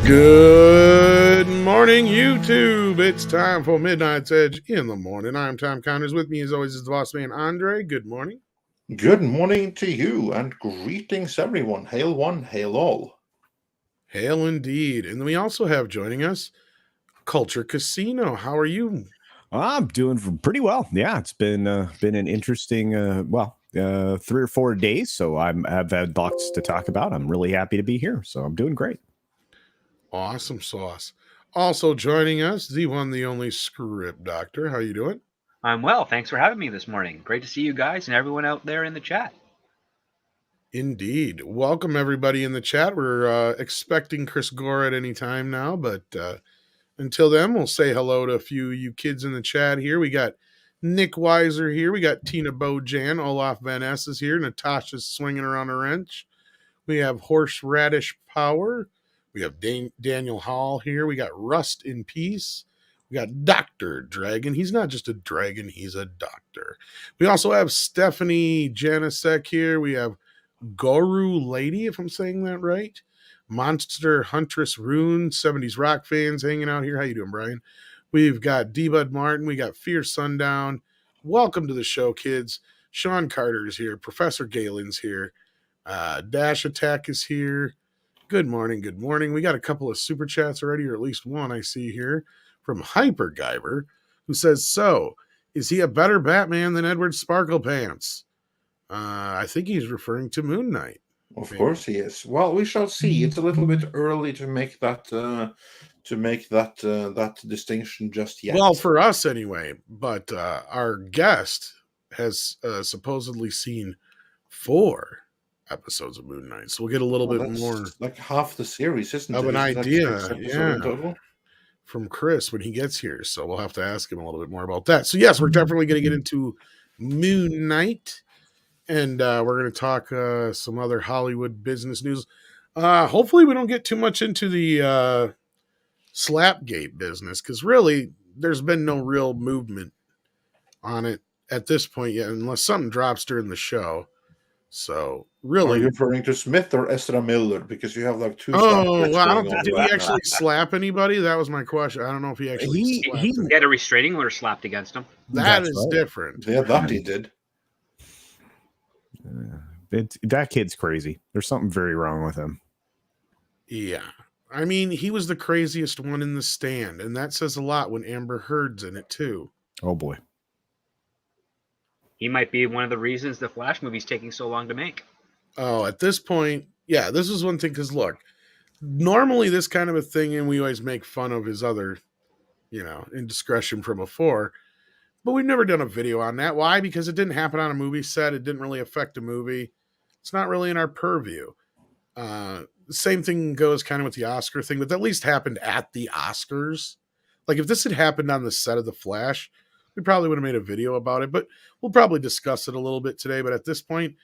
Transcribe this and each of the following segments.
Good morning, YouTube. It's time for Midnight's Edge in the morning. I'm Tom Connors. With me, as always, is the boss man, Andre. Good morning. Good morning to you, and greetings, everyone. Hail one, hail all. Hail indeed. And then we also have joining us Culture Casino. How are you? I'm doing pretty well. Yeah, it's been an interesting 3 or 4 days. So I've had lots to talk about. I'm really happy to be here. So I'm doing great. Awesome sauce. Also joining us, the one, the only Script Doctor. How you doing? I'm well. Thanks for having me this morning. Great to see you guys and everyone out there in the chat. Indeed. Welcome everybody in the chat. We're expecting Chris Gore at any time now, but until then, we'll say hello to a few of you kids in the chat here. We got Nick Weiser here. We got Tina Bojan. Olaf Van Ness is here. Natasha's swinging around a wrench. We have Horseradish Power. We have Daniel Hall here. We got Rust in Peace. We got Dr. Dragon. He's not just a dragon, he's a doctor. We also have Stephanie Janisek here. We have Goru Lady, if I'm saying that right. Monster Huntress Rune, 70s rock fans hanging out here. How you doing, Brian? We've got D-Bud Martin. We got Fierce Sundown. Welcome to the show, kids. Sean Carter is here. Professor Galen's here. Dash Attack is here. Good morning, good morning. We got a couple of super chats already, or at least one I see here from Hyper Guyver, who says, so, is he a better Batman than Edward Sparklepants? I think he's referring to Moon Knight. Of course he is. Well, we shall see. It's a little bit early to make that that distinction just yet. Well, for us anyway. But our guest has supposedly seen 4 episodes of Moon Knight, so we'll get a little bit more, like half the series, isn't of it? an idea, Yeah, from Chris when he gets here. So we'll have to ask him a little bit more about that. So yes, we're definitely going to get into Moon Knight. And we're going to talk some other Hollywood business news. Hopefully we don't get too much into the Slapgate business, because really there's been no real movement on it at this point yet, unless something drops during the show. So really, are you referring to Smith or Ezra Miller? Because you have like 2. Oh, well, I don't think, did he actually slap anybody? That was my question. I don't know if he actually he had a restraining order slapped against him. That's right. Different. Yeah, that he did. That kid's crazy. There's something very wrong with him. Yeah. I mean, he was the craziest one in The Stand, and that says a lot when Amber Heard's in it too. Oh boy. He might be one of the reasons the Flash movie's taking so long to make. Oh, at this point, yeah, this is one thing, because look, normally this kind of a thing, and we always make fun of his other, indiscretion from before, but we've never done a video on that. Why? Because it didn't happen on a movie set. It didn't really affect the movie. It's not really in our purview. The same thing goes kind of with the Oscar thing, but that at least happened at the Oscars. Like if this had happened on the set of The Flash, we probably would have made a video about it, but we'll probably discuss it a little bit today. But at this point,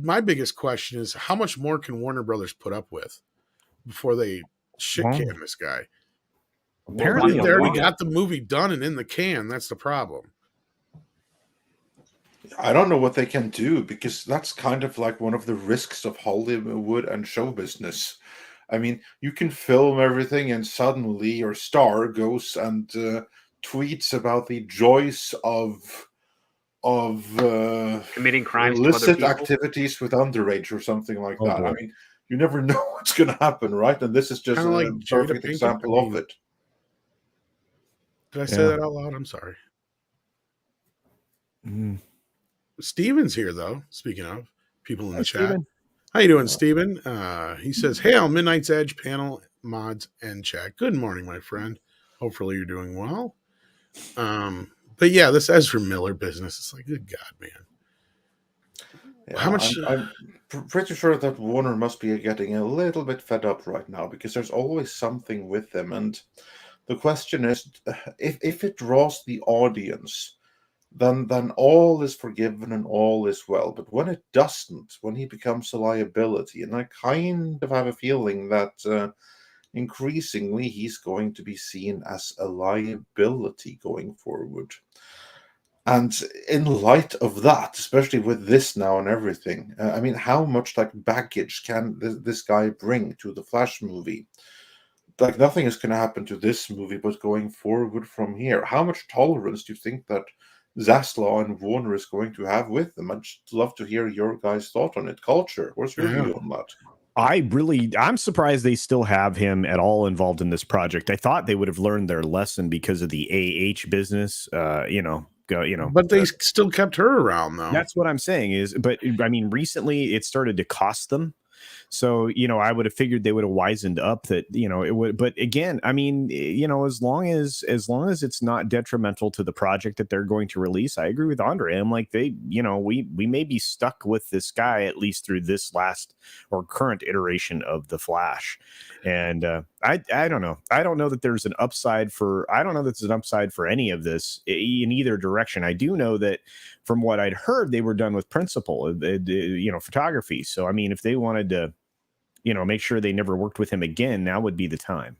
my biggest question is, how much more can Warner Brothers put up with before they shit can this guy? Apparently, they already got the movie done and in the can. That's the problem. I don't know what they can do, because that's kind of like one of the risks of Hollywood and show business. I mean, you can film everything and suddenly your star goes and tweets about the joys of committing crimes, illicit activities with underage or something like that. I mean, you never know what's going to happen, right? And this is just a like perfect example of it. Did I say that out loud? I'm sorry. Steven's here, though. Speaking of people in the chat. Steven. How you doing, Steven? He says, hail, Midnight's Edge panel, mods, and chat. Good morning, my friend. Hopefully you're doing well. But yeah, this Ezra Miller business, it's like, good God, man. Yeah, how much? I'm pretty sure that Warner must be getting a little bit fed up right now, because there's always something with them. And the question is, if it draws the audience, then all is forgiven and all is well. But when it doesn't, when he becomes a liability, and I kind of have a feeling that increasingly he's going to be seen as a liability going forward. And in light of that, especially with this now and everything, I mean, how much like baggage can this guy bring to the Flash movie? like nothing is going to happen to this movie, but going forward from here, how much tolerance do you think that Zaslav and Warner is going to have with them? I'd just love to hear your guys' thought on it. Culture, what's your view on that? I'm surprised they still have him at all involved in this project. I thought they would have learned their lesson because of the AH business, But they still kept her around, though. That's what I'm saying but I mean, recently it started to cost them. So, I would have figured they would have wisened up that, it would. But again, I mean, as long as it's not detrimental to the project that they're going to release, I agree with Andre. I'm like, we may be stuck with this guy at least through this last or current iteration of the Flash. And I don't know. I don't know that there's an upside for any of this in either direction. I do know that from what I'd heard, they were done with principal, photography. So, I mean, if they wanted to, make sure they never worked with him again, now would be the time.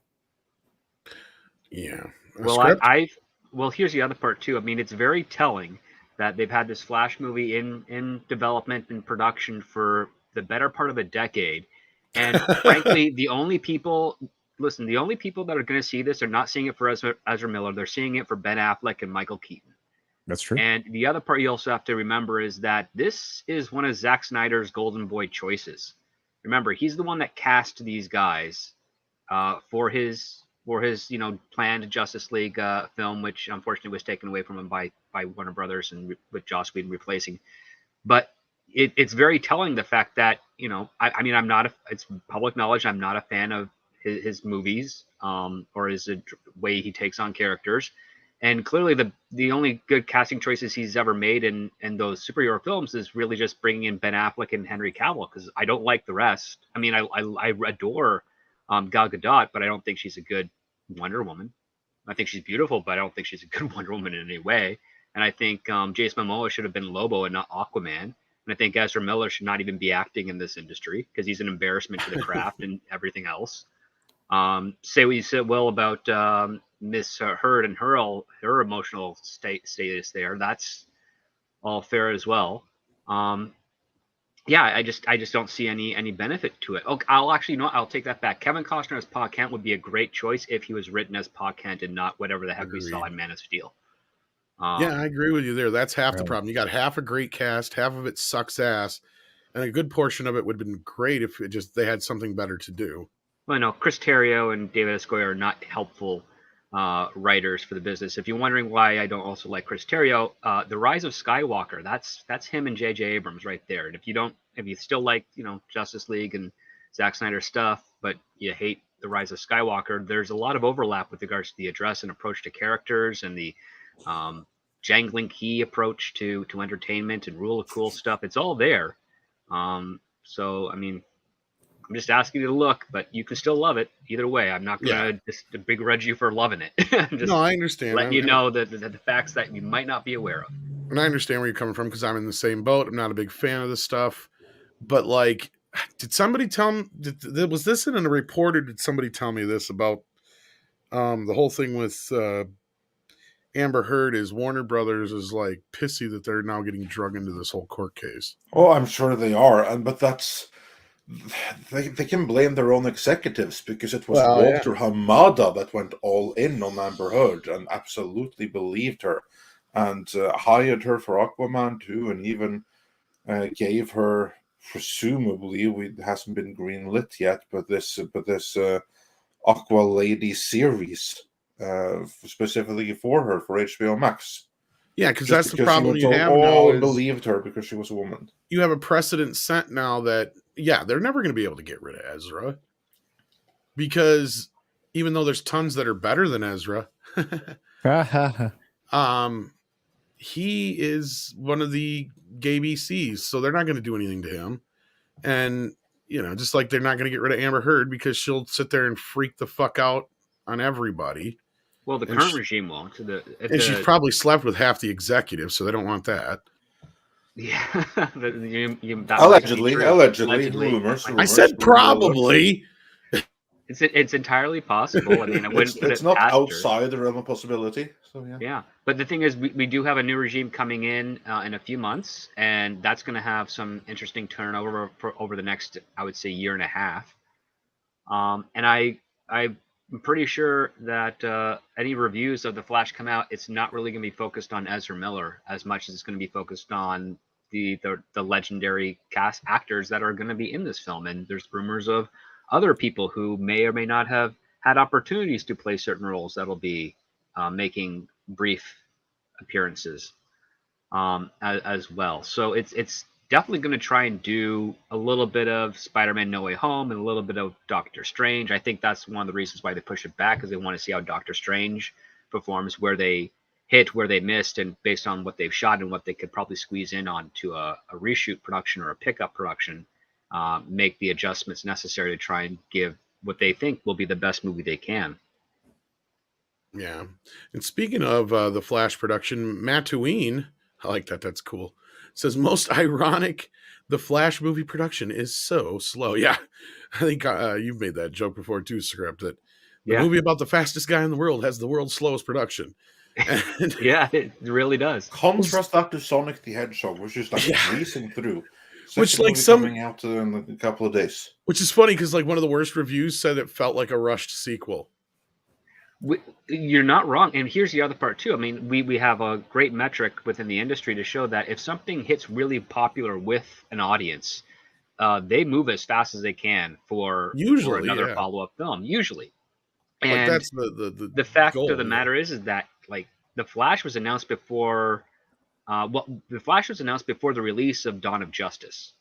Yeah. Well, here's the other part too. I mean, it's very telling that they've had this Flash movie in development and production for the better part of a decade. And frankly, the only people that are going to see this are not seeing it for Ezra Miller. They're seeing it for Ben Affleck and Michael Keaton. That's true. And the other part you also have to remember is that this is one of Zack Snyder's Golden Boy choices. Remember, he's the one that cast these guys for his planned Justice League film, which unfortunately was taken away from him by Warner Brothers and with Joss Whedon replacing. But it's very telling the fact that it's public knowledge I'm not a fan of his movies or his way he takes on characters. And clearly, the only good casting choices he's ever made in those superhero films is really just bringing in Ben Affleck and Henry Cavill, because I don't like the rest. I mean, I adore Gal Gadot, but I don't think she's a good Wonder Woman. I think she's beautiful, but I don't think she's a good Wonder Woman in any way. And I think Jason Momoa should have been Lobo and not Aquaman. And I think Ezra Miller should not even be acting in this industry because he's an embarrassment to the craft and everything else. Say what you said, Will, about Miss Heard and her emotional status there. That's all fair as well. I just don't see any benefit to it. Okay, I'll take that back. Kevin Costner as Pa Kent would be a great choice if he was written as Pa Kent and not whatever the heck we saw in Man of Steel. I agree with you there. That's half the problem. You got half a great cast, half of it sucks ass, and a good portion of it would have been great if they had something better to do. Well, no, Chris Terrio and David S. Goyer are not helpful writers for the business. If you're wondering why I don't also like Chris Terrio, The Rise of Skywalker, that's him and J.J. Abrams right there. And if you still like, Justice League and Zack Snyder stuff, but you hate The Rise of Skywalker, there's a lot of overlap with regards to the address and approach to characters and the jangling key approach to entertainment and rule of cool stuff. It's all there. So, I mean, I'm just asking you to look, but you can still love it either way. I'm not going to just begrudge you for loving it. No, I understand. Letting you know the facts that you might not be aware of. And I understand where you're coming from because I'm in the same boat. I'm not a big fan of this stuff. But, like, did somebody tell me, was this in a report or did somebody tell me this about the whole thing with Amber Heard is Warner Brothers is, like, pissy that they're now getting drug into this whole court case? Oh, I'm sure they are. But that's... They can blame their own executives because it was Walter Hamada that went all in on Amber Heard and absolutely believed her and hired her for Aquaman too, and even gave her, presumably, it hasn't been greenlit yet, but this Aqua Lady series specifically for her for HBO Max. Yeah, because that's the problem you have now. Is believed her because she was a woman. You have a precedent set now that, they're never going to be able to get rid of Ezra. Because even though there's tons that are better than Ezra, he is one of the gay BCs, so they're not going to do anything to him. And, just like they're not going to get rid of Amber Heard because she'll sit there and freak the fuck out on everybody. Well, the current regime won't. She's probably slept with half the executives, so they don't want that. Yeah. Allegedly, rumors. I said probably. It's entirely possible. I mean, I wouldn't it's not outside the realm of possibility. So yeah. But the thing is, we do have a new regime coming in a few months, and that's going to have some interesting turnover over the next, I would say, year and a half. And I I'm pretty sure that any reviews of the Flash come out, it's not really going to be focused on Ezra Miller as much as it's going to be focused on the legendary cast actors that are going to be in this film. And there's rumors of other people who may or may not have had opportunities to play certain roles that'll be making brief appearances as well. So it's definitely going to try and do a little bit of Spider-Man No Way Home and a little bit of Doctor Strange. I think that's one of the reasons why they push it back, because they want to see how Doctor Strange performs, where they hit, where they missed, and based on what they've shot and what they could probably squeeze in onto a reshoot production or a pickup production, make the adjustments necessary to try and give what they think will be the best movie they can. Yeah. And speaking of the Flash production, Mattuine, I like that. That's cool. Says, most ironic, the Flash movie production is so slow. Yeah. I think you've made that joke before too, Script, that the movie about the fastest guy in the world has the world's slowest production. And yeah, it really does. Contrast that to Sonic the Hedgehog, which is like breezing through. Which, like, coming out in a couple of days. Which is funny because, like, one of the worst reviews said it felt like a rushed sequel. You're not wrong. And here's the other part too. I mean, we have a great metric within the industry to show that if something hits really popular with an audience, they move as fast as they can for another follow-up film, usually. And that's the fact goal, of the matter is that, like, the Flash was announced before the Flash was announced before the release of Dawn of Justice.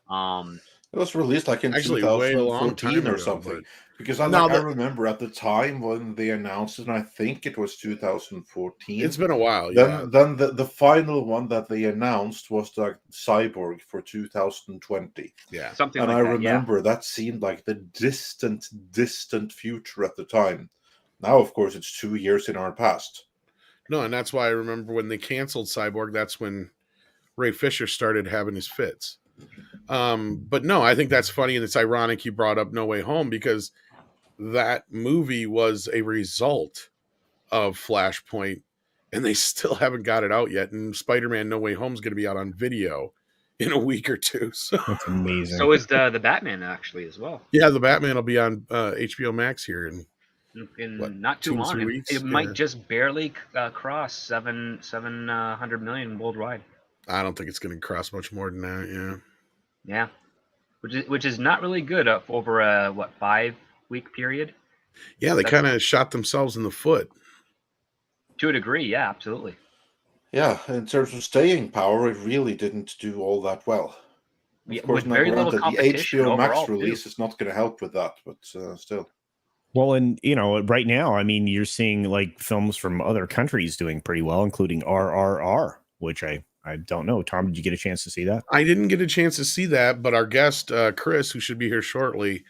It was released like in 2014 or something. Because I remember at the time when they announced it, and I think it was 2014. It's been a while, Then the final one that they announced was like Cyborg for 2020. Yeah. Something and like I that, remember that seemed like the distant future at the time. Now, of course, it's 2 years in our past. No, and that's why I remember when they canceled Cyborg, that's when Ray Fisher started having his fits. But no, I think that's funny, and it's ironic you brought up No Way Home, because that movie was a result of Flashpoint, and they still haven't got it out yet. And Spider-Man No Way Home is going to be out on video in a week or two. So that's amazing. So is the Batman actually as well. Yeah, the Batman will be on HBO Max here in not too long. It might just barely cross 700 million worldwide. I don't think it's going to cross much more than that. Yeah, which is not really good over a 5-week period. Yeah, they kind of shot themselves in the foot. To a degree, yeah, absolutely. Yeah, in terms of staying power, it really didn't do all that well. Of course, with very little competition, the HBO Max overall, release is not going to help with that, but still. Well, and right now, I mean, you're seeing like films from other countries doing pretty well, including RRR, which I don't know. Tom, did you get a chance to see that? I didn't get a chance to see that, but our guest, Chris, who should be here shortly,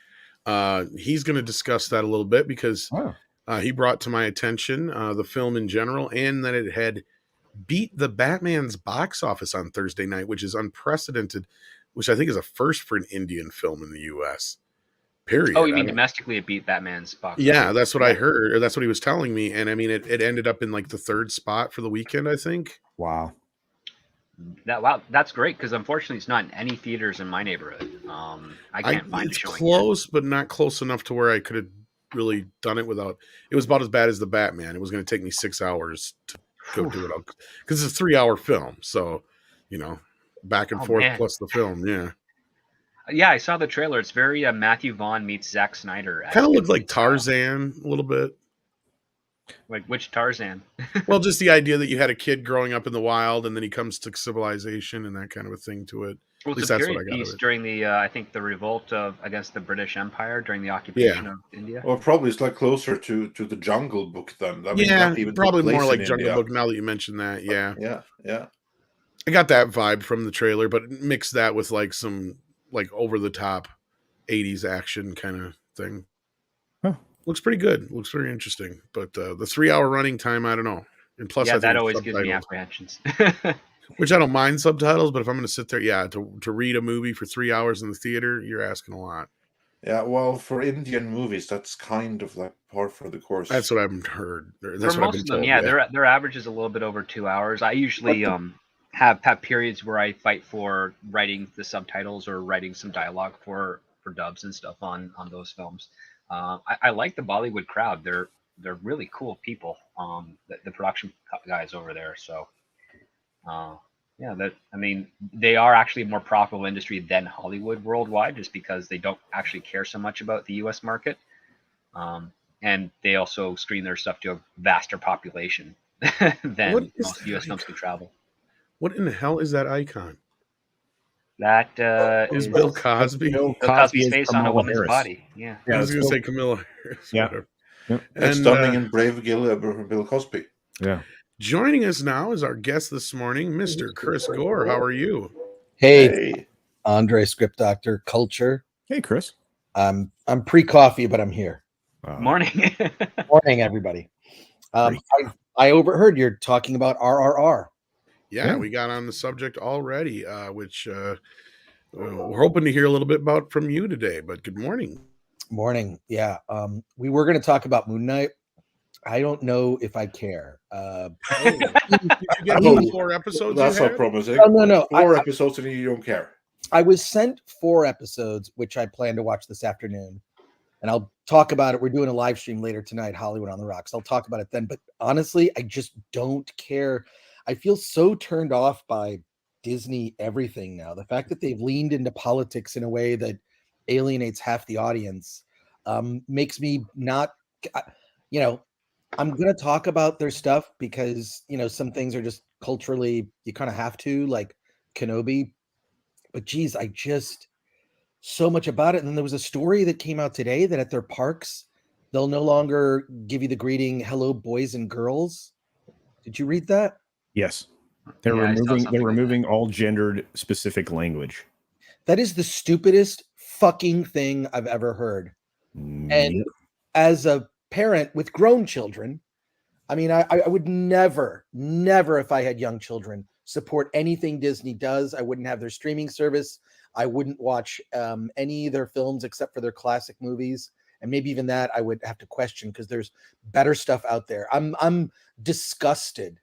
he's going to discuss that a little bit, because he brought to my attention the film in general, and that it had beat the Batman's box office on Thursday night, which is unprecedented, which I think is a first for an Indian film in the U.S. Period. Oh, you mean domestically it beat Batman's box office? Yeah, that's what I heard, or that's what he was telling me. And I mean, it ended up in like the 3rd spot for the weekend, I think. Wow. That's great, because unfortunately it's not in any theaters in my neighborhood. I can't find it showing. It's close, but not close enough to where I could have really done it without. It was about as bad as the Batman. It was going to take me 6 hours to go do it, because it's a 3-hour film. So, back and forth plus the film. Yeah. Yeah, I saw the trailer. It's very Matthew Vaughn meets Zack Snyder. Kind of looked like Tarzan a little bit. Like which Tarzan? Well, just the idea that you had a kid growing up in the wild, and then he comes to civilization and that kind of a thing to it. Well, it's a period piece during the I think the revolt against the British Empire during the occupation of India. Well, probably it's like closer to the Jungle Book then. I mean, probably more like Jungle Book now that you mention that. Yeah. I got that vibe from the trailer, but mix that with like some like over the top 80s action kind of thing. Looks pretty good. Looks very interesting. But the 3-hour running time, I don't know. And plus, I think that always gives me apprehensions. Which I don't mind subtitles, but if I'm going to sit there, to read a movie for 3 hours in the theater, you're asking a lot. Yeah, well, for Indian movies, that's kind of like par for the course. That's what I've heard. That's for most of them, their average is a little bit over 2 hours. I usually have periods where I fight for writing the subtitles or writing some dialogue for dubs and stuff on those films. I like the Bollywood crowd. They're really cool people. The production guys over there. So yeah, that I mean, they are actually a more profitable industry than Hollywood worldwide, just because they don't actually care so much about the U.S. market, and they also screen their stuff to a vaster population than most U.S. films can travel. What in the hell is that icon? That Is is Bill Cosby? Bill Bill Cosby's is face on a Kamala woman's Harris. body. Yeah. I was it's going to Bill- say Camilla Harris. Yeah. Whatever. Yep. It's And stunning and brave Bill Cosby. Yeah. joining us now is our guest this morning, Mr. Chris Gore. How are you? Hey, Andre, script doctor, culture. Hey, Chris. I'm pre-coffee, but I'm here. Morning. Morning, everybody. I overheard you're talking about RRR. Yeah, we got on the subject already, which we're hoping to hear a little bit about from you today. But good morning. Morning. Yeah. We were going to talk about Moon Knight. I don't know if I care. Did you get the 4 episodes? That's you not had? promising. No. 4 episodes and you don't care. I was sent 4 episodes, which I plan to watch this afternoon. And I'll talk about it. We're doing a live stream later tonight, Hollywood on the Rocks. I'll talk about it then. But honestly, I just don't care. I feel so turned off by Disney everything now. The fact that they've leaned into politics in a way that alienates half the audience makes me not, I'm going to talk about their stuff because, some things are just culturally, you kind of have to, like Kenobi. But geez, I just so much about it. And then there was a story that came out today that at their parks, they'll no longer give you the greeting, hello, boys and girls. Did you read that? Yes. They're removing all gendered specific language. That is the stupidest fucking thing I've ever heard. And as a parent with grown children, I mean, I would never, if I had young children, support anything Disney does. I wouldn't have their streaming service. I wouldn't watch any of their films except for their classic movies. And maybe even that I would have to question because there's better stuff out there. I'm disgusted.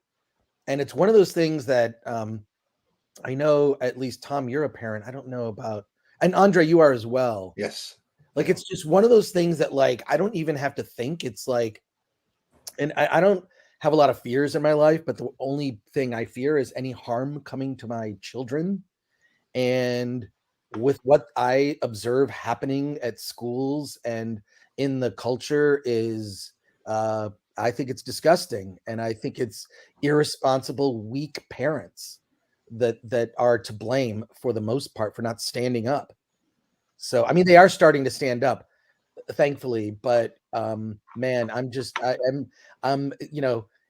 And it's one of those things that I know, at least Tom, you're a parent. I don't know about, and Andre, you are as well. Yes. Like, it's just one of those things that, like, I don't even have to think. It's like, and I don't have a lot of fears in my life, but the only thing I fear is any harm coming to my children. And with what I observe happening at schools and in the culture is, I think it's disgusting. And I think it's irresponsible, weak parents that are to blame for the most part for not standing up. So, I mean, they are starting to stand up, thankfully, but man, I'm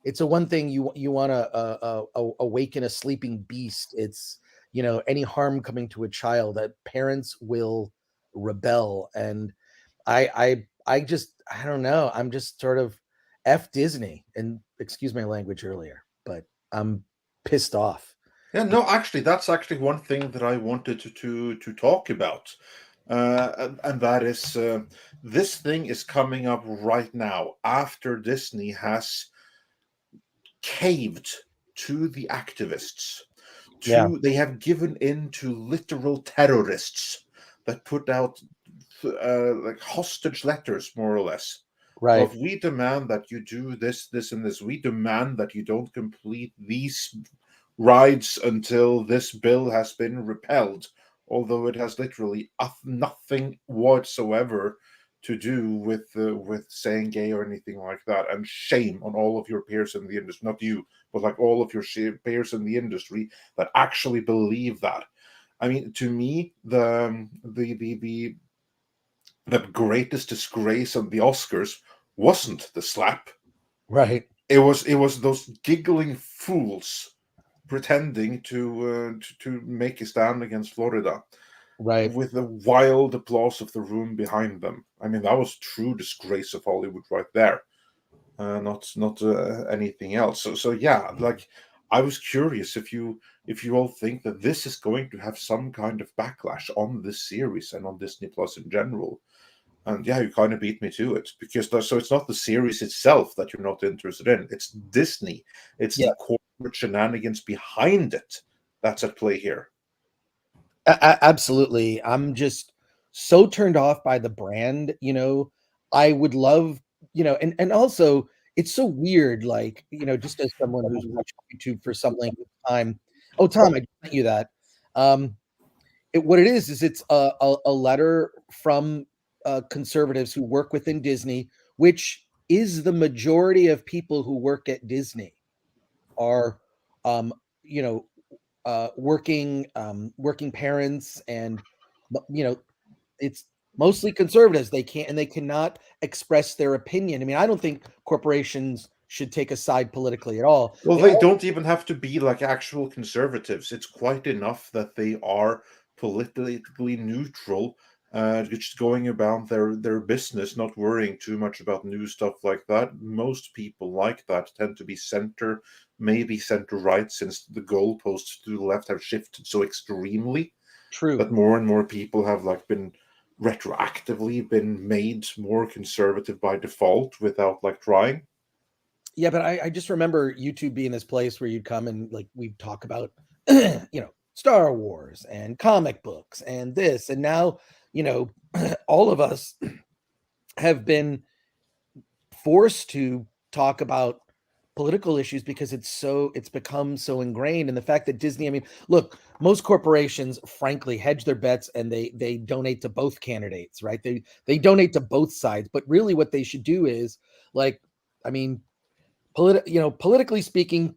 it's a one thing you want to awaken a sleeping beast. It's, any harm coming to a child, that parents will rebel. And I don't know. I'm just sort of F Disney, and excuse my language earlier, but I'm pissed off. Yeah, no, actually, that's actually one thing that I wanted to talk about. And that is this thing is coming up right now after Disney has caved to the activists. They have given in to literal terrorists that put out like hostage letters, more or less. Right. Of, we demand that you do this, this, and this. We demand that you don't complete these rides until this bill has been repealed, although it has literally nothing whatsoever to do with saying gay or anything like that. And shame on all of your peers in the industry, not you, but like all of your peers in the industry that actually believe that. I mean, to me, the greatest disgrace of the Oscars wasn't the slap. Right. It was those giggling fools pretending to make a stand against Florida, right, with the wild applause of the room behind them. I mean, that was true disgrace of Hollywood right there, not anything else. So yeah, like, I was curious if you all think that this is going to have some kind of backlash on this series and on Disney Plus in general. And yeah, you kind of beat me to it, because so it's not the series itself that you're not interested in. It's Disney. It's the corporate shenanigans behind it that's at play here. Absolutely. I'm just so turned off by the brand. I would love, and also it's so weird, like, just as someone who's watched YouTube for some length of time. Oh, Tom, I just sent you that. What it is it's a letter from conservatives who work within Disney, which is the majority of people who work at Disney are, working parents, and it's mostly conservatives. They cannot express their opinion. I mean, I don't think corporations should take a side politically at all. Well, they don't even have to be like actual conservatives. It's quite enough that they are politically neutral, just going about their business, not worrying too much about new stuff like that. Most people like that tend to be center, maybe center right, since the goalposts to the left have shifted so extremely. True. That more and more people have been retroactively been made more conservative by default without trying. Yeah, but I just remember YouTube being this place where you'd come and we'd talk about, Star Wars and comic books and this. And now, all of us have been forced to talk about political issues because it's become so ingrained. And the fact that Disney, I mean, look, most corporations, frankly, hedge their bets and they donate to both candidates, right? They donate to both sides. But really what they should do is politically speaking,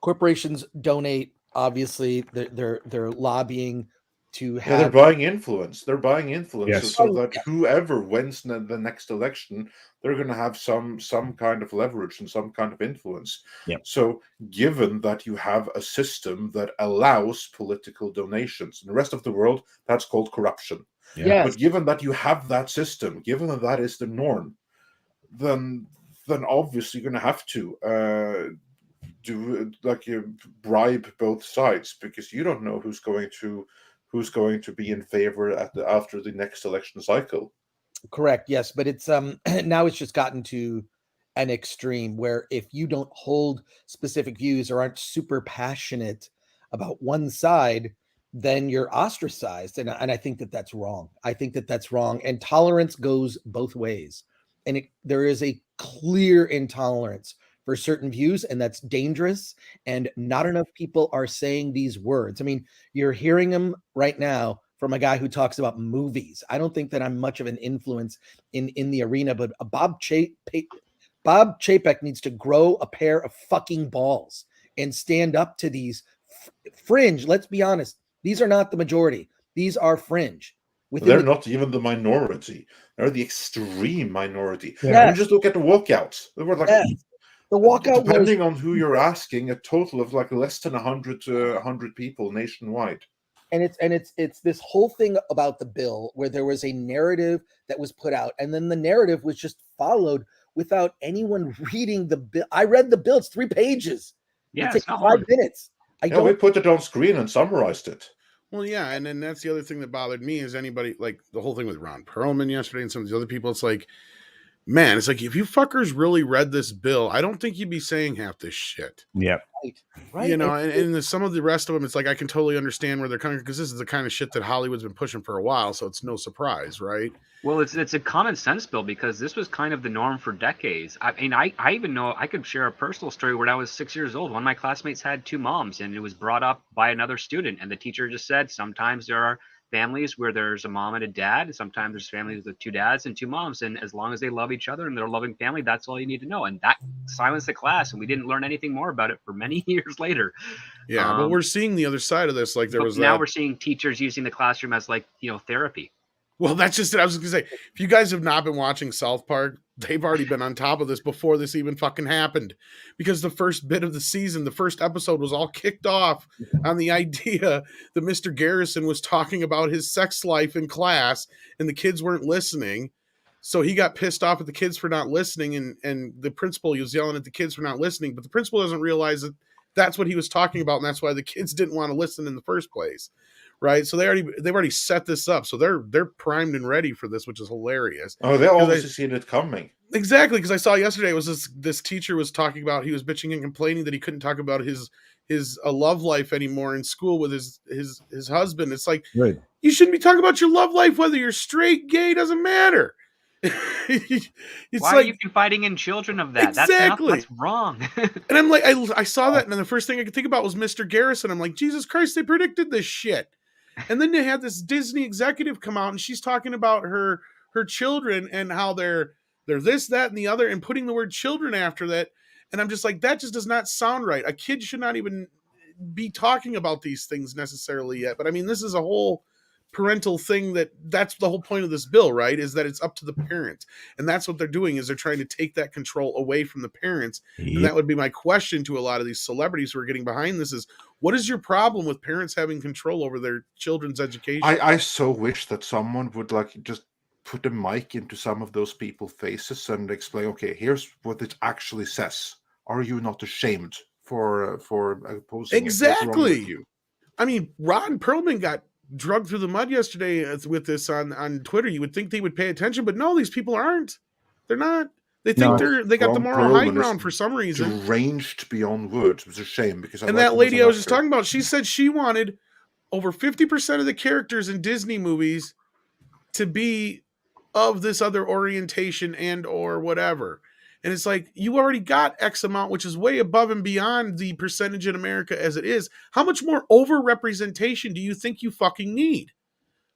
corporations donate. Obviously, they're lobbying to have. Yeah, they're buying influence. They're buying influence, Yes. so that whoever wins the next election, they're going to have some kind of leverage and some kind of influence. Yep. So, given that you have a system that allows political donations, in the rest of the world, that's called corruption. Yeah. Yes. But given that you have that system, given that that is the norm, then obviously you're going to have to do bribe both sides, because you don't know who's going to be in favor after the next election cycle. Correct. Yes, but it's now it's just gotten to an extreme where if you don't hold specific views or aren't super passionate about one side, then you're ostracized, and I think that's wrong. I think that's wrong, and tolerance goes both ways, and there is a clear intolerance for certain views, and that's dangerous, and not enough people are saying these words. I mean, you're hearing them right now from a guy who talks about movies. I don't think that I'm much of an influence in the arena, but Bob Chapek needs to grow a pair of fucking balls and stand up to these fringe. Let's be honest. These are not the majority. These are fringe. They're not even the minority. They're the extreme minority. Yeah. You just look at the walkouts. They were the walkout, depending on who you're asking, a total of less than 100 people nationwide. And it's this whole thing about the bill where there was a narrative that was put out, and then the narrative was just followed without anyone reading the bill. I read the bill; it's 3 pages. Yeah, it takes 5 minutes. We put it on screen and summarized it. Well, yeah, and then that's the other thing that bothered me is anybody, like the whole thing with Ron Perlman yesterday and some of these other people. It's like, man, it's like if you fuckers really read this bill, I don't think you'd be saying half this shit. Yeah. Right. And some of the rest of them, it's like I can totally understand where they're coming, because this is the kind of shit that Hollywood's been pushing for a while, so it's no surprise, right? Well, it's a common sense bill, because this was kind of the norm for decades. I mean, I even know, I could share a personal story. When I was 6 years old, one of my classmates had 2 moms, and it was brought up by another student, and the teacher just said sometimes there are families where there's a mom and a dad, sometimes there's families with 2 dads and 2 moms, and as long as they love each other and they're a loving family, that's all you need to know. And that silenced the class, and we didn't learn anything more about it for many years later. Yeah, but we're seeing the other side of this. Like we're seeing teachers using the classroom as therapy. Well, that's just it. I was going to say, if you guys have not been watching South Park, they've already been on top of this before this even fucking happened. Because the first bit of the season, the first episode was all kicked off on the idea that Mr. Garrison was talking about his sex life in class and the kids weren't listening. So he got pissed off at the kids for not listening, and the principal was yelling at the kids for not listening. But the principal doesn't realize that that's what he was talking about, and that's why the kids didn't want to listen in the first place. Right, so they've already set this up, so they're primed and ready for this, which is hilarious. Oh, they obviously seen it coming. Exactly, because I saw yesterday it was this teacher was talking about, he was bitching and complaining that he couldn't talk about his love life anymore in school with his husband. It's like, right, you shouldn't be talking about your love life, whether you're straight, gay, doesn't matter. It's Why are like, you confiding in children of that? Exactly. That's wrong. and I'm like, I saw that, and the first thing I could think about was Mr. Garrison. I'm like, Jesus Christ, they predicted this shit. And then they had this Disney executive come out, and she's talking about her children and how they're this, that, and the other, and putting the word children after that. And I'm just like, that just does not sound right. A kid should not even be talking about these things necessarily yet. But I mean, this is a whole parental thing that's the whole point of this bill, right? Is that it's up to the parents. And that's what they're doing, is they're trying to take that control away from the parents. Yep. And that would be my question to a lot of these celebrities who are getting behind this is, what is your problem with parents having control over their children's education? I so wish that someone would like just put a mic into some of those people's faces and explain, okay, here's what it actually says. Are you not ashamed for opposing Exactly. it? What's wrong with you? I mean, Ron Perlman got drugged through the mud yesterday with this on Twitter. You would think they would pay attention, but no, these people aren't. They're not. They think they got the Ron moral high Perlman ground is for some reason. Deranged beyond words. It was a shame because And that lady I was just talking about, she said she wanted over 50% of the characters in Disney movies to be of this other orientation and or whatever. And it's like, you already got X amount, which is way above and beyond the percentage in America as it is. How much more over-representation do you think you fucking need?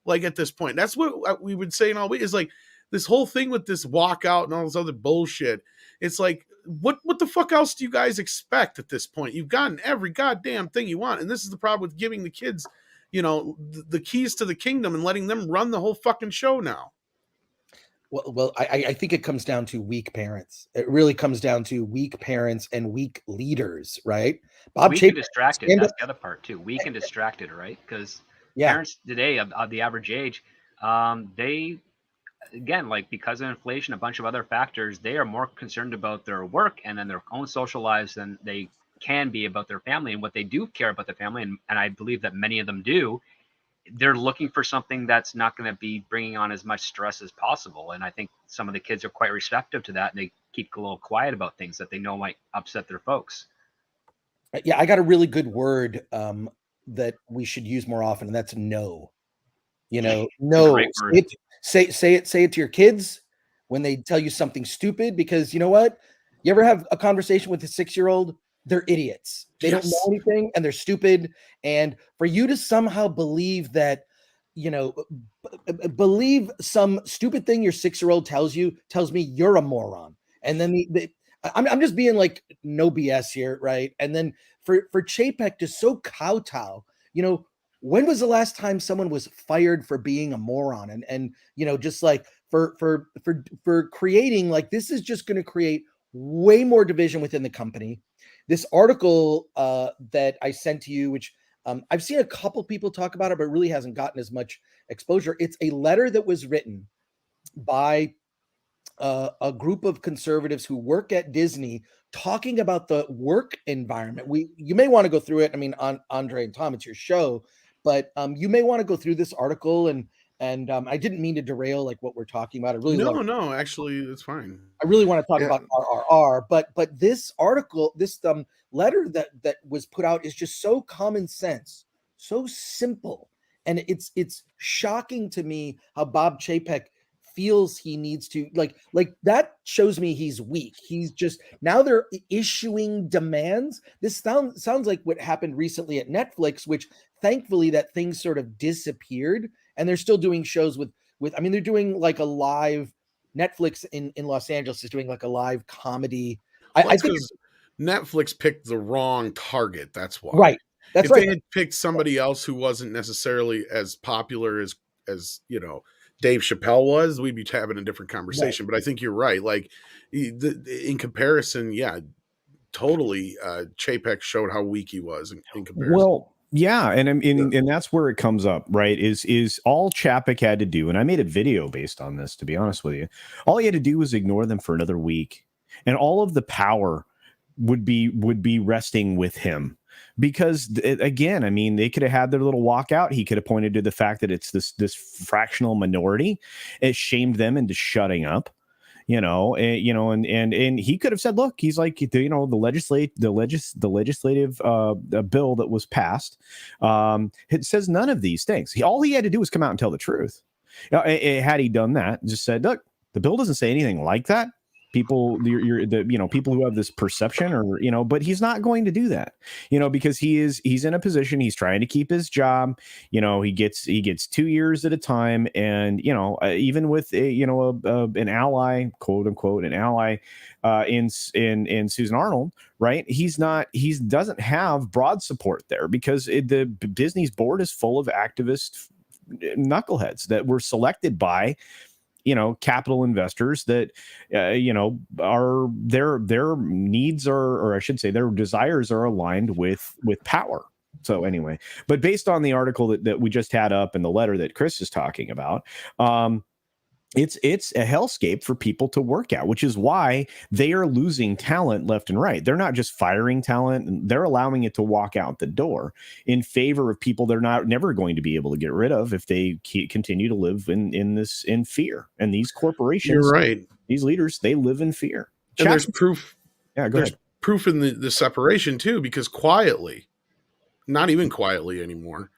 Like, at this point, that's what we would say in all week, is like this whole thing with this walkout and all this other bullshit. It's like, what the fuck else do you guys expect at this point? You've gotten every goddamn thing you want. And this is the problem with giving the kids, the keys to the kingdom and letting them run the whole fucking show now. Well, I think it comes down to weak parents. It really comes down to weak parents and weak leaders, right? Bob weak and distracted. That's the other part too. Weak and distracted, right? Because parents today of the average age, they, again, like because of inflation, a bunch of other factors, they are more concerned about their work and then their own social lives than they can be about their family. And what they do care about their family, and I believe that many of them do, they're looking for something that's not going to be bringing on as much stress as possible. And I think some of the kids are quite receptive to that, and they keep a little quiet about things that they know might upset their folks. Yeah, I got a really good word that we should use more often, and that's no. No. Say it to your kids when they tell you something stupid, because you know what? You ever have a conversation with a 6-year-old? They're idiots. They don't know anything, and they're stupid. And for you to somehow believe that, believe some stupid thing your 6-year-old tells me you're a moron. And then I'm just being like, no BS here, right? And then for Chapek to so kowtow, when was the last time someone was fired for being a moron? And just like for creating, like, this is just going to create way more division within the company. This article that I sent to you, which I've seen a couple people talk about it, but really hasn't gotten as much exposure. It's a letter that was written by a group of conservatives who work at Disney, talking about the work environment. You may want to go through it. I mean, Andre and Tom, it's your show, but you may want to go through this article. And I didn't mean to derail like what we're talking about. I really no, actually, it's fine. I really want to talk about RRR, but this article, this letter that was put out is just so common sense, so simple, and it's shocking to me how Bob Chapek feels he needs to like that. Shows me he's weak. He's just, now they're issuing demands. This sounds like what happened recently at Netflix, which thankfully that thing sort of disappeared, and they're still doing shows with I mean, they're doing like a live, Netflix in Los Angeles is doing like a live comedy. I think Netflix picked the wrong target. That's why. Right. If they had picked somebody else who wasn't necessarily as popular as Dave Chappelle was, we'd be having a different conversation. Right. But I think you're right. Like in comparison, totally. Chapek showed how weak he was in comparison. Well, yeah, and that's where it comes up, right? Is all Chapek had to do, and I made a video based on this, to be honest with you. All he had to do was ignore them for another week, and all of the power would be resting with him. Because again, I mean, they could have had their little walkout. He could have pointed to the fact that it's this fractional minority. It shamed them into shutting up. And he could have said, look, he's like, the legislative bill that was passed, it says none of these things. All he had to do was come out and tell the truth. Had he done that, just said, look, The bill doesn't say anything like that. People, people who have this perception, or but he's not going to do that, because he's in a position. He's trying to keep his job. He gets 2 years at a time, and even with an ally, quote unquote, an ally, in Susan Arnold, right? He doesn't have broad support there, because the Disney's board is full of activist knuckleheads that were selected by capital investors that are their needs are, or I should say their desires are aligned with power. So anyway, but based on the article that we just had up and the letter that Chris is talking about, it's a hellscape for people to work at, which is why they are losing talent left and right. They're not just firing talent, they're allowing it to walk out the door in favor of people they're never going to be able to get rid of if they continue to live in fear. And these corporations, you're right, these leaders, they live in fear. And there's proof. Yeah, there's proof in the separation too, because quietly, not even quietly anymore,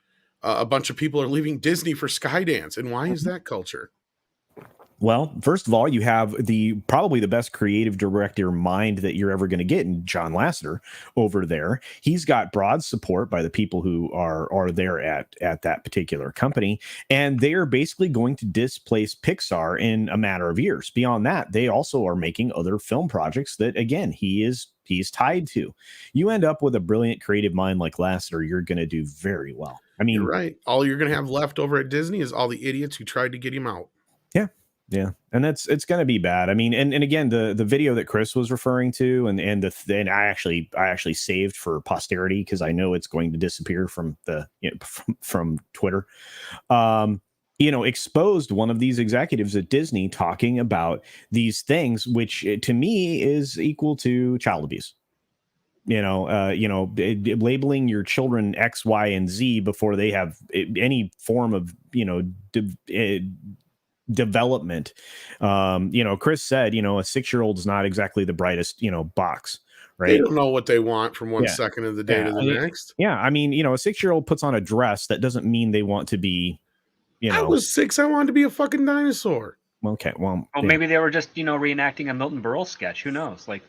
a bunch of people are leaving Disney for Skydance. And why is that culture? Well, first of all, you have probably the best creative director mind that you're ever going to get in John Lasseter over there. He's got broad support by the people who are there at that particular company, and they are basically going to displace Pixar in a matter of years. Beyond that, they also are making other film projects that, again, he's tied to. You end up with a brilliant creative mind like Lasseter, you're going to do very well. I mean, you're right. All you're going to have left over at Disney is all the idiots who tried to get him out. Yeah. And it's going to be bad. I mean, and again, the video that Chris was referring to, and I actually saved for posterity, because I know it's going to disappear from from Twitter. Exposed one of these executives at Disney talking about these things, which to me is equal to child abuse. Labeling your children X, Y, and Z before they have any form of development. Chris said, a 6-year-old is not exactly the brightest, box, right? They don't know what they want from one second of the day to the next. Yeah. I mean, a 6-year-old puts on a dress. That doesn't mean they want to be, I was 6. I wanted to be a fucking dinosaur. Okay, well, maybe they were just reenacting a Milton Berle sketch. Who knows? But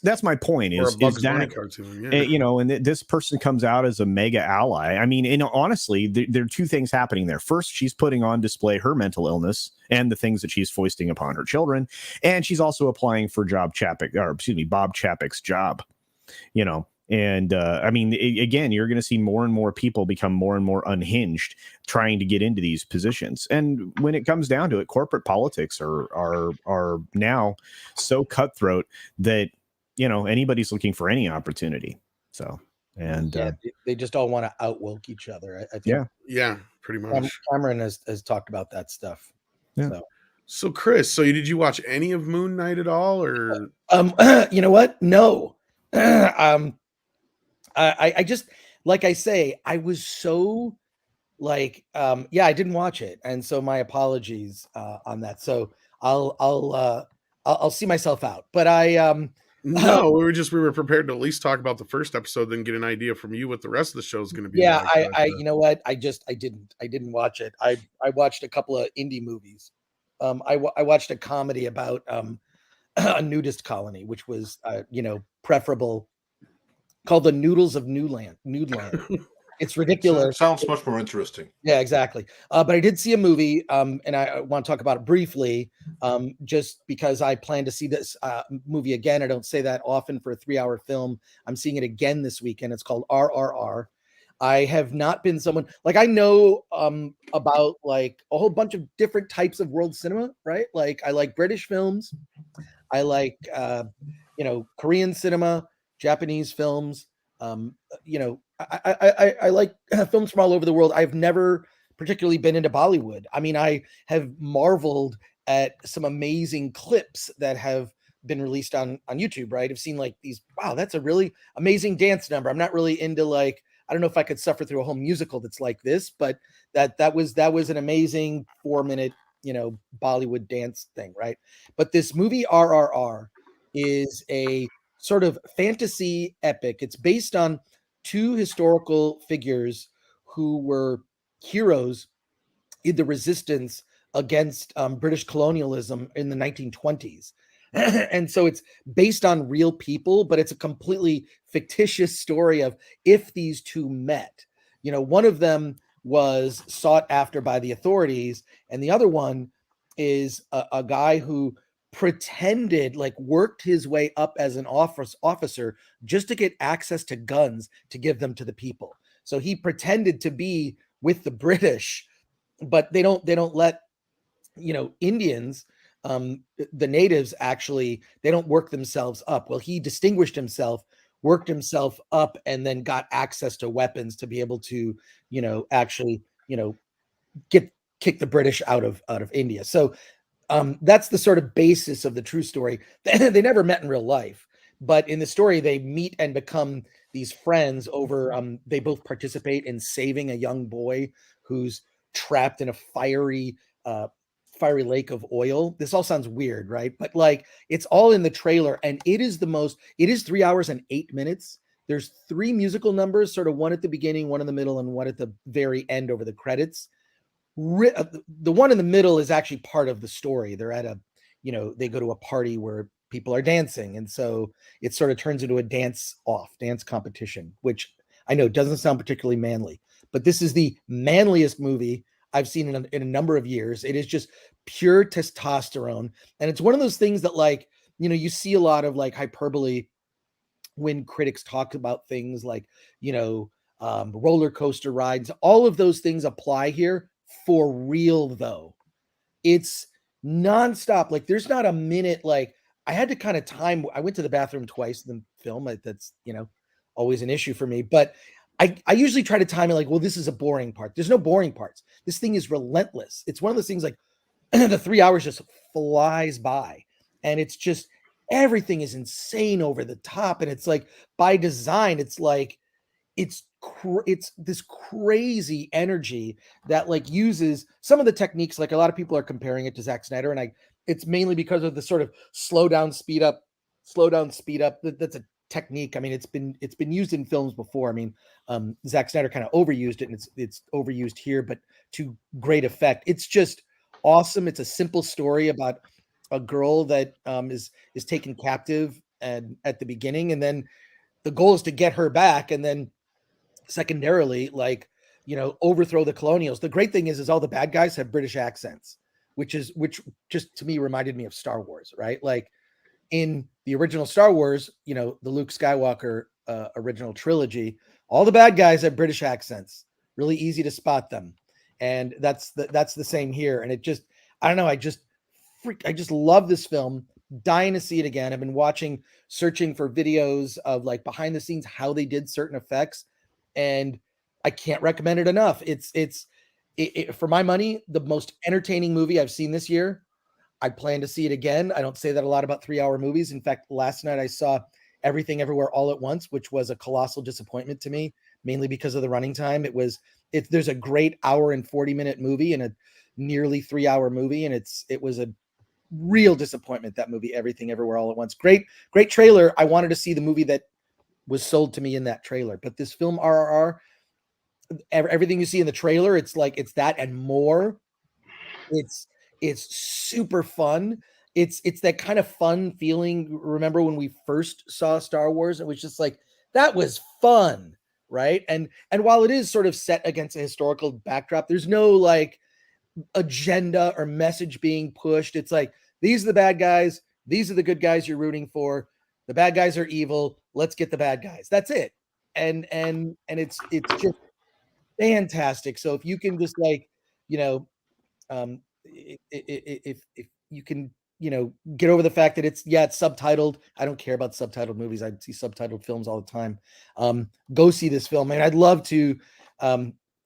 that's my point. Or is a Bugs that Bunny cartoon? and this person comes out as a mega ally. I mean, honestly, there are two things happening there. First, she's putting on display her mental illness and the things that she's foisting upon her children, and she's also applying for Bob Chapek's job. And I mean, again, you're going to see more and more people become more and more unhinged trying to get into these positions. And when it comes down to it, corporate politics are now so cutthroat that, anybody's looking for any opportunity. So, and they just all want to outwoke each other. I think. Yeah, pretty much. Cameron has talked about that stuff. Yeah. So Chris, did you watch any of Moon Knight at all, or? You know what? No. I just, like I say, I was so I didn't watch it, and so my apologies on that. So I'll see myself out. But no, we were prepared to at least talk about the first episode, then get an idea from you what the rest of the show is going to be. Yeah, like. You know what? I didn't watch it. I watched a couple of indie movies. I watched a comedy about a nudist colony, which was preferable. Called The Noodles of Nudeland. It's ridiculous. Sounds much more interesting. Yeah, exactly. But I did see a movie, and I want to talk about it briefly, just because I plan to see this movie again. I don't say that often for a 3-hour film. I'm seeing it again this weekend. It's called RRR. I have not been someone I know about a whole bunch of different types of world cinema, right? I like British films. I like Korean cinema. Japanese films, I like films from all over the world. I've never particularly been into Bollywood. I mean, I have marveled at some amazing clips that have been released on YouTube, right? I've seen these, wow, that's a really amazing dance number. I'm not really into I don't know if I could suffer through a whole musical that's like this, but that was an amazing 4-minute, Bollywood dance thing, right? But this movie RRR is a sort of fantasy epic. It's based on 2 historical figures who were heroes in the resistance against British colonialism in the 1920s. And so it's based on real people, but it's a completely fictitious story of if these two met. You know, one of them was sought after by the authorities, and the other one is a guy who pretended, like worked his way up as an officer just to get access to guns to give them to the people. So he pretended to be with the British, but they don't let, you know, Indians, the natives actually, they don't work themselves up. Well, he distinguished himself, worked himself up, and then got access to weapons to be able to, you know, actually, you know, kick the British out of India. So that's the sort of basis of the true story. They never met in real life, but in the story they meet and become these friends over they both participate in saving a young boy who's trapped in a fiery lake of oil. This all sounds weird, right? But like, it's all in the trailer, and it is 3 hours and 8 minutes. There's 3 musical numbers, sort of one at the beginning, one in the middle, and one at the very end over the credits. The one in the middle is actually part of the story. They're at they go to a party where people are dancing, and so it sort of turns into a dance competition, which I know doesn't sound particularly manly, but this is the manliest movie I've seen in a number of years. It is just pure testosterone, and it's one of those things that, like, you know, you see a lot of like hyperbole when critics talk about things like, you know, roller coaster rides. All of those things apply here. For real though, it's nonstop. Like, there's not a minute. Like, I had to kind of time. I went to the bathroom twice in the film. That's, you know, always an issue for me. But I usually try to time it like, well, this is a boring part. There's no boring parts. This thing is relentless. It's one of those things like the 3 hours just flies by, and it's just everything is insane over the top, and it's like by design. It's like it's this crazy energy that like uses some of the techniques. Like, a lot of people are comparing it to Zack Snyder, and it's mainly because of the sort of slow down, speed up. That's a technique. I mean, it's been used in films before. I mean, Zack Snyder kind of overused it, and it's overused here, but to great effect. It's just awesome. It's a simple story about a girl that is taken captive and at the beginning, and then the goal is to get her back, and then secondarily, like, you know, overthrow the colonials. The great thing is all the bad guys have British accents, which just to me reminded me of Star Wars, right? Like, in the original Star Wars, you know, the Luke Skywalker original trilogy, all the bad guys have British accents. Really easy to spot them, and that's the same here. And it just, I don't know, I just love this film. Dying to see it again. I've been searching for videos of like behind the scenes how they did certain effects, and I can't recommend it enough. It's for my money, the most entertaining movie I've seen this year. I plan to see it again. I don't say that a lot about 3-hour movies. In fact, last night I saw Everything Everywhere All at Once, which was a colossal disappointment to me, mainly because of the running time. There's a great hour and 40-minute movie and a nearly 3-hour movie, and it was a real disappointment, that movie, Everything Everywhere All at Once. Great trailer. I wanted to see the movie that was sold to me in that trailer, but this film RRR, everything you see in the trailer, it's that and more. It's super fun. It's that kind of fun feeling. Remember when we first saw Star Wars? It was just like, that was fun, right? And while it is sort of set against a historical backdrop, there's no like agenda or message being pushed. It's like, these are the bad guys, these are the good guys you're rooting for. The bad guys are evil. Let's get the bad guys. That's it. And it's just fantastic. So if you can just like, you know, if you can, you know, get over the fact that it's subtitled. I don't care about subtitled movies. I see subtitled films all the time. Go see this film. And I'd love to,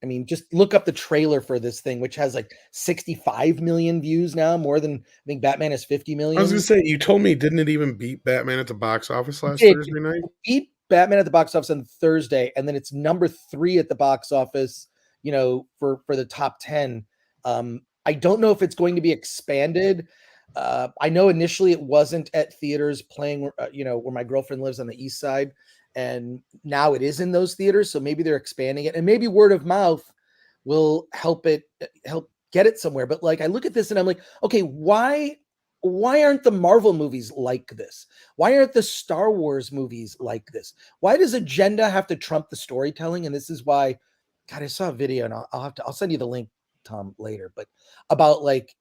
I mean, just look up the trailer for this thing, which has like 65 million views now, more than, I think Batman has 50 million. I was going to say, you told me, didn't it even beat Batman at the box office last Thursday night? It beat Batman at the box office on Thursday, and then it's number 3 at the box office, you know, for the top 10. I don't know if it's going to be expanded. I know initially it wasn't at theaters playing, you know, where my girlfriend lives on the east side. And now it is in those theaters. So maybe they're expanding it, and maybe word of mouth will help get it somewhere. But like I look at this and I'm like, okay, why aren't the Marvel movies like this? Why aren't the Star Wars movies like this? Why does agenda have to trump the storytelling? And this is why, God, I saw a video and I'll send you the link, Tom, later, but about like,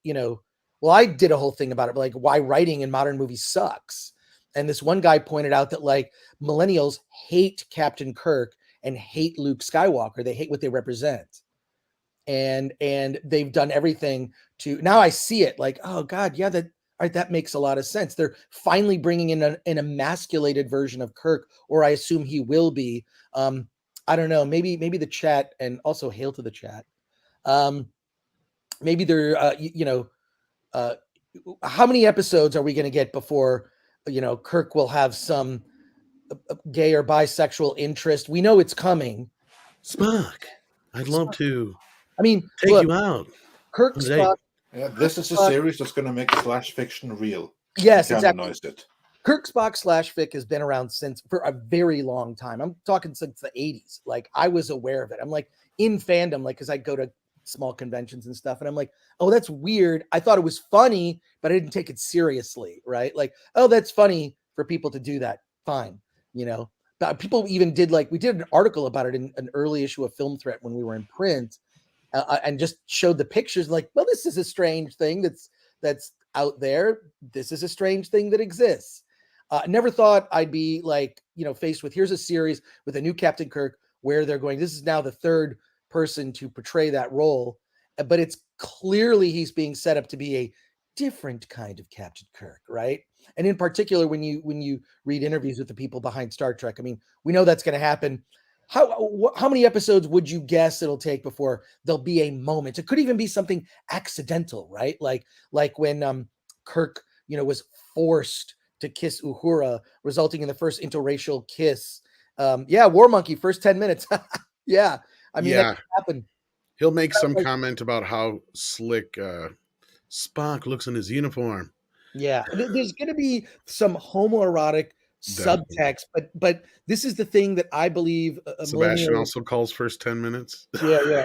well, I did a whole thing about it, like why writing in modern movies sucks. And this one guy pointed out that like millennials hate Captain Kirk and hate Luke Skywalker. They hate what they represent. And they've done everything to, now I see it like, oh God, yeah, that makes a lot of sense. They're finally bringing in an emasculated version of Kirk, or I assume he will be. I don't know, maybe the chat, and also hail to the chat. Maybe they're, how many episodes are we going to get before, Kirk will have some gay or bisexual interest? We know it's coming. Spock, I'd love to. I mean, take look, you out. Kirk Spock. Yeah, this is a series that's going to make slash fiction real. Yes, exactly. It. Kirk Spock slash fic has been around for a very long time. I'm talking since the 80s. Like I was aware of it. I'm like in fandom, like, cause I go to small conventions and stuff. And I'm like, oh, that's weird. I thought it was funny, but I didn't take it seriously. Right. Like, oh, that's funny for people to do that. Fine. But people even did we did an article about it in an early issue of Film Threat when we were in print. And just showed the pictures like, well, this is a strange thing that's out there. This is a strange thing that exists. Never thought I'd be faced with, here's a series with a new Captain Kirk where they're going, this is now the third person to portray that role, but it's clearly he's being set up to be a different kind of Captain Kirk, right? And in particular, when you read interviews with the people behind Star Trek, I mean, we know that's going to happen. How many episodes would you guess it'll take before there'll be a moment? It could even be something accidental, right? Like when Kirk, was forced to kiss Uhura, resulting in the first interracial kiss. War Monkey, first 10 minutes. Yeah. I mean, that could happen. He'll make some comment about how slick Spock looks in his uniform. Yeah. There's going to be some homoerotic subtext, but this is the thing that I believe Sebastian also calls first 10 minutes. Yeah.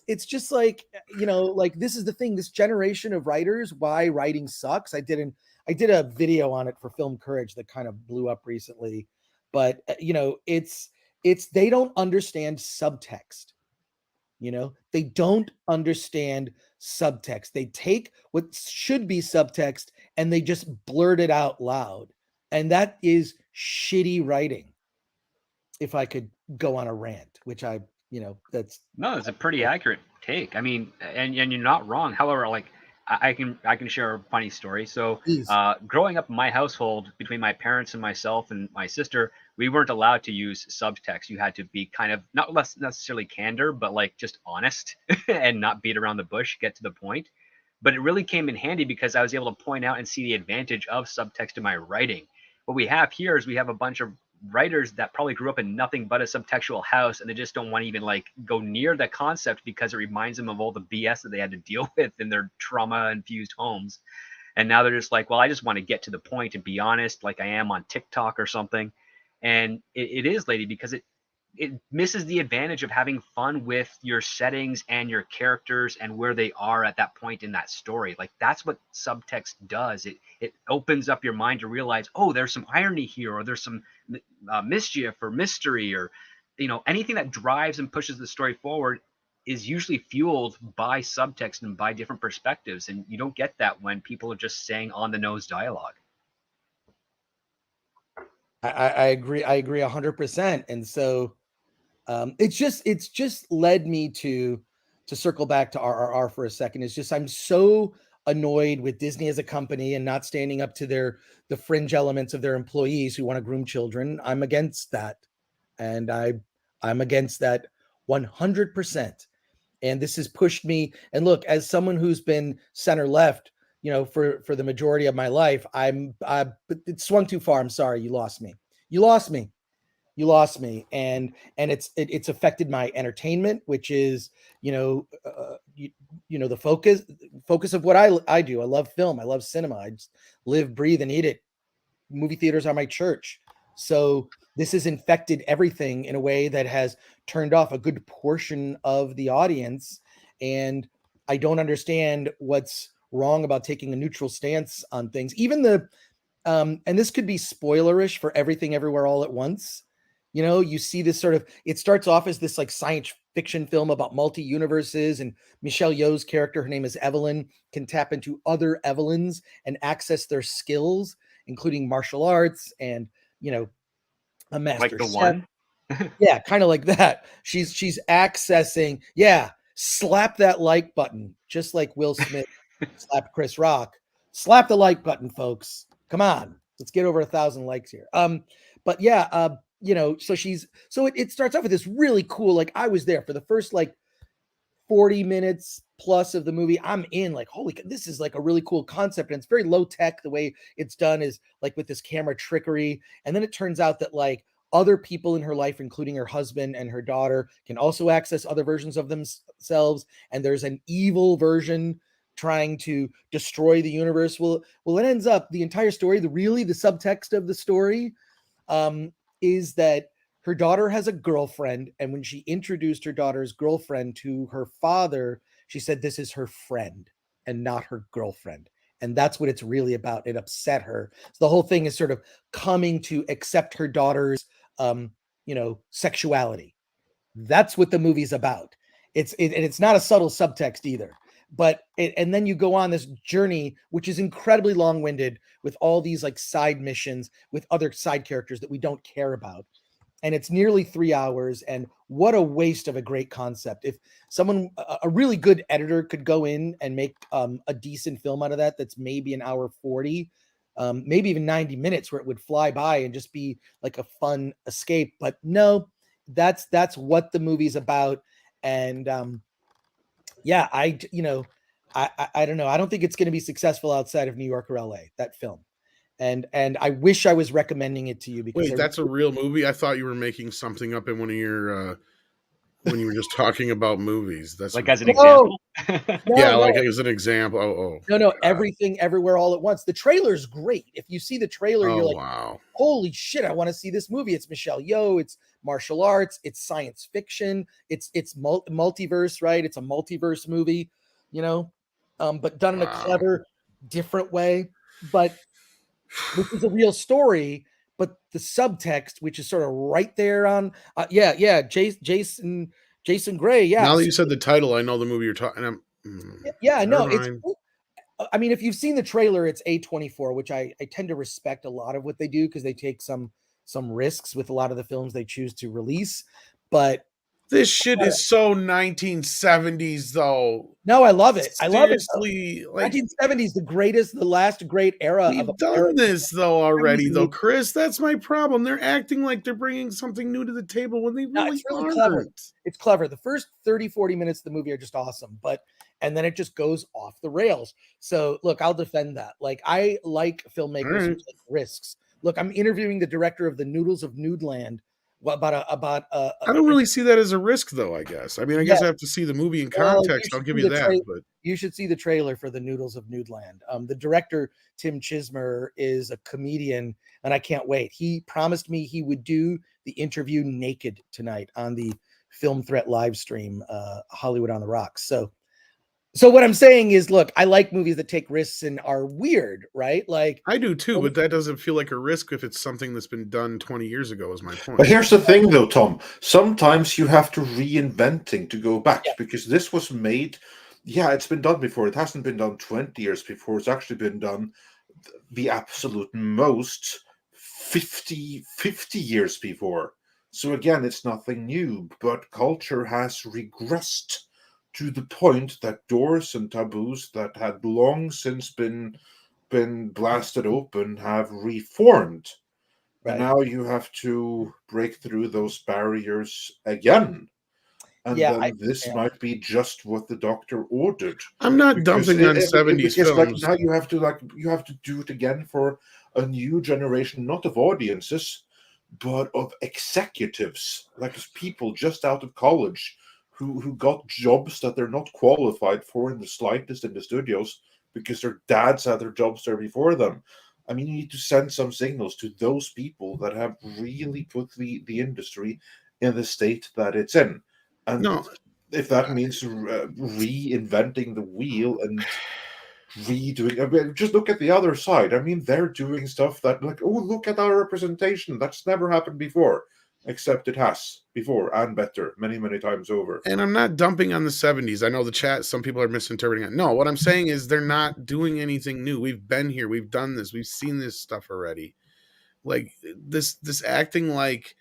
It's just like, this is the thing, this generation of writers, why writing sucks. I did a video on it for Film Courage that kind of blew up recently, but it's they don't understand subtext. They don't understand subtext. They take what should be subtext and they just blurt it out loud. And that is shitty writing. If I could go on a rant, which it's a pretty accurate take. I mean, and you're not wrong. However, I can share a funny story. So growing up in my household, between my parents and myself and my sister, we weren't allowed to use subtext. You had to be kind of not less necessarily candor, but just honest and not beat around the bush, get to the point. But it really came in handy because I was able to point out and see the advantage of subtext in my writing. What we have here is we have a bunch of writers that probably grew up in nothing but a subtextual house, and they just don't want to even go near the concept because it reminds them of all the BS that they had to deal with in their trauma-infused homes. And now they're just like, well, I just want to get to the point and be honest, like I am on TikTok or something. And it is, lady, because it misses the advantage of having fun with your settings and your characters and where they are at that point in that story. That's what subtext does. It opens up your mind to realize, oh, there's some irony here, or there's some mischief or mystery, or anything that drives and pushes the story forward is usually fueled by subtext and by different perspectives. And you don't get that when people are just saying on the nose dialogue. I agree 100%. And so it's just led me to circle back to RRR for a second. It's just, I'm so annoyed with Disney as a company and not standing up to the fringe elements of their employees who want to groom children. I'm against that. And I'm against that 100%. And this has pushed me. And look, as someone who's been center left, for the majority of my life, it swung too far. I'm sorry. You lost me. And it's affected my entertainment, which is, the focus of what I do. I love film. I love cinema. I just live, breathe, and eat it. Movie theaters are my church. So this has infected everything in a way that has turned off a good portion of the audience. and I don't understand what's wrong about taking a neutral stance on things. Even the and this could be spoilerish for Everything Everywhere All at Once. You know, you see this sort of, it starts off as this like science fiction film about multi-universes, and Michelle Yeoh's character, her name is Evelyn, can tap into other Evelyns and access their skills, including martial arts and, you know, a master Like the chef. one? Yeah, kind of like that. She's accessing, yeah, slap that like button, just like Will Smith slapped Chris Rock. Slap the like button, folks. Come on. Let's get over 1,000 likes here. But yeah, you know, so it starts off with this really cool, like I was there for the first like 40 minutes plus of the movie. I'm in like, holy, this is like a really cool concept. And it's very low tech. The way it's done is like with this camera trickery. And then it turns out that like other people in her life, including her husband and her daughter, can also access other versions of themselves. And there's an evil version trying to destroy the universe. Well, it ends up, the entire story, the subtext of the story is that her daughter has a girlfriend, and when she introduced her daughter's girlfriend to her father, she said this is her friend and not her girlfriend. And that's what it's really about. It upset her. So the whole thing is sort of coming to accept her daughter's you know, sexuality. That's what the movie's about. And it's not a subtle subtext either. But and then you go on this journey, which is incredibly long-winded, with all these like side missions with other side characters that we don't care about. And it's nearly 3 hours. And what a waste of a great concept. If someone, a really good editor, could go in and make a decent film out of that's maybe an hour 40, maybe even 90 minutes, where it would fly by and just be like a fun escape. But no, that's what the movie's about. And yeah, I don't know. I don't think it's going to be successful outside of New York or LA, that film. And I wish I was recommending it to you, because Wait, that's a real movie? I thought you were making something up in one of your when you were just talking about movies. That's like as an example? yeah, like as an example. No, Everything Everywhere All at Once. The trailer's great. If you see the trailer, you're like, wow, holy shit, I want to see this movie. It's Michelle Yeoh, it's martial arts, it's science fiction, it's multiverse, right? It's a multiverse movie, you know, but done in a clever, different way. But this is a real story, but the subtext, which is sort of right there on, Jason Gray. Yeah. Now that you said the title, I know the movie you're talking. Yeah, no, it's. I mean, if you've seen the trailer, it's A24, which I tend to respect a lot of what they do, because they take some risks with a lot of the films they choose to release. But this shit is so 1970s, though. No, I love it. I love it. Seriously, like 1970s, the last great era. We've done this though already, though, Chris. That's my problem. They're acting like they're bringing something new to the table when they really aren't. Clever. It's clever. The first 30, 40 minutes of the movie are just awesome, and then it just goes off the rails. So look, I'll defend that. Like, I like filmmakers who take risks. Look, I'm interviewing the director of The Noodles of Nudeland. I don't really see that as a risk, though. I guess. I mean, I guess I have to see the movie in context. I'll give you that. But you should see the trailer for The Noodles of Nudeland. The director, Tim Chismer, is a comedian, and I can't wait. He promised me he would do the interview naked tonight on the Film Threat live stream, Hollywood on the Rocks. So what I'm saying is, look, I like movies that take risks and are weird, right? Like, I do too, but that doesn't feel like a risk if it's something that's been done 20 years ago, is my point. But here's the thing, though, Tom. Sometimes you have to reinventing to go back, because this was made. Yeah, it's been done before. It hasn't been done 20 years before. It's actually been done the absolute most 50 years before. So again, it's nothing new, but culture has regressed to the point that doors and taboos that had long since been blasted open have reformed. Right. And now you have to break through those barriers again. And then this might be just what the doctor ordered. I'm not dumping on 70s films. Like, now you have to do it again for a new generation, not of audiences, but of executives, like people just out of college who got jobs that they're not qualified for in the slightest in the studios because their dads had their jobs there before them. I mean, you need to send some signals to those people that have really put the industry in the state that it's in. And if that means reinventing the wheel and redoing. I mean, just look at the other side. I mean, they're doing stuff that, like, oh, look at our representation. That's never happened before, except it has before and better, many, many times over. And I'm not dumping on the 70s. I know the chat, some people are misinterpreting it. No, what I'm saying is they're not doing anything new. We've been here. We've done this. We've seen this stuff already. Like this acting like,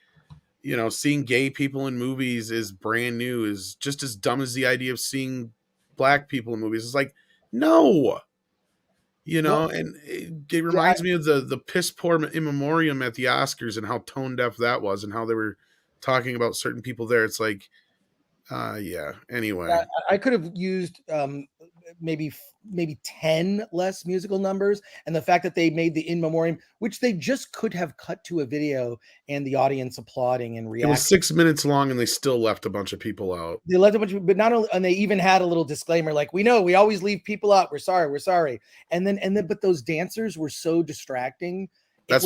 you know, seeing gay people in movies is brand new, is just as dumb as the idea of seeing black people in movies. It's like, no, you know, and it reminds me of the piss poor in memoriam at the Oscars and how tone deaf that was and how they were talking about certain people there. It's like, yeah, anyway. I could have used maybe 10 less musical numbers, and the fact that they made the in memoriam, which they just could have cut to a video and the audience applauding and reacting. It was 6 minutes long and they still left a bunch of people out. They left a bunch of, but not only, and they even had a little disclaimer like, we know we always leave people out, we're sorry, and then but those dancers were so distracting. They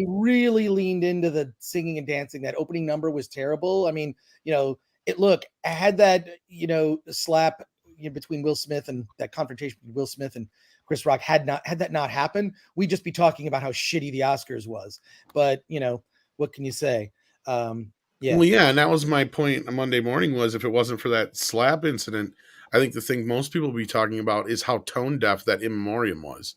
really leaned into the singing and dancing. That opening number was terrible. I mean, you know, I had that, you know, slap, you know, between Will Smith and that confrontation between Will Smith and Chris Rock had that not happened, we'd just be talking about how shitty the Oscars was. But, you know, what can you say? Yeah. Well, yeah, and that was my point on Monday morning, was if it wasn't for that slap incident, I think the thing most people will be talking about is how tone deaf that in memoriam was.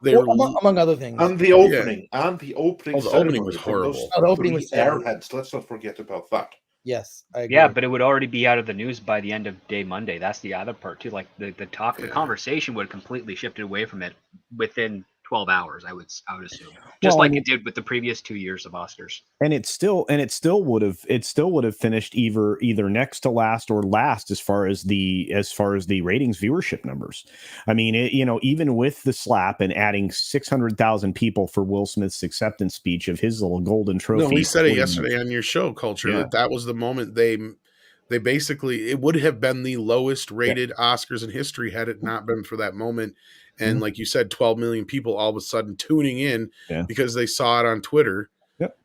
Among other things. And the opening. Yeah. And the opening. The opening was horrible. The opening was airheads. Let's not forget about that. Yes, I agree. Yeah, but it would already be out of the news by the end of day Monday. That's the other part too. Like the conversation would have completely shifted away from it within 12 hours. I would assume, just like it did with the previous 2 years of Oscars. And it still would have finished either next to last or last as far as the ratings viewership numbers. I mean, even with the slap and adding 600,000 people for Will Smith's acceptance speech of his little golden trophy. No, we said it yesterday on your show, Culture, that was the moment they basically, it would have been the lowest rated Oscars in history had it not been for that moment. And like you said, 12 million people all of a sudden tuning in because they saw it on Twitter. Yep.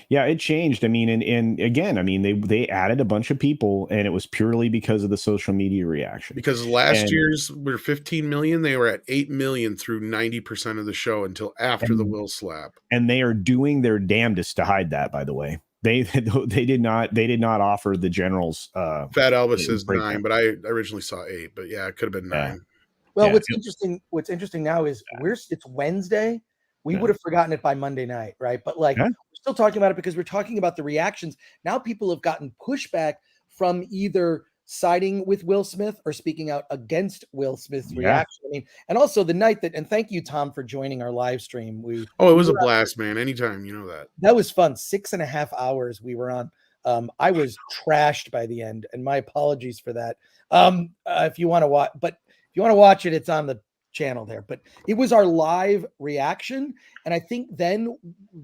Yeah, it changed. I mean, and again, I mean, they added a bunch of people, and it was purely because of the social media reaction. Because last year's were 15 million. They were at 8 million through 90% of the show until after the Will slap. And they are doing their damnedest to hide that, by the way. They did not offer the generals. Fat Elvis says 9, but I originally saw 8. But yeah, it could have been 9. Well, what's interesting now is it's Wednesday. We would have forgotten it by Monday night, right? But like we're still talking about it because we're talking about the reactions. Now people have gotten pushback from either siding with Will Smith or speaking out against Will Smith's reaction. I mean, and also the night that, and thank you, Tom, for joining our live stream. It was a blast, man. Anytime, you know that. That was fun. 6.5 hours we were on. I was trashed by the end, and my apologies for that. If you want to watch, it, it's on the channel there. But it was our live reaction, and I think then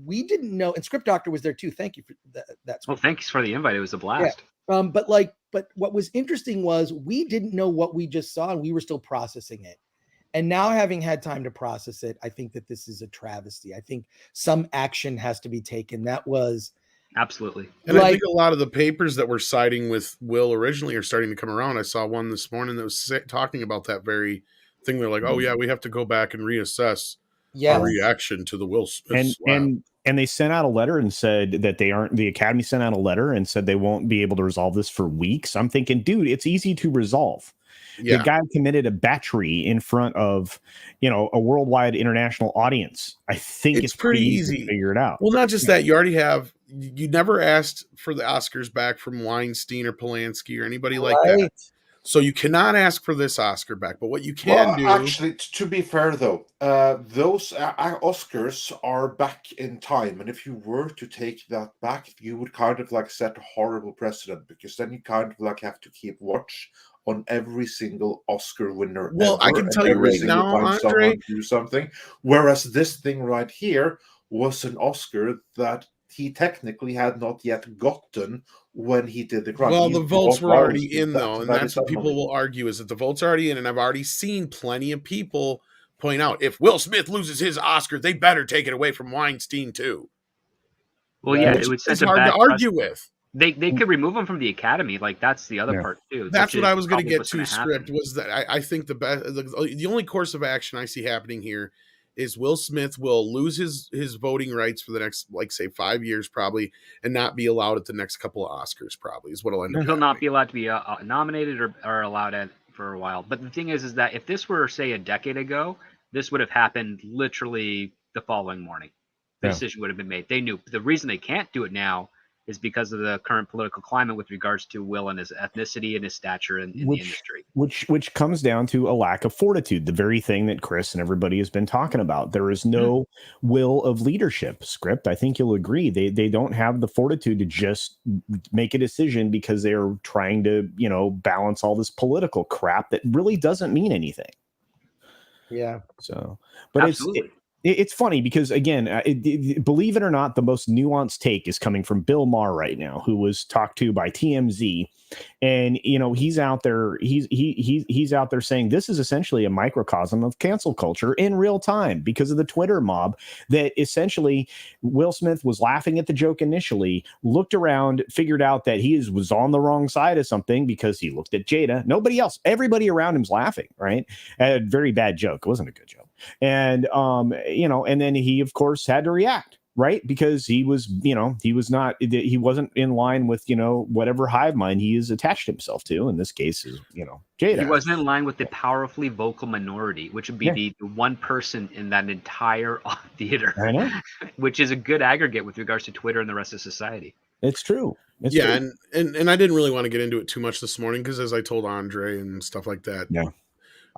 we didn't know. And Script Doctor was there too. Thank you for that. Well, thanks for the invite. It was a blast. Yeah. But what was interesting was we didn't know what we just saw, and we were still processing it. And now, having had time to process it, I think that this is a travesty. I think some action has to be taken. That was. Absolutely. And I think a lot of the papers that were siding with Will originally are starting to come around. I saw one this morning that was talking about that very thing. They're like, oh yeah, we have to go back and reassess our reaction to the Will Smith slap. And they sent out a letter and said that the Academy sent out a letter and said they won't be able to resolve this for weeks. I'm thinking, dude, it's easy to resolve. The guy committed a battery in front of, a worldwide international audience. I think it's pretty easy to figure it out. Well, not just that, you already have. You never asked for the Oscars back from Weinstein or Polanski or anybody like that. So you cannot ask for this Oscar back. But what you can do... Actually, to be fair, though, those Oscars are back in time. And if you were to take that back, you would kind of like set a horrible precedent, because then you kind of like have to keep watch on every single Oscar winner. Well, I can tell you right now, Andre, do something. Whereas this thing right here was an Oscar that he technically had not yet gotten when he did the crime. Well, the votes were already in, though, and that's what people will argue, is that the votes are already in, and I've already seen plenty of people point out, if Will Smith loses his Oscar, they better take it away from Weinstein, too. Well, yeah, it would it's hard to argue with. They could remove him from the academy. Like that's the other Yeah. part too. That's which what is I was going to probably get what's to. gonna Script happen. was that I think the only course of action I see happening here is Will Smith will lose his voting rights for the next, like, say 5 years probably, and not be allowed at the next couple of Oscars. Probably is what'll end up. He'll not be allowed to be nominated or allowed at for a while. But the thing is that if this were, say, a decade ago, this would have happened literally the following morning. The decision would have been made. They knew. The reason they can't do it now is because of the current political climate with regards to Will and his ethnicity and his stature in the industry. Which comes down to a lack of fortitude, the very thing that Chris and everybody has been talking about. There is no will of leadership. Script, I think you'll agree. They don't have the fortitude to just make a decision because they're trying to, balance all this political crap that really doesn't mean anything. Yeah. So, but Absolutely. It's funny because, again, believe it or not, the most nuanced take is coming from Bill Maher right now, who was talked to by TMZ, and he's out there. He's out there saying this is essentially a microcosm of cancel culture in real time because of the Twitter mob. That essentially Will Smith was laughing at the joke initially, looked around, figured out that he was on the wrong side of something because he looked at Jada. Nobody else, everybody around him's laughing. Right, a very bad joke. It wasn't a good joke. And, and then he, of course, had to react, right? Because he wasn't in line with, whatever hive mind he has attached himself to. In this case is, Jada. He wasn't in line with the powerfully vocal minority, which would be the one person in that entire theater. I know. Which is a good aggregate with regards to Twitter and the rest of society. It's true. It's true. And I didn't really want to get into it too much this morning because, as I told Andre and stuff like that,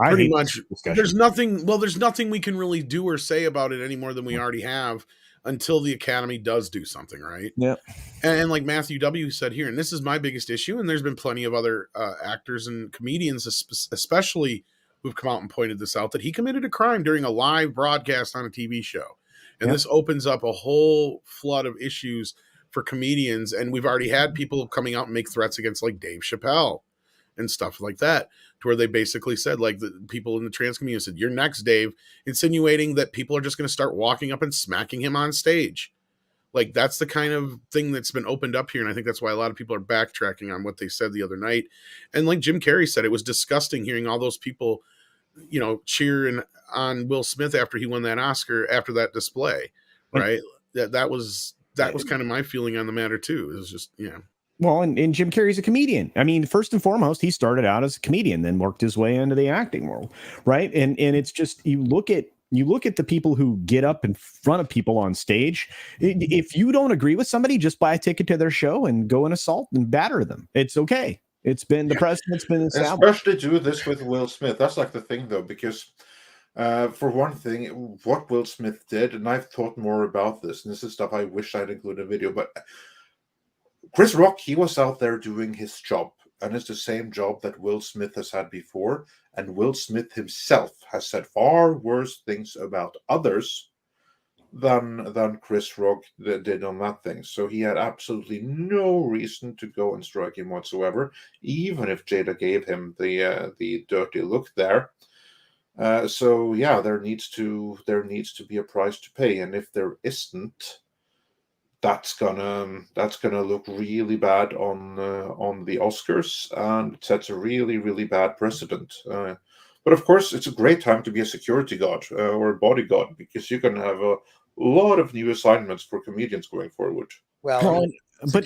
pretty much there's nothing we can really do or say about it any more than we already have until the Academy does do something, right? Yeah. And like Matthew W. said here, and this is my biggest issue, and there's been plenty of other actors and comedians especially who've come out and pointed this out, that he committed a crime during a live broadcast on a TV show. And this opens up a whole flood of issues for comedians, and we've already had people coming out and make threats against, like, Dave Chappelle and stuff like that, to where they basically said, like, the people in the trans community said, "You're next, Dave," insinuating that people are just going to start walking up and smacking him on stage. Like, that's the kind of thing that's been opened up here, and I think that's why a lot of people are backtracking on what they said the other night. And like Jim Carrey said, it was disgusting hearing all those people, cheering on Will Smith after he won that Oscar after that display, right? That was kind of my feeling on the matter too. It was just, Well, and Jim Carrey's a comedian. I mean, first and foremost, he started out as a comedian, then worked his way into the acting world, right? And it's just, you look at the people who get up in front of people on stage. If you don't agree with somebody, just buy a ticket to their show and go and assault and batter them. It's okay. It's been the precedent's been established. Especially do this with Will Smith. That's like the thing, though, because for one thing, what Will Smith did, and I've thought more about this, and this is stuff I wish I'd included in a video, but Chris Rock, he was out there doing his job, and it's the same job that Will Smith has had before, and Will Smith himself has said far worse things about others than Chris Rock did on that thing. So he had absolutely no reason to go and strike him whatsoever, even if Jada gave him the dirty look there. So yeah, there needs to be a price to pay, and if there isn't, that's gonna look really bad on the Oscars, and it sets a really, really bad precedent. But of course, it's a great time to be a security guard or a bodyguard, because you can have a lot of new assignments for comedians going forward. Well, but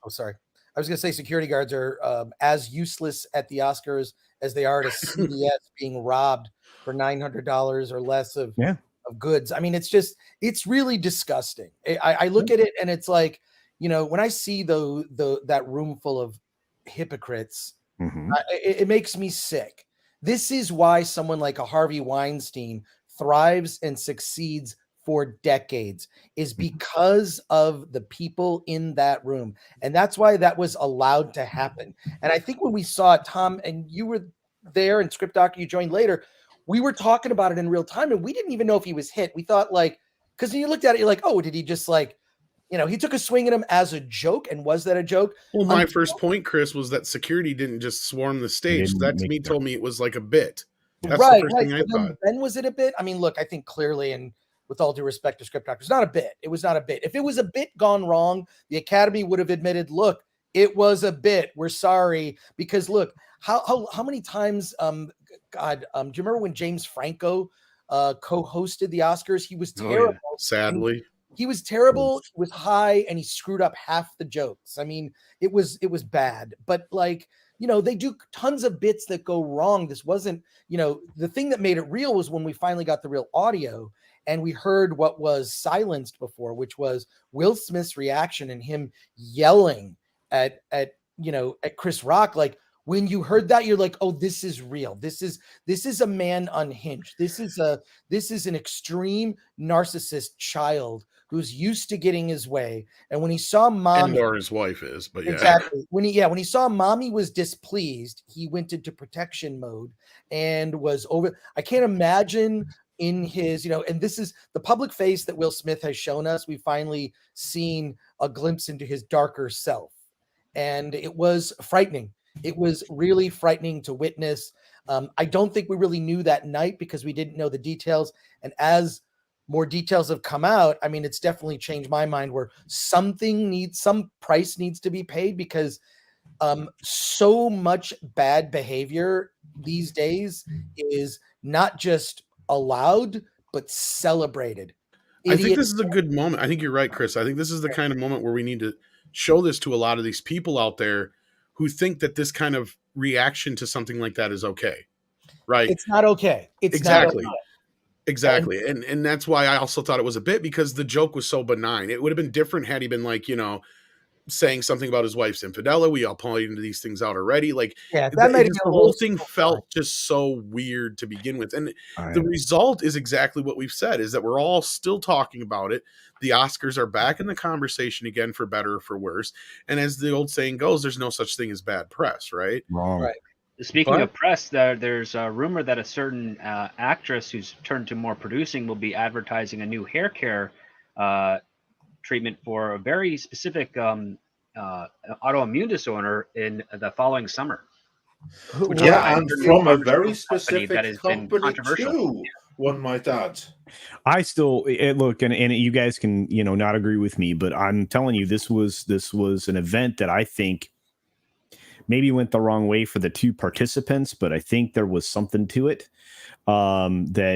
sorry. I was going to say security guards are as useless at the Oscars as they are to CBS being robbed for $900 or less of goods. I mean, it's really disgusting. I look at it and it's like, when I see that room full of hypocrites, it makes me sick. This is why someone like a Harvey Weinstein thrives and succeeds for decades, is because of the people in that room. And that's why that was allowed to happen. And I think when we saw it, Tom, and you were there, and Script Doctor, you joined later, we were talking about it in real time, and we didn't even know if he was hit. We thought, like, because you looked at it, you're like, oh, did he just, like, he took a swing at him as a joke, and was that a joke? Well, my first point, Chris, was that security didn't just swarm the stage. That to me told me it was like a bit. That's the first thing I thought. Then was it a bit? I mean, look, I think clearly, and with all due respect to script doctors. Not a bit. It was not a bit. If it was a bit gone wrong, the Academy would have admitted, look, it was a bit. We're sorry. Because look, how many times, do you remember when James Franco co-hosted the Oscars? He was terrible. Oh, yeah. Sadly. He was terrible. He was high, and he screwed up half the jokes. I mean, it was bad. But like, you know, they do tons of bits that go wrong. This wasn't, you know, the thing that made it real was when we finally got the real audio and we heard what was silenced before, which was Will Smith's reaction and him yelling at Chris Rock. Like, when you heard that, you're like, oh, this is real. This is a man unhinged. This is an extreme narcissist child who's used to getting his way. And when he saw mommy, or his wife is, but yeah. Exactly. When he saw mommy was displeased, he went into protection mode and was over. I can't imagine in his, you know, and this is the public face that Will Smith has shown us. We've finally seen a glimpse into his darker self. And it was frightening. It was really frightening to witness. I don't think we really knew that night because we didn't know the details. And as more details have come out, I mean, it's definitely changed my mind where some price needs to be paid because so much bad behavior these days is not just allowed, but celebrated. I think this is a good moment. I think you're right, Chris. I think this is the kind of moment where we need to show this to a lot of these people out there who think that this kind of reaction to something like that is okay, right? It's not okay. It's exactly. Not okay. Exactly. And that's why I also thought it was a bit because the joke was so benign. It would have been different had he been like, you know, saying something about his wife's infidelity. We all pointed into these things out already. Like, yeah, that made the whole thing felt just so weird to begin with. And the result is exactly what we've said, is that we're all still talking about it. The Oscars are back in the conversation again, for better or for worse. And as the old saying goes, there's no such thing as bad press, right? Wrong. Right. Speaking of press, there's a rumor that a certain actress who's turned to more producing will be advertising a new hair care treatment for a very specific autoimmune disorder in the following summer. Yeah, and from a very specific that has been company controversial. too, one might add. I still look, and you guys can, you know, not agree with me, but I'm telling you, this was an event that I think maybe went the wrong way for the two participants, but I think there was something to it. That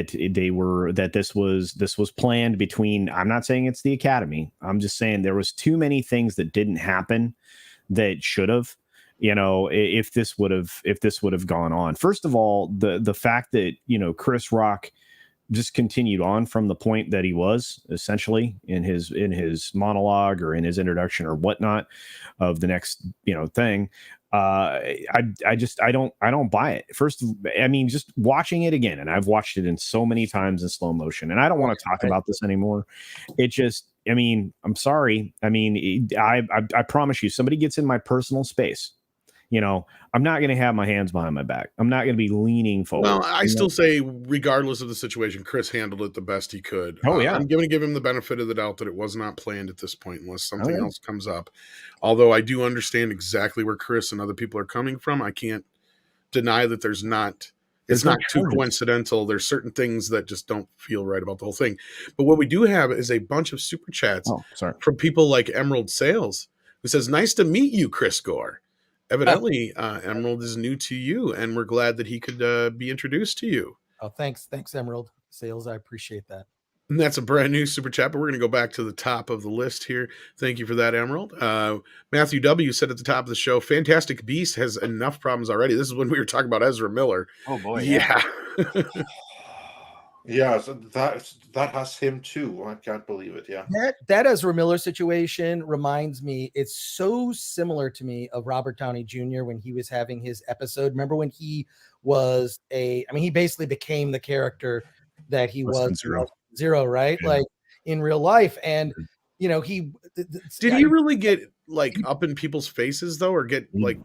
this was planned between, I'm not saying it's the Academy. I'm just saying there was too many things that didn't happen that should have, you know, if this would have gone on. First of all, the fact that, you know, Chris Rock just continued on from the point that he was essentially in his monologue or in his introduction or whatnot of the next, you know, thing. I don't buy it. First, I mean, just watching it again, and I've watched it in so many times in slow motion, and I don't want to talk about this anymore. It just, I mean, I'm sorry. I mean, I promise you, somebody gets in my personal space, you know, I'm not going to have my hands behind my back. I'm not going to be leaning forward. Well, I still say, regardless of the situation, Chris handled it the best he could. Oh, yeah. I'm going to give him the benefit of the doubt that it was not planned at this point, unless something else comes up. Although I do understand exactly where Chris and other people are coming from. I can't deny that it's not too coincidental. There's certain things that just don't feel right about the whole thing. But what we do have is a bunch of super chats from people like Emerald Sales, who says, "Nice to meet you, Chris Gore. Evidently, Emerald is new to you, and we're glad that he could be introduced to you." Oh, thanks, Emerald Sales. I appreciate that. And that's a brand new super chat, but we're going to go back to the top of the list here. Thank you for that, Emerald. Matthew W. said at the top of the show, "Fantastic Beast has enough problems already." This is when we were talking about Ezra Miller. Oh boy, yeah. Yeah, so that has him too. I can't believe it. Yeah, that Ezra Miller situation reminds me. It's so similar to me of Robert Downey Jr. when he was having his episode. Remember when he was he basically became the character that he was Zero, right? Yeah. Like in real life, and you know, he really get like up in people's faces though, or get like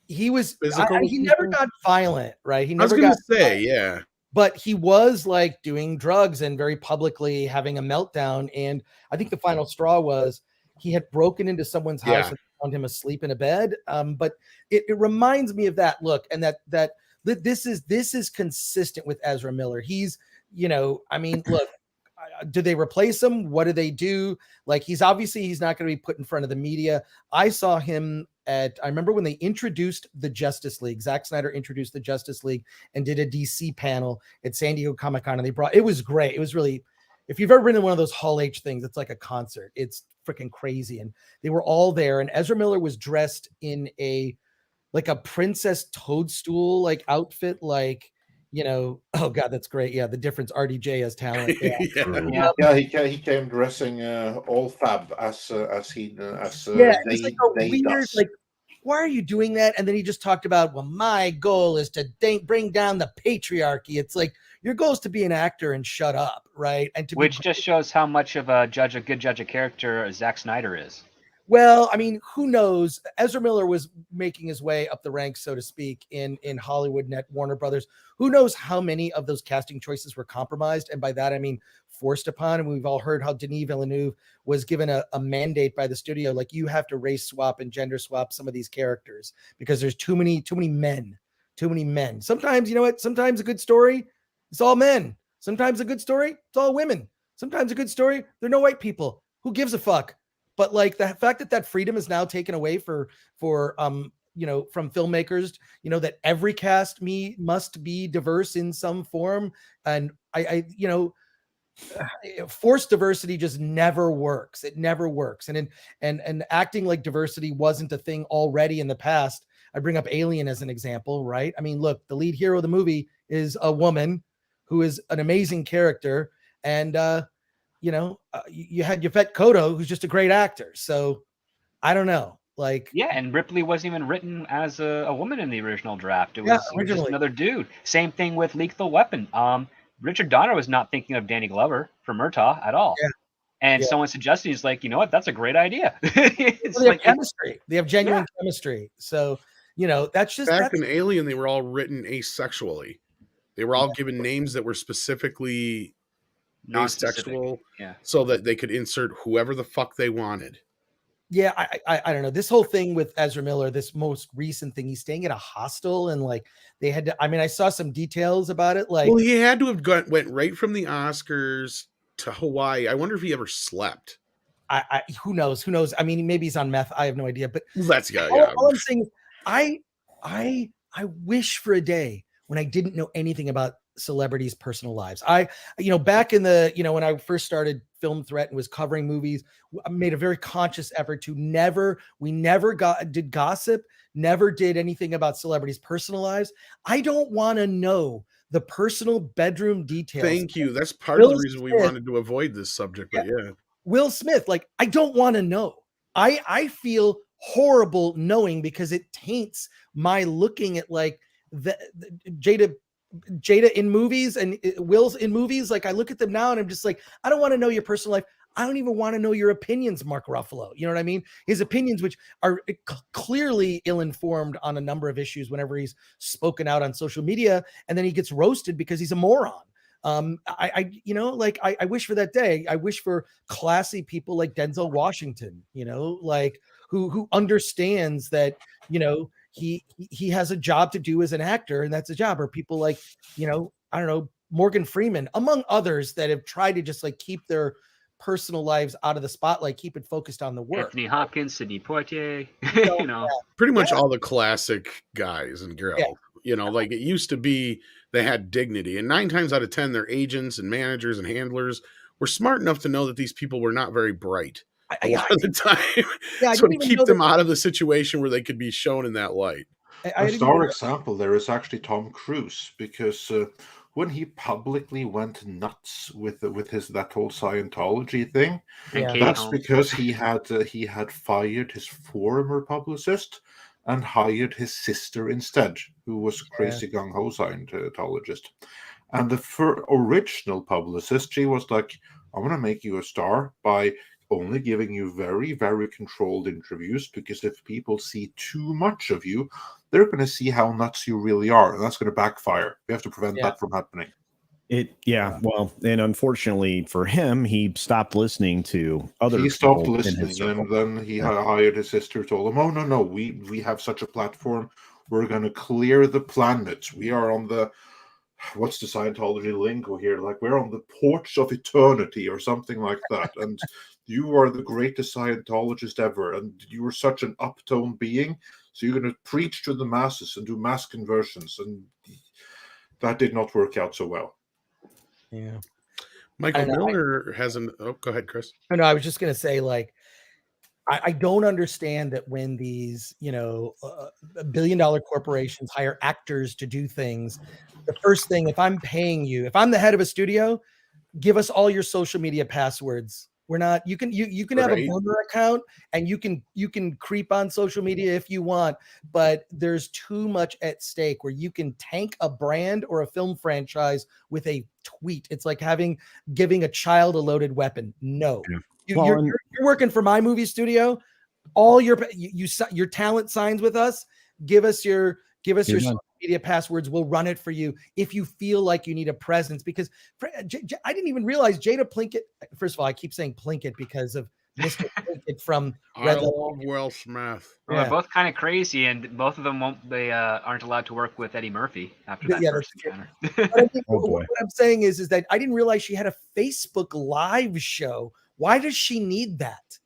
he was physical? He never got violent, right? He never got violent. Yeah. But he was like doing drugs and very publicly having a meltdown. And I think the final straw was he had broken into someone's house and found him asleep in a bed. But it reminds me of that look, and that this is consistent with Ezra Miller. He's, you know, I mean, look, do they replace him? What do they do? Like, he's not going to be put in front of the media. I saw him I remember when they introduced the Justice League, Zack Snyder introduced the Justice League and did a DC panel at San Diego Comic-Con, and it was great. It was really, if you've ever been in one of those Hall H things, it's like a concert. It's freaking crazy. And they were all there, and Ezra Miller was dressed in a Princess Toadstool like outfit, like, oh God, that's great. Yeah, the difference. RDJ has talent. Yeah, he came dressing all fab as it's like a weird does. Like, why are you doing that? And then he just talked about, well, my goal is to bring down the patriarchy. It's like, your goal is to be an actor and shut up, right? And which just shows how much of a good judge of character Zack Snyder is. Well, I mean, who knows? Ezra Miller was making his way up the ranks, so to speak, in Hollywood, Warner Brothers. Who knows how many of those casting choices were compromised? And by that, I mean forced upon. And we've all heard how Denis Villeneuve was given a mandate by the studio, like, you have to race swap and gender swap some of these characters because there's too many men. Sometimes, you know what? Sometimes a good story, it's all men. Sometimes a good story, it's all women. Sometimes a good story, there are no white people. Who gives a fuck? But like, the fact that freedom is now taken away for from filmmakers, that every cast must be diverse in some form. And I forced diversity just never works. It never works. And acting like diversity wasn't a thing already in the past. I bring up Alien as an example, right? I mean, look, the lead hero of the movie is a woman who is an amazing character. And, you had Yvette Koto, who's just a great actor. So I don't know. Like, yeah, and Ripley wasn't even written as a woman in the original draft. It was just another dude. Same thing with Lethal Weapon. Richard Donner was not thinking of Danny Glover for Murtaugh at all. Yeah. And someone suggested, he's like, you know what? That's a great idea. They have chemistry. They have genuine chemistry. So, that's just back in Alien, they were all written asexually. They were all given names that were specifically asexual, so that they could insert whoever the fuck they wanted. Yeah, I don't know. This whole thing with Ezra Miller, this most recent thing, he's staying at a hostel, and like they had to. I mean, I saw some details about it. Like, well, he had to have went right from the Oscars to Hawaii. I wonder if he ever slept. Who knows? I mean, maybe he's on meth. I have no idea. But that's all I'm saying is, I wish for a day when I didn't know anything about celebrities' personal lives. Back in the, when I first started Film Threat and was covering movies, I made a very conscious effort to did gossip, never did anything about celebrities' personal lives. I don't want to know the personal bedroom details. Thank you. That's part of the reason we wanted to avoid this subject, but Will Smith, like, I don't want to know. I feel horrible knowing, because it taints my looking at like the Jada in movies and Will's in movies. Like, I look at them now and I'm just like, I don't want to know your personal life. I don't even want to know your opinions, Mark Ruffalo. You know what I mean? His opinions, which are clearly ill-informed on a number of issues whenever he's spoken out on social media, and then he gets roasted because he's a moron. I wish for that day. I wish for classy people like Denzel Washington, like who understands that, he has a job to do as an actor, and that's a job. Or people like, I don't know, Morgan Freeman, among others, that have tried to just like keep their personal lives out of the spotlight, keep it focused on the work. Anthony Hopkins, Sidney Poitier, pretty much all the classic guys and girls. Like it used to be, they had dignity, and 9 times out of 10, their agents and managers and handlers were smart enough to know that these people were not very bright a lot of the time. So to keep them out of the situation where they could be shown in that light. A star example there is actually Tom Cruise, because when he publicly went nuts with that whole Scientology thing, that's because he had fired his former publicist and hired his sister instead, who was a crazy gung-ho Scientologist. And the original publicist, she was like, I want to make you a star by only giving you very, very controlled interviews, because if people see too much of you, they're going to see how nuts you really are, and that's going to backfire. We have to prevent that from happening. Well, and unfortunately for him, he stopped listening to other people. He stopped listening, and then he hired his sister, told him, oh, no, we have such a platform. We're going to clear the planet. We are on the what's the Scientology lingo here? Like, we're on the porch of eternity or something like that. And you are the greatest Scientologist ever. And you are such an uptone being. So you're going to preach to the masses and do mass conversions. And that did not work out so well. Yeah. Michael Miller has an. Oh, go ahead, Chris. No, I was just going to say, like, I don't understand that when these, billion-dollar corporations hire actors to do things, the first thing, if I'm paying you, if I'm the head of a studio, give us all your social media passwords. We're not, you can have a burner account and you can creep on social media if you want, but there's too much at stake where you can tank a brand or a film franchise with a tweet. It's like giving a child a loaded weapon. No. Yeah. You're working for my movie studio. All your talent signs with us. Give us your social media passwords. We'll run it for you if you feel like you need a presence. Because I didn't even realize Jada Pinkett. First of all, I keep saying Pinkett because of Mr. Pinkett from I love Will Smith. Well, they're both kind of crazy, and both of them won't. They aren't allowed to work with Eddie Murphy after that first encounter. I think what I'm saying is that I didn't realize she had a Facebook Live show. Why does she need that?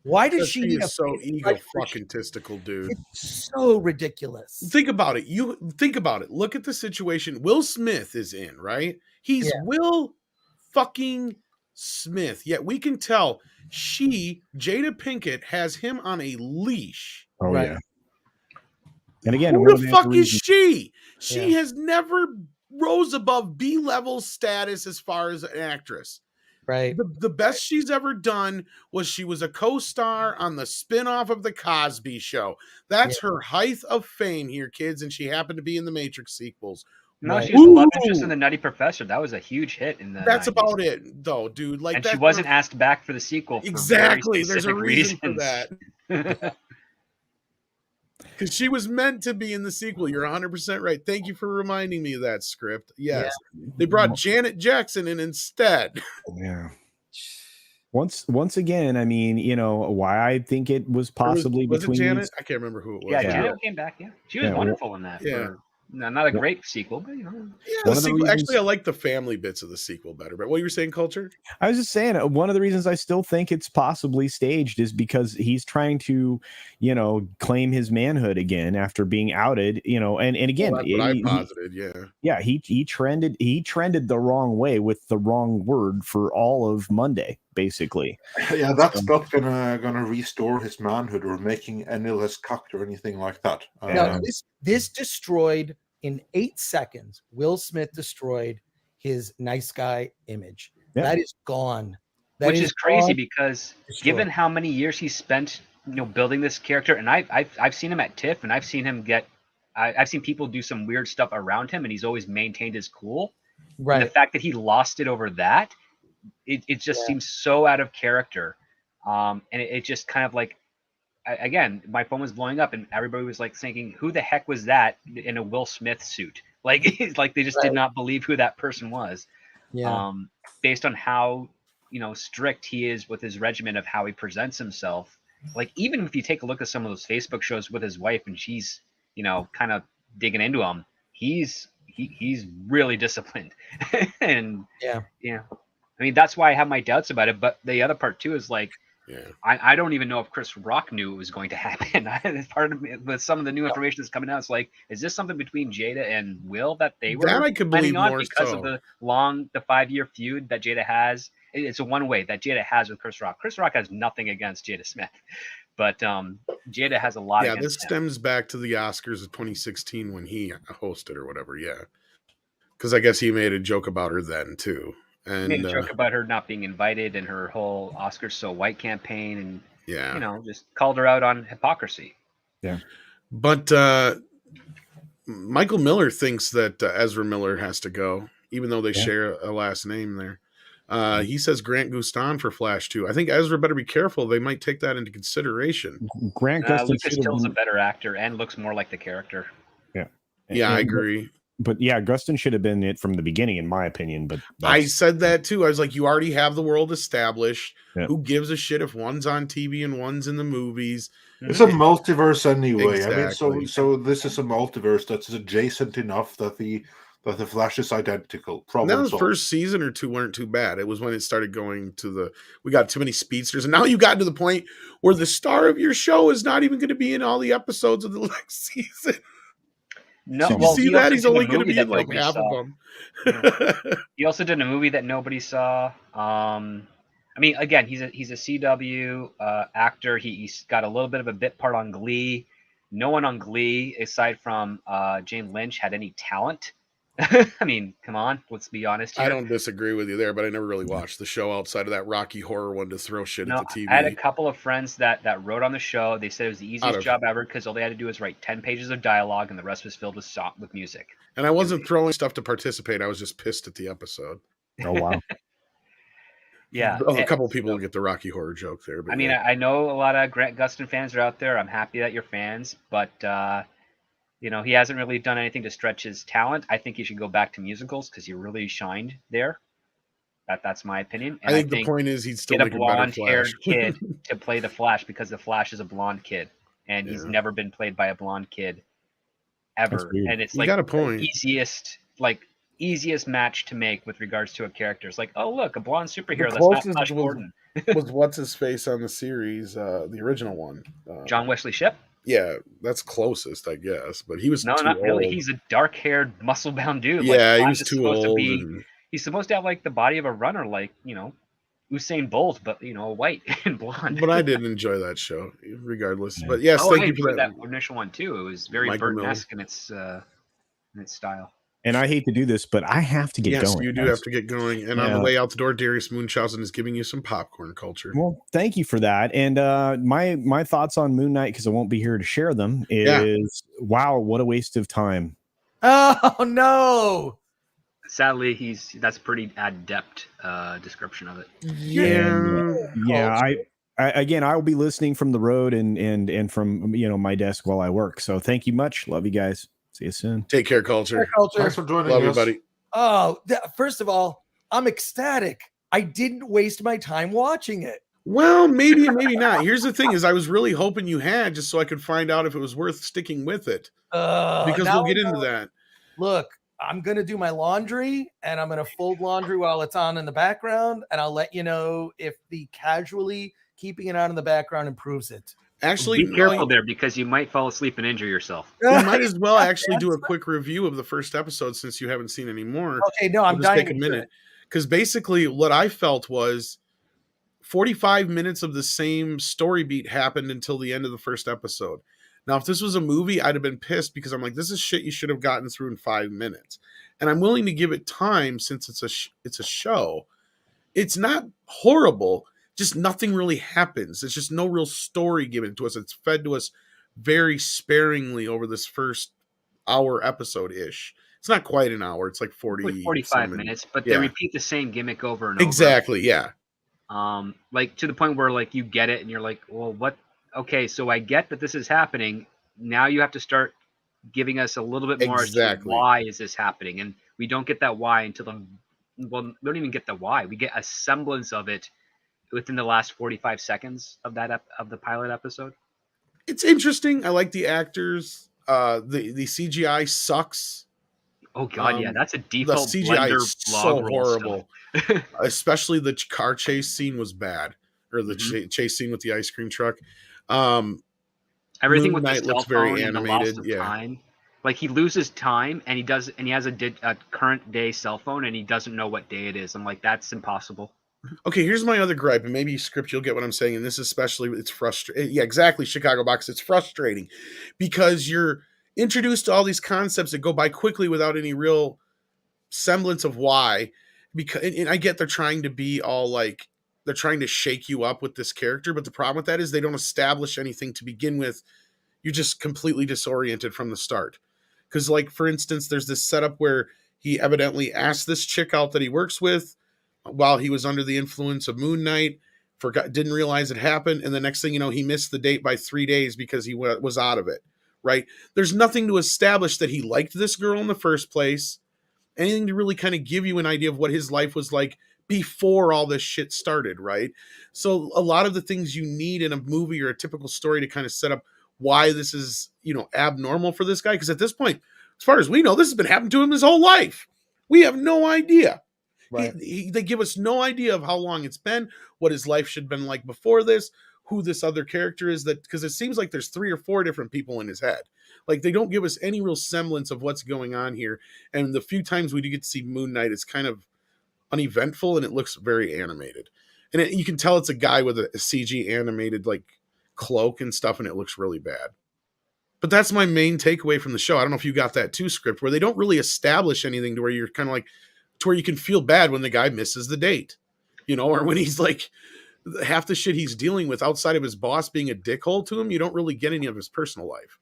Why does she need so ego-fucking-testicle, dude? It's so ridiculous. Think about it. Look at the situation Will Smith is in, right? He's Will fucking Smith. Yet we can tell Jada Pinkett, has him on a leash. Oh, right. Yeah. And again, who the fuck is she? She has never rose above B-level status as far as an actress. Right. The best she's ever done was she was a co-star on the spinoff of The Cosby Show. That's her height of fame here, kids, and she happened to be in the Matrix sequels. No, she was the love interest in The Nutty Professor. That was a huge hit in the That's 90s. about it, though, dude. Like, and she wasn't asked back for the sequel. Exactly. There's a reason for that. Because she was meant to be in the sequel. You're 100% right. Thank you for reminding me of that script. Yes. Yeah. They brought Janet Jackson in instead. Yeah. Once again, I mean, why I think it was possibly was between it Janet? I can't remember who it was. Yeah, Janet came back. Yeah, she was wonderful in that. Yeah. Not a great sequel, but Yeah, the sequel, actually, I like the family bits of the sequel better. But what you were saying, Culture? I was just saying, one of the reasons I still think it's possibly staged is because he's trying to, claim his manhood again after being outed. And again, that's what I posited. He trended the wrong way with the wrong word for all of Monday, basically. Yeah, that's not gonna restore his manhood or making any less cucked or anything like that. No, this destroyed in 8 seconds. Will Smith destroyed his nice guy image. Yeah. That is gone. Which is crazy because given how many years he spent, building this character, and I've seen him at TIFF, and I've seen him I've seen people do some weird stuff around him, and he's always maintained his cool. Right. And the fact that he lost it over that, it just seems so out of character, and it just kind of like. Again, my phone was blowing up, and everybody was like thinking, "Who the heck was that in a Will Smith suit?" Like they just did not believe who that person was. Yeah. Based on how strict he is with his regimen of how he presents himself. Like even if you take a look at some of those Facebook shows with his wife, and she's kind of digging into him, he's really disciplined, and I mean that's why I have my doubts about it. But the other part too is like. Yeah. I don't even know if Chris Rock knew it was going to happen. Part of it, with some of the new information that's coming out, it's like, is this something between Jada and Will that they were planning on because of the 5-year feud that Jada has? It's a one way that Jada has with Chris Rock. Chris Rock has nothing against Jada Smith, but Jada has a lot. Yeah, this stems back to the Oscars of 2016 when he hosted or whatever. Yeah, because I guess he made a joke about her then too. And made a joke about her not being invited and her whole Oscars So White campaign, and just called her out on hypocrisy. Yeah, but Michael Miller thinks that Ezra Miller has to go, even though they share a last name there. He says Grant Gustin for Flash 2. I think Ezra better be careful. They might take that into consideration. Grant Gustin Lucas Till's a better actor and looks more like the character. Yeah, I agree. But yeah, Gustin should have been it from the beginning, in my opinion. But I said that too. I was like, you already have the world established. Yeah. Who gives a shit if one's on TV and one's in the movies? It's a multiverse anyway. Exactly. I mean, so this is a multiverse that's adjacent enough that the that the Flash is identical. Now Problem the solved. first season or two weren't too bad. It was when it started going to we got too many speedsters, and now you got to the point where the star of your show is not even going to be in all the episodes of the next season. No, Did you well, see he that? also He's did a only going to movie be in that like nobody half saw. of them. Yeah. He also did a movie that nobody saw. I mean, again, he's a CW actor. He's got a little bit of a bit part on Glee. No one on Glee, aside from Jane Lynch, had any talent. I mean, come on, let's be honest here. I don't disagree with you there, but I never really watched the show outside of that Rocky Horror one to throw shit No, at the TV. I had a couple of friends that wrote on the show. They said it was the easiest job ever because all they had to do was write 10 pages of dialogue and the rest was filled with music. And I wasn't throwing stuff to participate. I was just pissed at the episode. Oh wow. Yeah. A couple of people will get the Rocky Horror joke there. But I mean, yeah. I know a lot of Grant Gustin fans are out there. I'm happy that you're fans, but you know, he hasn't really done anything to stretch his talent. I think he should go back to musicals because he really shined there. That's my opinion. And I think the point is he'd still get a make a better blonde-haired Flash. kid to play the Flash because the Flash is a blonde kid, and he's never been played by a blonde kid ever. And it's You like got a point. the easiest match to make with regards to a character. It's like, oh look, a blonde superhero. The That's not closest Flash was- Gordon. was what's his face on the series, the original one? John Wesley Shipp. Yeah, that's closest, I guess. But he was No, too not really. old. He's a dark-haired, muscle-bound dude. Yeah, he Flash was is too supposed to old. be- and- He's supposed to have like the body of a runner, like, you know, Usain Bolt, but you know, white and blonde. But I did enjoy that show, regardless. But yes, I thank you for enjoyed that. initial one too. It was very Michael Miller. Burton-esque in its style. And I hate to do this, but I have to get Yes, going. you do guys. have to get going. And on the way out the door, Darius Munchausen is giving you some popcorn culture. Well, thank you for that. And my thoughts on Moon Knight, because I won't be here to share them, is wow, what a waste of time. Oh no! Sadly, that's a pretty adept description of it. Yeah. I again, I will be listening from the road and from my desk while I work. So thank you much. Love you guys. See you soon. Take care, culture. Thanks for joining Love us. you, buddy. Oh, first of all, I'm ecstatic. I didn't waste my time watching it. Well, maybe and maybe not. Here's the thing: is I was really hoping you had, just so I could find out if it was worth sticking with it. Because we'll get into that. Look, I'm gonna do my laundry, and I'm gonna fold laundry while it's on in the background, and I'll let you know if the casually keeping it on in the background improves it. Actually, be careful there because you might fall asleep and injure yourself. We might as well actually do a quick review of the first episode since you haven't seen any more. Okay, no, I'm dying take a minute because basically what I felt was 45 minutes of the same story beat happened until the end of the first episode. Now, if this was a movie, I'd have been pissed because I'm like, this is shit you should have gotten through in 5 minutes. And I'm willing to give it time since it's a show. It's not horrible. Just nothing really happens. There's just no real story given to us. It's fed to us very sparingly over this first hour episode-ish. It's not quite an hour. It's like 45 minutes, but they repeat the same gimmick over and over. Exactly, yeah. Like to the point where like you get it and you're like, well, what? Okay, so I get that this is happening. Now you have to start giving us a little bit more as to why is this happening, and we don't get that why until we don't even get the why. We get a semblance of it within the last 45 seconds of that of the pilot episode. It's interesting. I like the actors. The CGI sucks. Oh god, yeah, that's a default. The CGI is so horrible. Stuff. Especially the car chase scene was bad, or the chase scene with the ice cream truck. Everything Moon with Knight the cell looks very phone animated. And the loss of time. Like he loses time, and he has a current day cell phone, and he doesn't know what day it is. I'm like, that's impossible. Okay, here's my other gripe, and maybe script you'll get what I'm saying, and this especially, it's frustrating. Yeah, exactly, Chicago Box. It's frustrating because you're introduced to all these concepts that go by quickly without any real semblance of why. Because, and I get they're trying to be all like, they're trying to shake you up with this character, but the problem with that is they don't establish anything to begin with. You're just completely disoriented from the start. Because, like, for instance, there's this setup where he evidently asked this chick out that he works with while he was under the influence of Moon Knight, didn't realize it happened, and the next thing you know, he missed the date by 3 days because he was out of it, right? There's nothing to establish that he liked this girl in the first place, anything to really kind of give you an idea of what his life was like before all this shit started, right? So a lot of the things you need in a movie or a typical story to kind of set up why this is, abnormal for this guy, because at this point, As far as we know, this has been happening to him his whole life. We have no idea. Right. They give us no idea of how long it's been, what his life should have been like before this, who this other character is, that because it seems like there's 3 or 4 different people in his head. Like, they don't give us any real semblance of what's going on here. And the few times we do get to see Moon Knight, it's kind of uneventful and it looks very animated. And you can tell it's a guy with a CG animated like cloak and stuff, and it looks really bad. But that's my main takeaway from the show. I don't know if you got that too, Script, where they don't really establish anything to where you're kind of like, to where you can feel bad when the guy misses the date, you know, or when he's like, half the shit he's dealing with outside of his boss being a dickhole to him, you don't really get any of his personal life.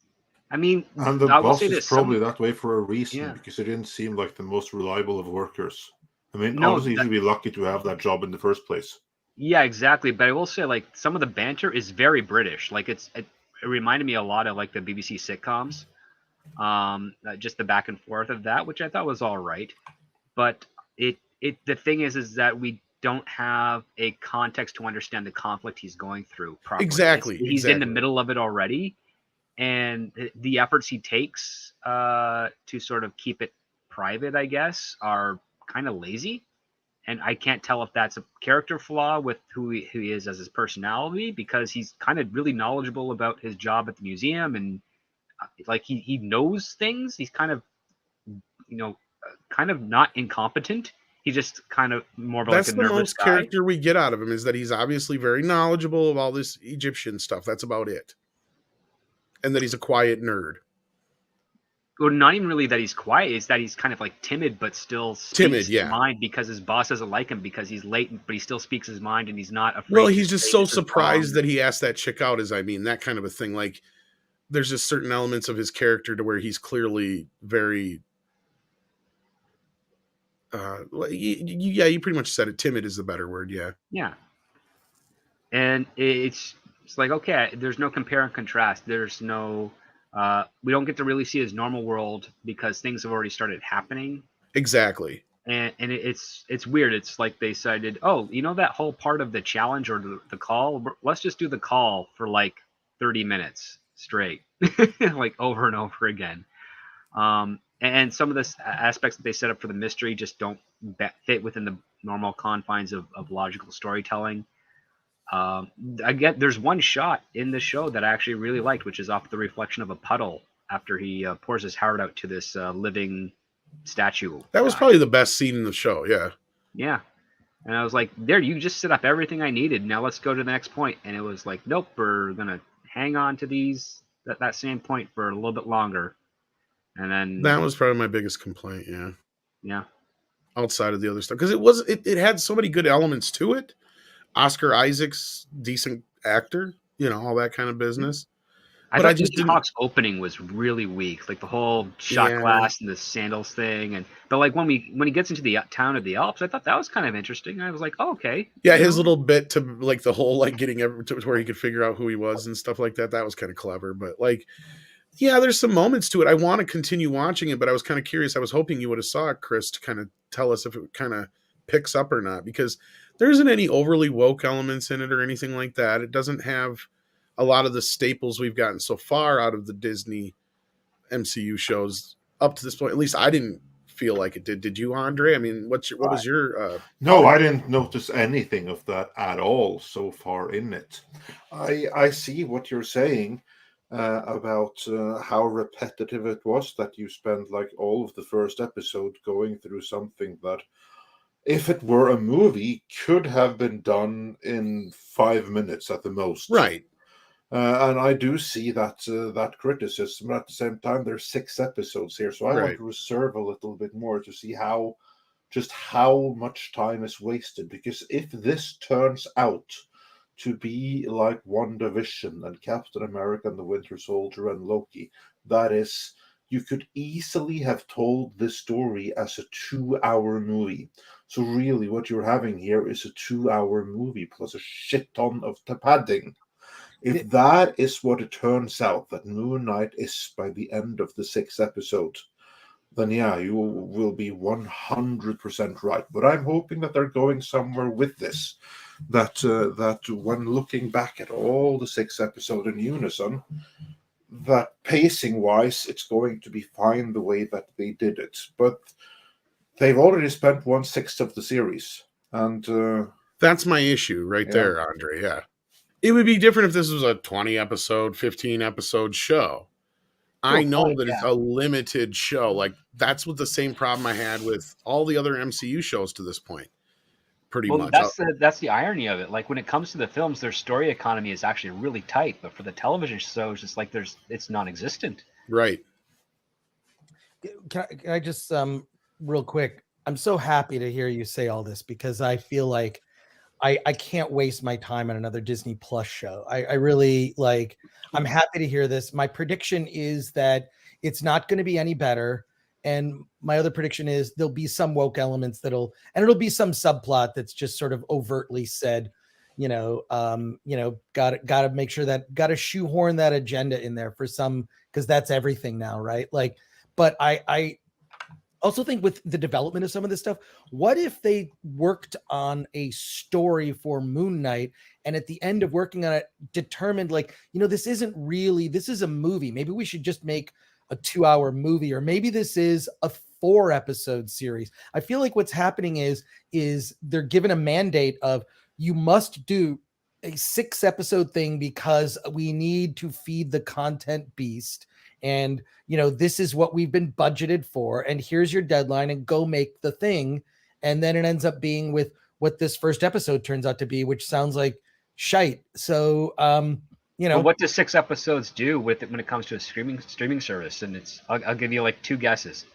I mean, And the I will boss say is this, probably that way for a reason, Yeah. because he didn't seem like the most reliable of workers. I mean, No, obviously, he'd be lucky to have that job in the first place. Yeah, exactly. But I will say, like, some of the banter is very British. Like, it reminded me a lot of like the BBC sitcoms, just the back and forth of that, which I thought was all right. But the thing is that we don't have a context to understand the conflict he's going through properly. Exactly. He's in the middle of it already, and the efforts he takes to sort of keep it private, I guess, are kind of lazy. And I can't tell if that's a character flaw with who he is as his personality, because he's kind of really knowledgeable about his job at the museum, and like he knows things. He's kind of, kind of not incompetent. He's just kind of more of That's like a the nervous most guy. character we get out of him, is that he's obviously very knowledgeable of all this Egyptian stuff. That's about it. And that he's a quiet nerd. Well, not even really that he's quiet. It's that he's kind of like timid, but still speaks his mind, because his boss doesn't like him because he's late, but he still speaks his mind, and he's not afraid. Well, he's just so surprised that he asked that chick out, that kind of a thing. Like, there's just certain elements of his character to where he's clearly very, you pretty much said it. Timid is the better word. Yeah. Yeah. And it's like, okay, there's no compare and contrast. There's no, we don't get to really see his normal world because things have already started happening. Exactly. And it's weird. It's like they decided, oh, that whole part of the challenge or the call, let's just do the call for like 30 minutes straight, like over and over again. And some of the aspects that they set up for the mystery just don't fit within the normal confines of logical storytelling. There's one shot in the show that I actually really liked, which is off the reflection of a puddle after he pours his heart out to this living statue. That was probably the best scene in the show. Yeah. Yeah. And I was like, there, you just set up everything I needed. Now let's go to the next point. And it was like, nope, we're going to hang on to that same point for a little bit longer. And then that was probably my biggest complaint. Yeah. Yeah. Outside of the other stuff. Because it had so many good elements to it. Oscar Isaac's decent actor, all that kind of business. I thought Hawk's opening was really weak, like the whole shot glass and the sandals thing, but like when he gets into the town of the Alps, I thought that was kind of interesting. I was like, oh, okay. Yeah, his little bit to like the whole like getting to where he could figure out who he was and stuff like that. That was kind of clever, but like, yeah, there's some moments to it. I want to continue watching it, but I was kind of curious. I was hoping you would have saw it, Chris, to kind of tell us if it kind of picks up or not, because there isn't any overly woke elements in it or anything like that. It doesn't have a lot of the staples we've gotten so far out of the Disney MCU shows up to this point. At least I didn't feel like it did. Did you, Andre? I mean, what was your... No, I didn't notice anything of that at all so far in it. I see what you're saying about how repetitive it was, that you spent like all of the first episode going through something that, if it were a movie, could have been done in 5 minutes at the most. Right. And I do see that criticism. At the same time, there's 6 episodes here, so I want to reserve a little bit more to see how much time is wasted. Because if this turns out to be like WandaVision and Captain America and the Winter Soldier and Loki, that is, you could easily have told this story as a 2-hour movie. So really, what you're having here is a 2-hour movie plus a shit ton of padding. If that is what it turns out that Moon Knight is by the end of the 6th episode, then yeah, you will be 100% right. But I'm hoping that they're going somewhere with this. That when looking back at all the 6 episodes in unison, that pacing wise, it's going to be fine the way that they did it. But they've already spent 1/6 of the series, and That's my issue right there, Andre. Yeah. It would be different if this was a 20 episode, 15 episode show. I know that it's a limited show. Like, that's what the same problem I had with all the other MCU shows to this point. Pretty much. That's the irony of it. Like, when it comes to the films, their story economy is actually really tight, but for the television shows, it's like it's non-existent. Right. Can I just real quick? I'm so happy to hear you say all this because I feel like I can't waste my time on another Disney Plus show. I really like. I'm happy to hear this. My prediction is that it's not going to be any better. And my other prediction is there'll be some woke elements it'll be some subplot that's just sort of overtly said, got to make sure that got to shoehorn that agenda in there for some, because that's everything now, right? Like, but I also think with the development of some of this stuff, what if they worked on a story for Moon Knight and at the end of working on it determined this is a movie. Maybe we should just make a 2-hour movie, or maybe this is a 4-episode series. I feel like what's happening is they're given a mandate of you must do a 6-episode thing because we need to feed the content beast. And, this is what we've been budgeted for. And here's your deadline and go make the thing. And then it ends up being with what this first episode turns out to be, which sounds like shite. So, But what do 6 episodes do with it when it comes to a streaming service? And I'll give you like 2 guesses.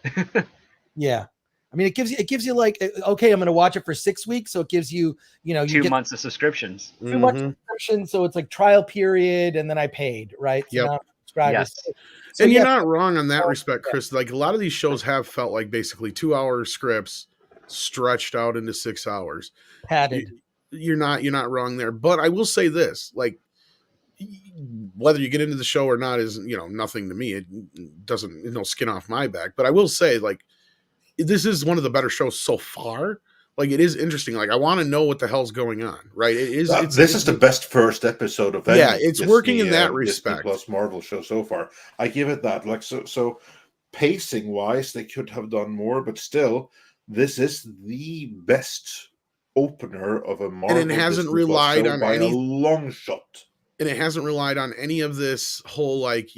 Yeah. I mean, it gives you like, okay, I'm going to watch it for 6 weeks. So it gives you, 2 months of subscriptions. 2 months of subscription. So it's like trial period. And then I paid, right? So now I'm subscribed. Yes. So and you're not wrong on that respect, Chris. Like, a lot of these shows have felt like basically 2-hour scripts stretched out into 6 hours. Padded. You're not wrong there. But I will say this, like, whether you get into the show or not is, nothing to me. It doesn't, no skin off my back. But I will say, like, this is one of the better shows so far. Like, it is interesting. Like, I want to know what the hell's going on, right? This is the best first episode of any it's Disney, working in that respect. Disney Plus Marvel show so far. I give it that. Like, so pacing wise, they could have done more, but still, this is the best opener of a Marvel. And it hasn't Disney Plus relied show on by any a long shot. And it hasn't relied on any of this whole, like,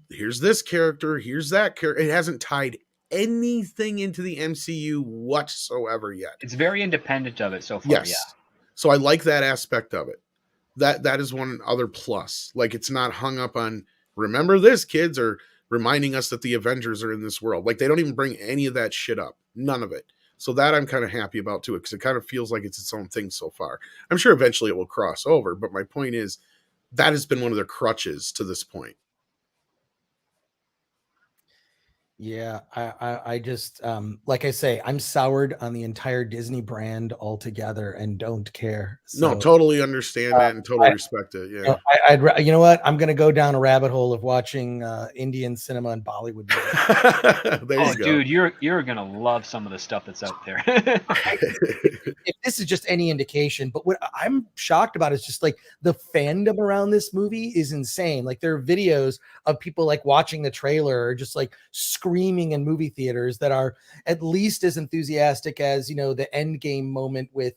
here's this character, here's that character. It hasn't tied anything into the MCU whatsoever yet. It's very independent of it so far. Yes. Yeah. So I like that aspect of it. That is one other plus. Like, it's not hung up on, remember this, kids, or reminding us that the Avengers are in this world. Like, they don't even bring any of that shit up. None of it. So that I'm kind of happy about too, because it kind of feels like it's its own thing so far. I'm sure eventually it will cross over, but my point is that has been one of their crutches to this point. Yeah, I just like I say, I'm soured on the entire Disney brand altogether and don't care. So, no, totally understand that and totally respect it. Yeah, I'd you know what? I'm gonna go down a rabbit hole of watching Indian cinema and Bollywood movies. There you go. Dude, you're gonna love some of the stuff that's out there. If this is just any indication, but what I'm shocked about is just like the fandom around this movie is insane. Like, there are videos of people like watching the trailer or just like screaming in movie theaters that are at least as enthusiastic as, the end game moment with,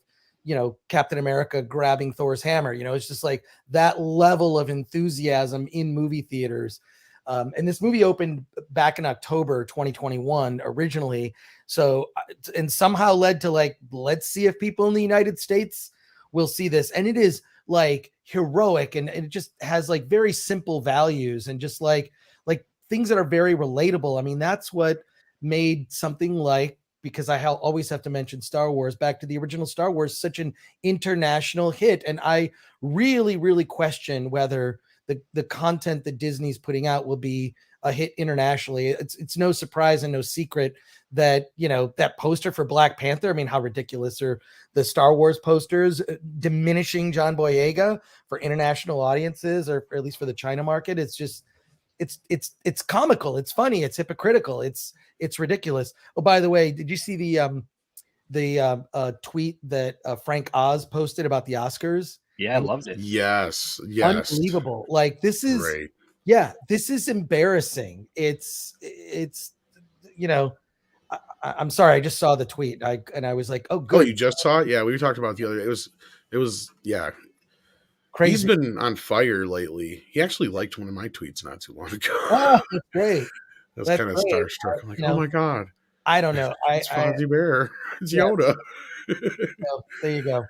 Captain America grabbing Thor's hammer. It's just like that level of enthusiasm in movie theaters. And this movie opened back in October 2021 originally. So, and somehow led to like, let's see if people in the United States will see this. And it is like heroic and it just has like very simple values and just like things that are very relatable. I mean, that's what made something like, because I always have to mention Star Wars, back to the original Star Wars, such an international hit. And I really, really question whether the content that Disney's putting out will be a hit internationally. It's no surprise and no secret that, that poster for Black Panther, I mean, how ridiculous are the Star Wars posters diminishing John Boyega for international audiences, or at least for the China market. It's just, it's comical. It's funny. It's hypocritical. It's ridiculous. Oh, by the way, did you see the tweet that Frank Oz posted about the Oscars? Yeah, I loved it. Yes. Unbelievable. Like, this is great. Yeah, this is embarrassing. It's you know, I'm sorry, I just saw the tweet. I was like, oh, Oh, good, you just saw it? Yeah, we talked about it the other day. It was yeah. He's crazy. been on fire lately. He actually liked one of my tweets not too long ago. Oh, that's great. I was That's kind of great. starstruck. I'm like, You oh know, my god, I don't know. it's Fozzie Bear. It's Yeah. Yoda. There you go.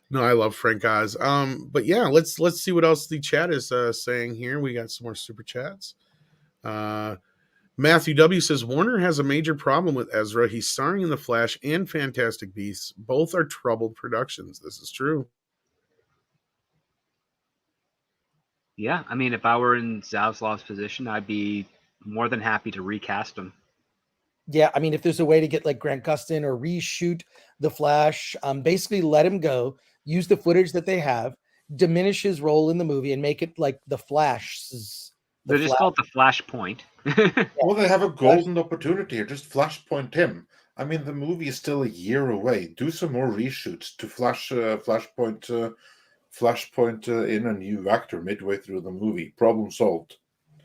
No, I love Frank Oz. But yeah, let's see what else the chat is saying here. We got some more super chats. Matthew W says Warner has a major problem with Ezra. He's starring in The Flash and Fantastic Beasts. Both are troubled productions. This is true. Yeah, I mean, if I were in Zaslav's position, I'd be more than happy to recast him. Yeah, I mean, if there's a way to get like Grant Gustin or reshoot the Flash, basically let him go, use the footage that they have, diminish his role in the movie, and make it like the Flash's. They're just called the Flashpoint. Well, they have a golden opportunity here. Just Flashpoint him. I mean, the movie is still a year away. Do some more reshoots to Flashpoint in a new actor midway through the movie. Problem solved.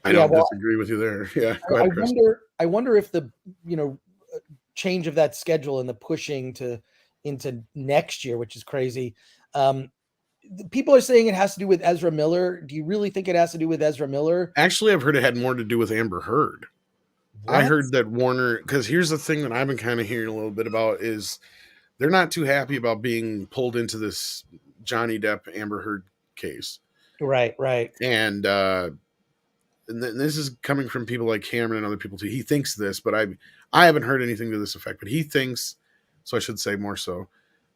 I don't disagree with you there. Yeah, go ahead, Chris. I wonder if the change of that schedule and the pushing into next year, which is crazy. People are saying it has to do with Ezra Miller. Do you really think it has to do with Ezra Miller? Actually, I've heard it had more to do with Amber Heard. What? I heard that Warner, because here's the thing that I've been kind of hearing a little bit about is they're not too happy about being pulled into this Johnny Depp Amber Heard case. Right. And this is coming from people like Cameron and other people too. He thinks this, but I haven't heard anything to this effect. But he thinks, so I should say more so,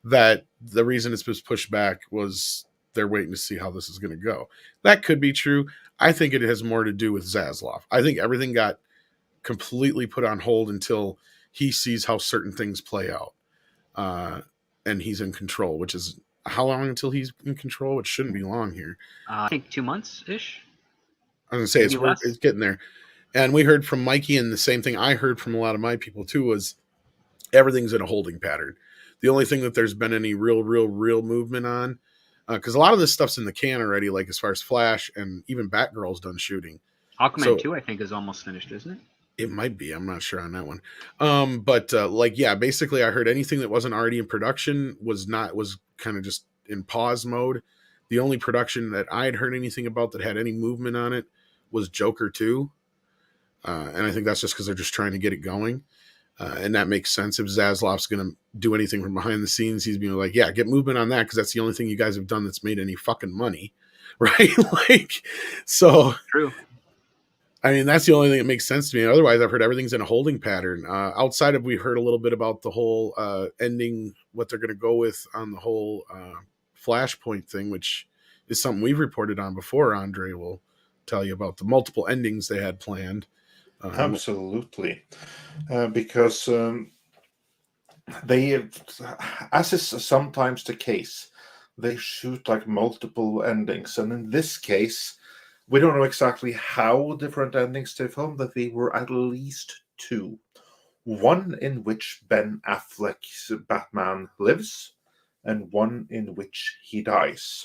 that the reason it's been pushed back was they're waiting to see how this is going to go. That could be true. I think it has more to do with Zaslav. I think everything got completely put on hold until he sees how certain things play out. And he's in control, which is how long until he's in control? It shouldn't be long here. I think 2 months-ish. I was going to say, it's getting there. And we heard from Mikey, and the same thing I heard from a lot of my people too, was everything's in a holding pattern. The only thing that there's been any real movement on, because a lot of this stuff's in the can already, like as far as Flash and even Batgirl's done shooting. Aquaman 2, I think, is almost finished, isn't it? It might be. I'm not sure on that one. Basically I heard anything that wasn't already in production was kind of just in pause mode. The only production that I had heard anything about that had any movement on it was Joker 2. And I think that's just because they're just trying to get it going. And that makes sense. If Zaslav's going to do anything from behind the scenes, he's being like, yeah, get movement on that, because that's the only thing you guys have done that's made any fucking money. Right? So true. I mean, that's the only thing that makes sense to me. Otherwise, I've heard everything's in a holding pattern. Outside of, we heard a little bit about the whole ending, what they're going to go with on the whole Flashpoint thing, which is something we've reported on before. Andre will tell you about the multiple endings they had planned. Absolutely. Because they, as is sometimes the case, they shoot like multiple endings. And in this case, we don't know exactly how different endings they filmed, but they were at least 2. One in which Ben Affleck's Batman lives, and one in which he dies.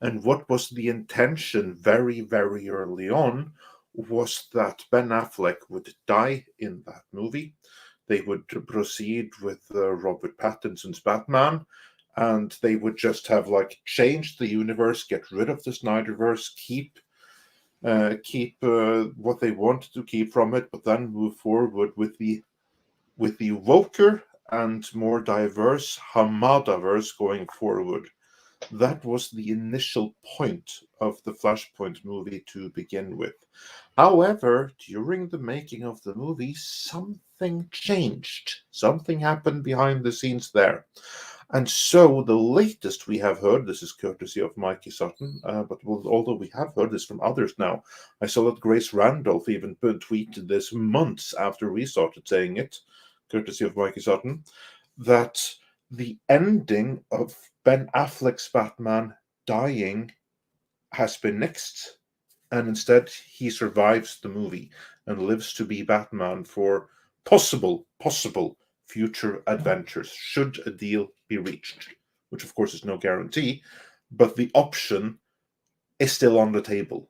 And what was the intention very, very early on was that Ben Affleck would die in that movie. They would proceed with Robert Pattinson's Batman, and they would just have like changed the universe, get rid of the Snyderverse, keep what they wanted to keep from it, but then move forward with the woker and more diverse Hamadaverse going forward. That was the initial point of the Flashpoint movie to begin with. However, during the making of the movie, something changed. Something happened behind the scenes there. And so the latest we have heard, this is courtesy of Mikey Sutton, although we have heard this from others now, I saw that Grace Randolph even tweeted this months after we started saying it, courtesy of Mikey Sutton, that the ending of Ben Affleck's Batman dying has been nixed, and instead he survives the movie and lives to be Batman for possible future adventures, should a deal be reached, which of course is no guarantee, but the option is still on the table.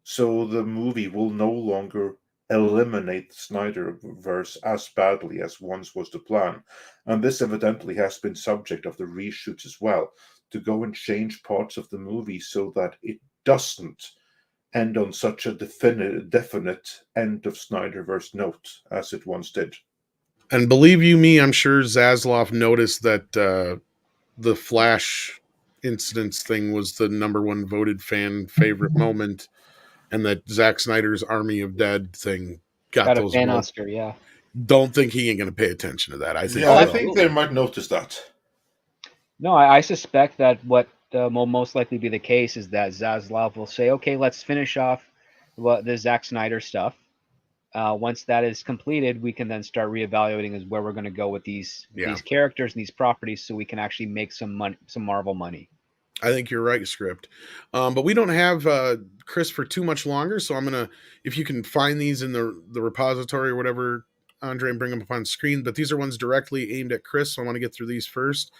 So the movie will no longer eliminate the Snyderverse as badly as once was the plan. And this evidently has been subject of the reshoots as well, to go and change parts of the movie so that it doesn't end on such a definite end of Snyderverse note as it once did. And believe you me, I'm sure Zaslav noticed that the Flash incidents thing was the #1 voted fan favorite moment, and that Zack Snyder's Army of Dead thing got a those fan votes. Oscar, yeah. Don't think he ain't going to pay attention to that. I think. Yeah, I think they might notice that. No, I suspect that what will most likely be the case is that Zaslav will say, okay, let's finish off the Zack Snyder stuff. Once that is completed, we can then start reevaluating as where we're going to go with these characters and these properties, so we can actually make some money, some Marvel money. I think you're right, Script. But we don't have Chris for too much longer, so I'm gonna, if you can find these in the repository or whatever, Andre, and bring them up on screen. But these are ones directly aimed at Chris, so I want to get through these first.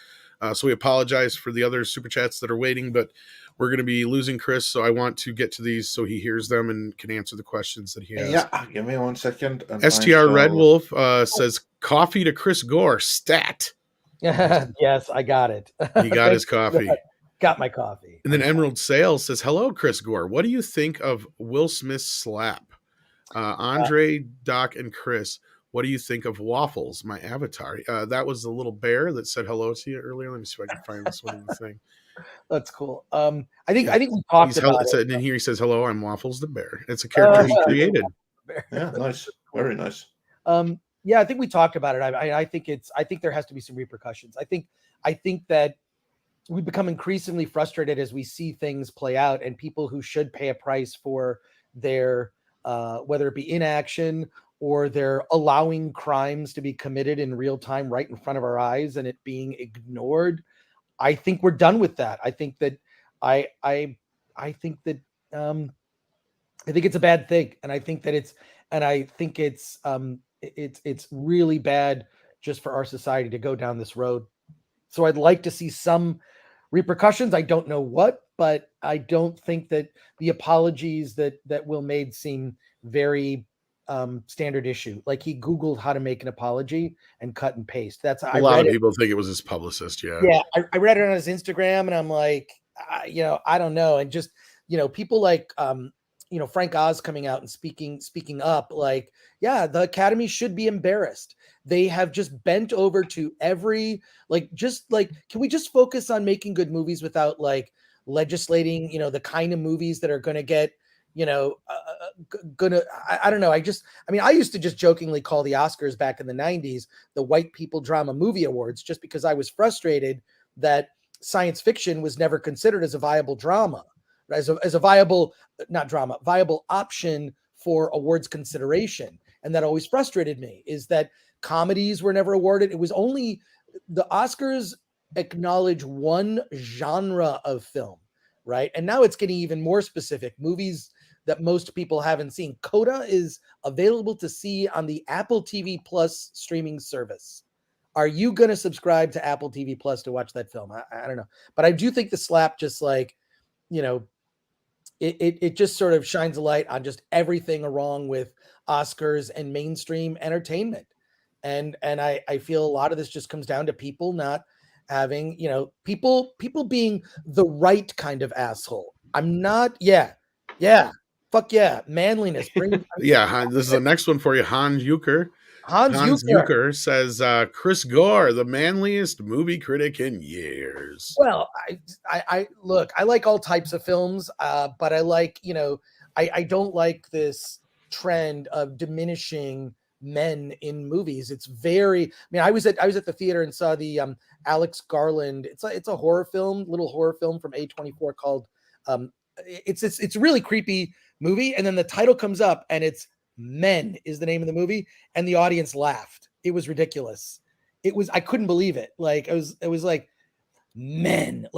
So we apologize for the other super chats that are waiting, but we're going to be losing Chris, so I want to get to these so he hears them and can answer the questions that he has. Yeah, give me 1 second. STR Red Wolf says, coffee to Chris Gore, stat. Yes, I got it. He got his coffee. Got my coffee. And then Emerald Sales says, hello, Chris Gore. What do you think of Will Smith's slap? Andre, Doc, and Chris, what do you think of Waffles, my avatar? That was the little bear that said hello to you earlier. Let me see if I can find this one in the thing. That's cool. I think we talked about it. And here he says, hello, I'm Waffles the bear. It's a character he created. Yeah, nice. Very nice. Yeah, I think we talked about it. I think there has to be some repercussions. I think that we become increasingly frustrated as we see things play out, and people who should pay a price for their whether it be inaction or they're allowing crimes to be committed in real time right in front of our eyes and it being ignored. I think we're done with that. I think that I think it's a bad thing, and I think it's really bad just for our society to go down this road. So I'd like to see some repercussions. I don't know what, but I don't think that the apologies that Will made seem very standard issue. Like he Googled how to make an apology and cut and paste. That's a lot of people think it was his publicist. Yeah. I read it on his Instagram, and I'm like, I don't know. And just, people like, Frank Oz coming out and speaking up, like, yeah, the Academy should be embarrassed. They have just bent over to every, can we just focus on making good movies without legislating, the kind of movies that are going to get, I don't know. I used to just jokingly call the Oscars back in the 90s, the White People Drama Movie Awards, just because I was frustrated that science fiction was never considered as a viable drama, as a viable option for awards consideration. And that always frustrated me, is that comedies were never awarded. It was only the Oscars acknowledge one genre of film, right? And now it's getting even more specific. Movies that most people haven't seen. Coda is available to see on the Apple TV Plus streaming service. Are you going to subscribe to Apple TV Plus to watch that film? I don't know. But I do think the slap just it just sort of shines a light on just everything wrong with Oscars and mainstream entertainment. And I feel a lot of this just comes down to people not having, people being the right kind of asshole. I'm not, fuck yeah, manliness. Yeah, this is the next one for you, Hans Eucher. Hans Eucher says, Chris Gore, the manliest movie critic in years. Well, I look, I like all types of films, but I like, I don't like this trend of diminishing men in movies. It's very, I was at the theater and saw the Alex Garland. It's a horror film, little horror film from A24 called it's a really creepy movie, and then the title comes up and it's Men is the name of the movie, and the audience laughed. It was ridiculous. I couldn't believe it. It was like men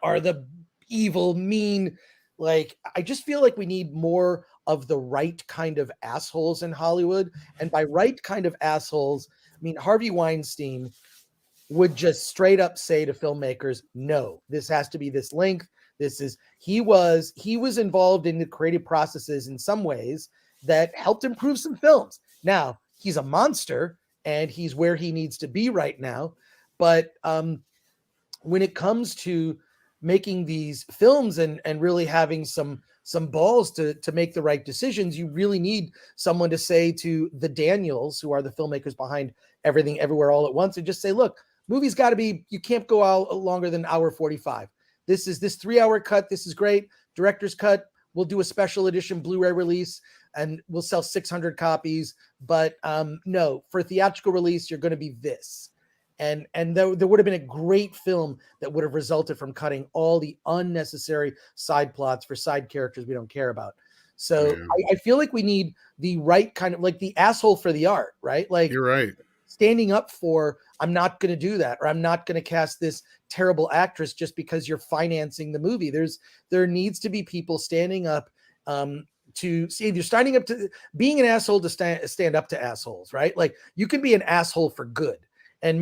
are the evil, mean. I just feel like we need more of the right kind of assholes in Hollywood. And by right kind of assholes, Harvey Weinstein would just straight up say to filmmakers, no, this has to be this length. He was involved in the creative processes in some ways that helped improve some films. Now he's a monster and he's where he needs to be right now. But when it comes to making these films and really having some balls to make the right decisions, you really need someone to say to the Daniels, who are the filmmakers behind Everything Everywhere All at Once, and just say, look, movie's got to be, you can't go out longer than hour 45. This 3-hour cut. This is great. Director's cut. We'll do a special edition Blu-ray release and we'll sell 600 copies. But no, for theatrical release, you're going to be this. And there would have been a great film that would have resulted from cutting all the unnecessary side plots for side characters we don't care about. So I feel like we need the right kind of, like, the asshole for the art, right? Like, you're right. Standing up for, I'm not going to do that, or I'm not going to cast this terrible actress just because you're financing the movie. There needs to be people standing up to see, you're standing up to being an asshole to stand up to assholes, right? Like, you can be an asshole for good. And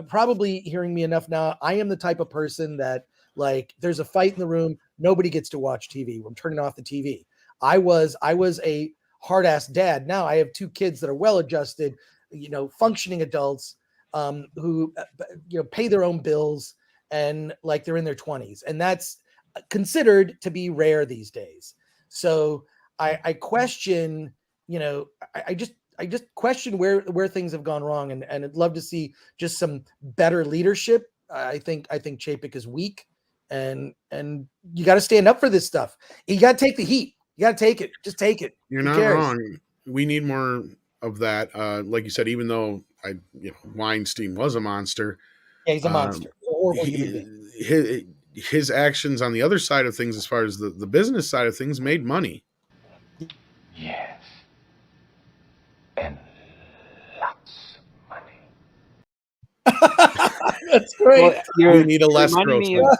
probably hearing me enough now, I am the type of person that, like, there's a fight in the room, nobody gets to watch TV. I'm turning off the TV. I was a hard ass dad. Now I have 2 kids that are well-adjusted, functioning adults who pay their own bills, and like they're in their 20s, and that's considered to be rare these days. So I question, I just question where things have gone wrong, and I'd love to see just some better leadership. I think Chapek is weak, and you got to stand up for this stuff. You got to take the heat. You got to take it. Just take it. You're not wrong. We need more of that. Like you said, even though Weinstein was a monster. Yeah, he's a monster. His actions on the other side of things, as far as the business side of things, made money. Yes. And lots of money. That's great. Well, we need a less gross one.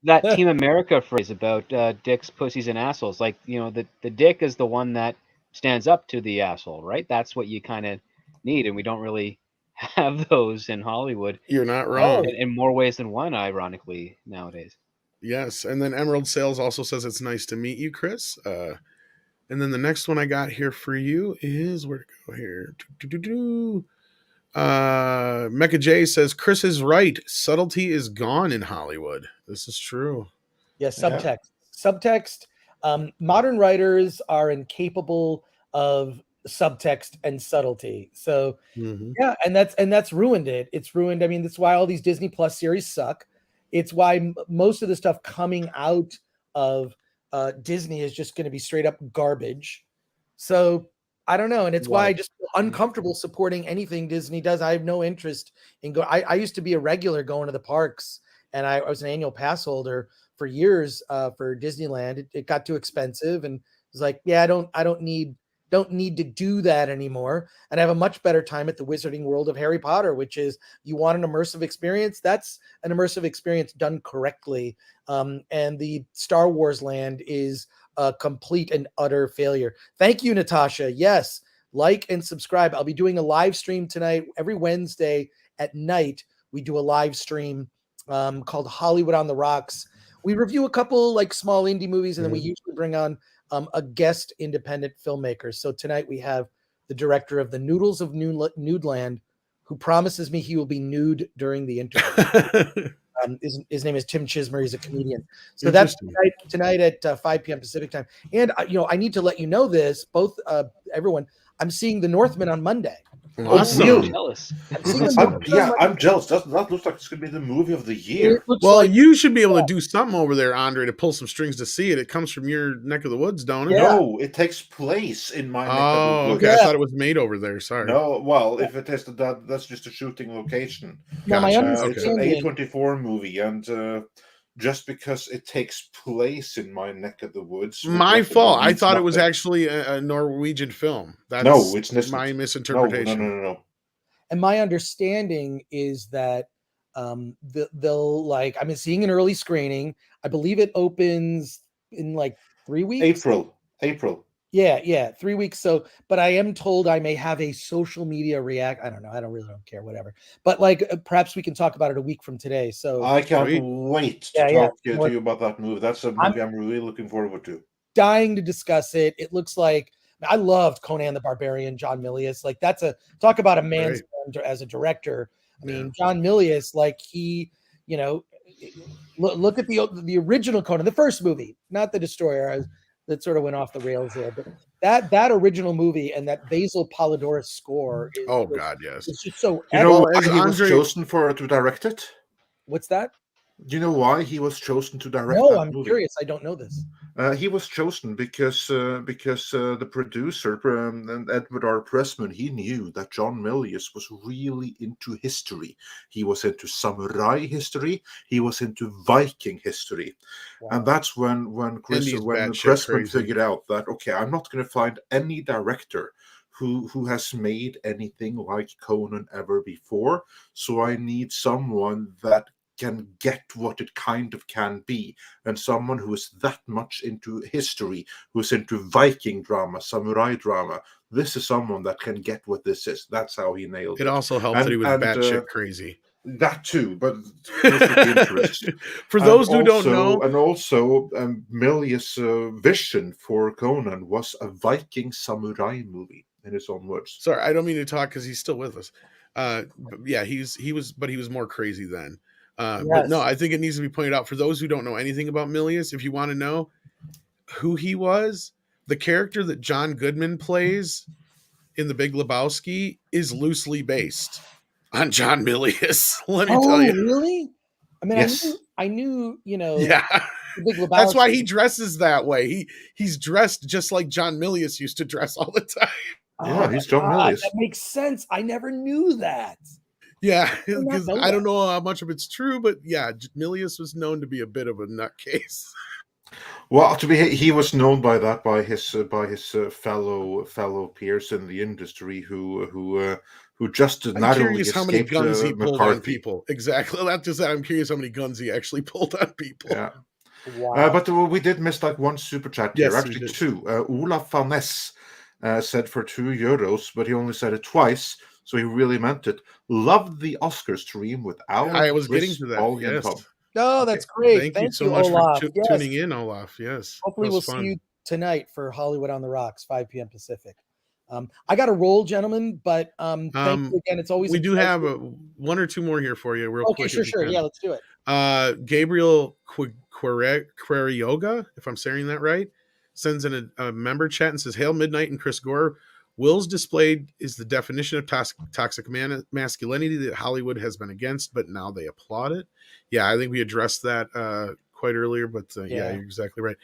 That Team America phrase about dicks, pussies, and assholes. Like, the dick is the one that stands up to the asshole, right? That's what you kind of need, and we don't really have those in Hollywood. You're not wrong. In more ways than one, ironically, nowadays. Yes, and then Emerald Sales also says it's nice to meet you, Chris. And then the next one I got here for you is, where to go here? Mecha J says Chris is right. Subtlety is gone in Hollywood. This is true. Yeah, subtext. Modern writers are incapable of subtext and subtlety. So yeah, and that's ruined it. It's ruined. I mean, that's why all these Disney Plus series suck. It's why most of the stuff coming out of Disney is just going to be straight up garbage. So I don't know, and it's why I just feel uncomfortable supporting anything Disney does. I have no interest in go. I used to be a regular going to the parks, and I was an annual pass holder for years for Disneyland. It got too expensive, and it was like, yeah, I don't need to do that anymore. And I have a much better time at the Wizarding World of Harry Potter, which is, you want an immersive experience. That's an immersive experience done correctly. And the Star Wars land is a complete and utter failure. Thank you, Natasha. Yes. Like and subscribe. I'll be doing a live stream tonight. Every Wednesday at night, we do a live stream called Hollywood on the Rocks. We review a couple like small indie movies, and then we usually bring on a guest independent filmmaker. So tonight we have the director of The Noodles of Nudeland, who promises me he will be nude during the interview. His name is Tim Chismer. He's a comedian. So that's tonight at 5 p.m. Pacific time. And I need to let you know this, both everyone. I'm seeing The Northman on Monday. Awesome. I'm jealous. I'm jealous. That looks like it's going to be the movie of the year. Well, you should be able to do something over there, Andre, to pull some strings to see it. It comes from your neck of the woods, don't it? No, it takes place in my neck of the woods. Okay. I thought it was made over there. Sorry. No, well, if it is that's just a shooting location. Now, my It's an A24 movie, and just because it takes place in my neck of the woods. My fault. I thought it was actually a Norwegian film. No, it's my misinterpretation. No. And my understanding is that they'll I'm seeing an early screening. I believe it opens in like 3 weeks. April. Yeah, 3 weeks. So, but I am told I may have a social media react. I don't know. I don't care, whatever. But like, perhaps we can talk about it a week from today. So I can't Sweet. wait to Yeah, talk to more- you about that movie. That's a movie I'm really looking forward to. dying to discuss it. It looks like I loved Conan the Barbarian, John Milius. Like that's a talk about a man's man as a director. I mean, John Milius, like he, you know, look at the original Conan, the first movie, not the Destroyer. That sort of went off the rails there, but that original movie and that Basil Polidoris score is God, yes. it's just so You know excellent. why he was Andre- chosen to direct it? What's that? Do you know why he was chosen to direct No, that I'm movie? curious. I don't know this. He was chosen because the producer and Edward R. Pressman, he knew that John Milius was really into history. He was into samurai history. He was into Viking history, and that's when Pressman figured out that okay, I'm not going to find any director who has made anything like Conan ever before. So I need someone that can get what it kind of can be, and someone who is that much into history, who's into Viking drama, samurai drama. This is someone that can get what this is. That's how he nailed it. It also helped that he was batshit crazy. That too, but the interest. For those who don't know, and also Milius' vision for Conan was a Viking samurai movie, in his own words. Sorry, I don't mean to talk because he's still with us. Yeah, he was more crazy then. But no, I think it needs to be pointed out for those who don't know anything about Milius. If you want to know who he was, the character that John Goodman plays in The Big Lebowski is loosely based on John Milius. Let me tell you. Really? I mean, yes. I knew, you know. Yeah. The Big Lebowski. That's why he dresses that way. He's dressed just like John Milius used to dress all the time. Yeah, he's John Milius. That makes sense. I never knew that. Yeah, because I don't know how much of it's true, but yeah, Milius was known to be a bit of a nutcase. Well, he was known by that by his fellow peers in the industry who just narrowly escaped how many guns he pulled McCarthy. on people. Exactly. That's just that. I'm curious how many guns he actually pulled on people. Yeah. Wow. But we did miss like one super chat here. Yes, actually two. Olaf van Ness said for €2, but he only said it twice. So he really meant it. Loved the Oscar stream with Alan. I was Chris, getting to that. Ollie, and Yes. Tom. No, that's great. Thank you so much Olaf. for tuning in, Olaf. Yes. Hopefully we'll see you tonight for Hollywood on the Rocks, 5 p.m. Pacific. I got to roll, gentlemen, but thank you again. It's always we do have one or two more here for you, real quick. Sure. Yeah, let's do it. Gabriel Querioga, if I'm saying that right, sends in a member chat and says, "Hail Midnight and Chris Gore. Will's displayed is the definition of toxic masculinity that Hollywood has been against, but now they applaud it." Yeah, I think we addressed that quite earlier, but yeah, you're exactly right.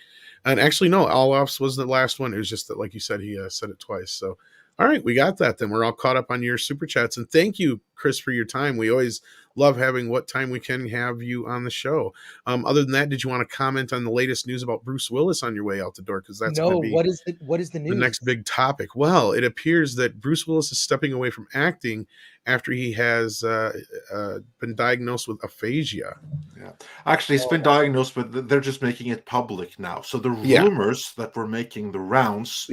And actually, no, Olaf's was the last one. It was just that, like you said, he said it twice. So, all right, we got that. Then we're all caught up on your super chats. And thank you, Chris, for your time. We always love having what time we can have you on the show. Other than that, did you want to comment on the latest news about Bruce Willis on your way out the door? Because that's going to be what is the news? The next big topic. Well, it appears that Bruce Willis is stepping away from acting after he has been diagnosed with aphasia. Yeah, actually, it's been diagnosed, but they're just making it public now. So the rumors that were making the rounds,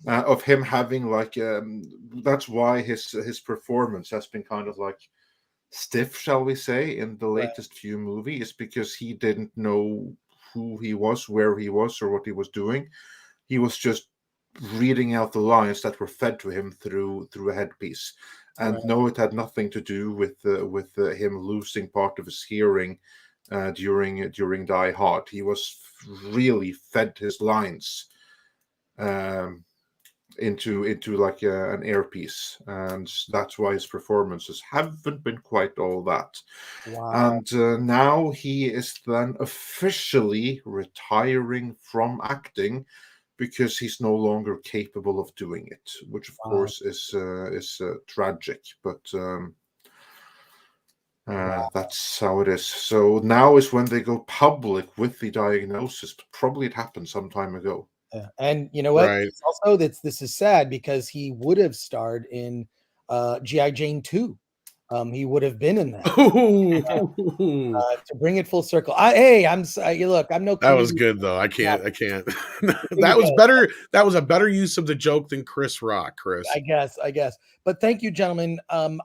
of him having like, that's why his performance has been kind of like stiff, shall we say, in the latest few movies, because he didn't know who he was, where he was, or what he was doing. He was just reading out the lines that were fed to him through a headpiece. And no, it had nothing to do with him losing part of his hearing during Die Hard. He was really fed his lines into like an earpiece, and that's why his performances haven't been quite all that. Wow. And now he is then officially retiring from acting because he's no longer capable of doing it, which of course is tragic, but that's how it is. So now is when they go public with the diagnosis. Probably it happened some time ago. Yeah. And you know what? Also, this is sad because he would have starred in G.I. Jane 2. he would have been in that. Ooh. To bring it full circle, look, I'm no. That was comedian. good though. I can't. There That you was go. better. That was a better use of the joke than Chris Rock, Chris. I guess. But thank you, gentlemen. And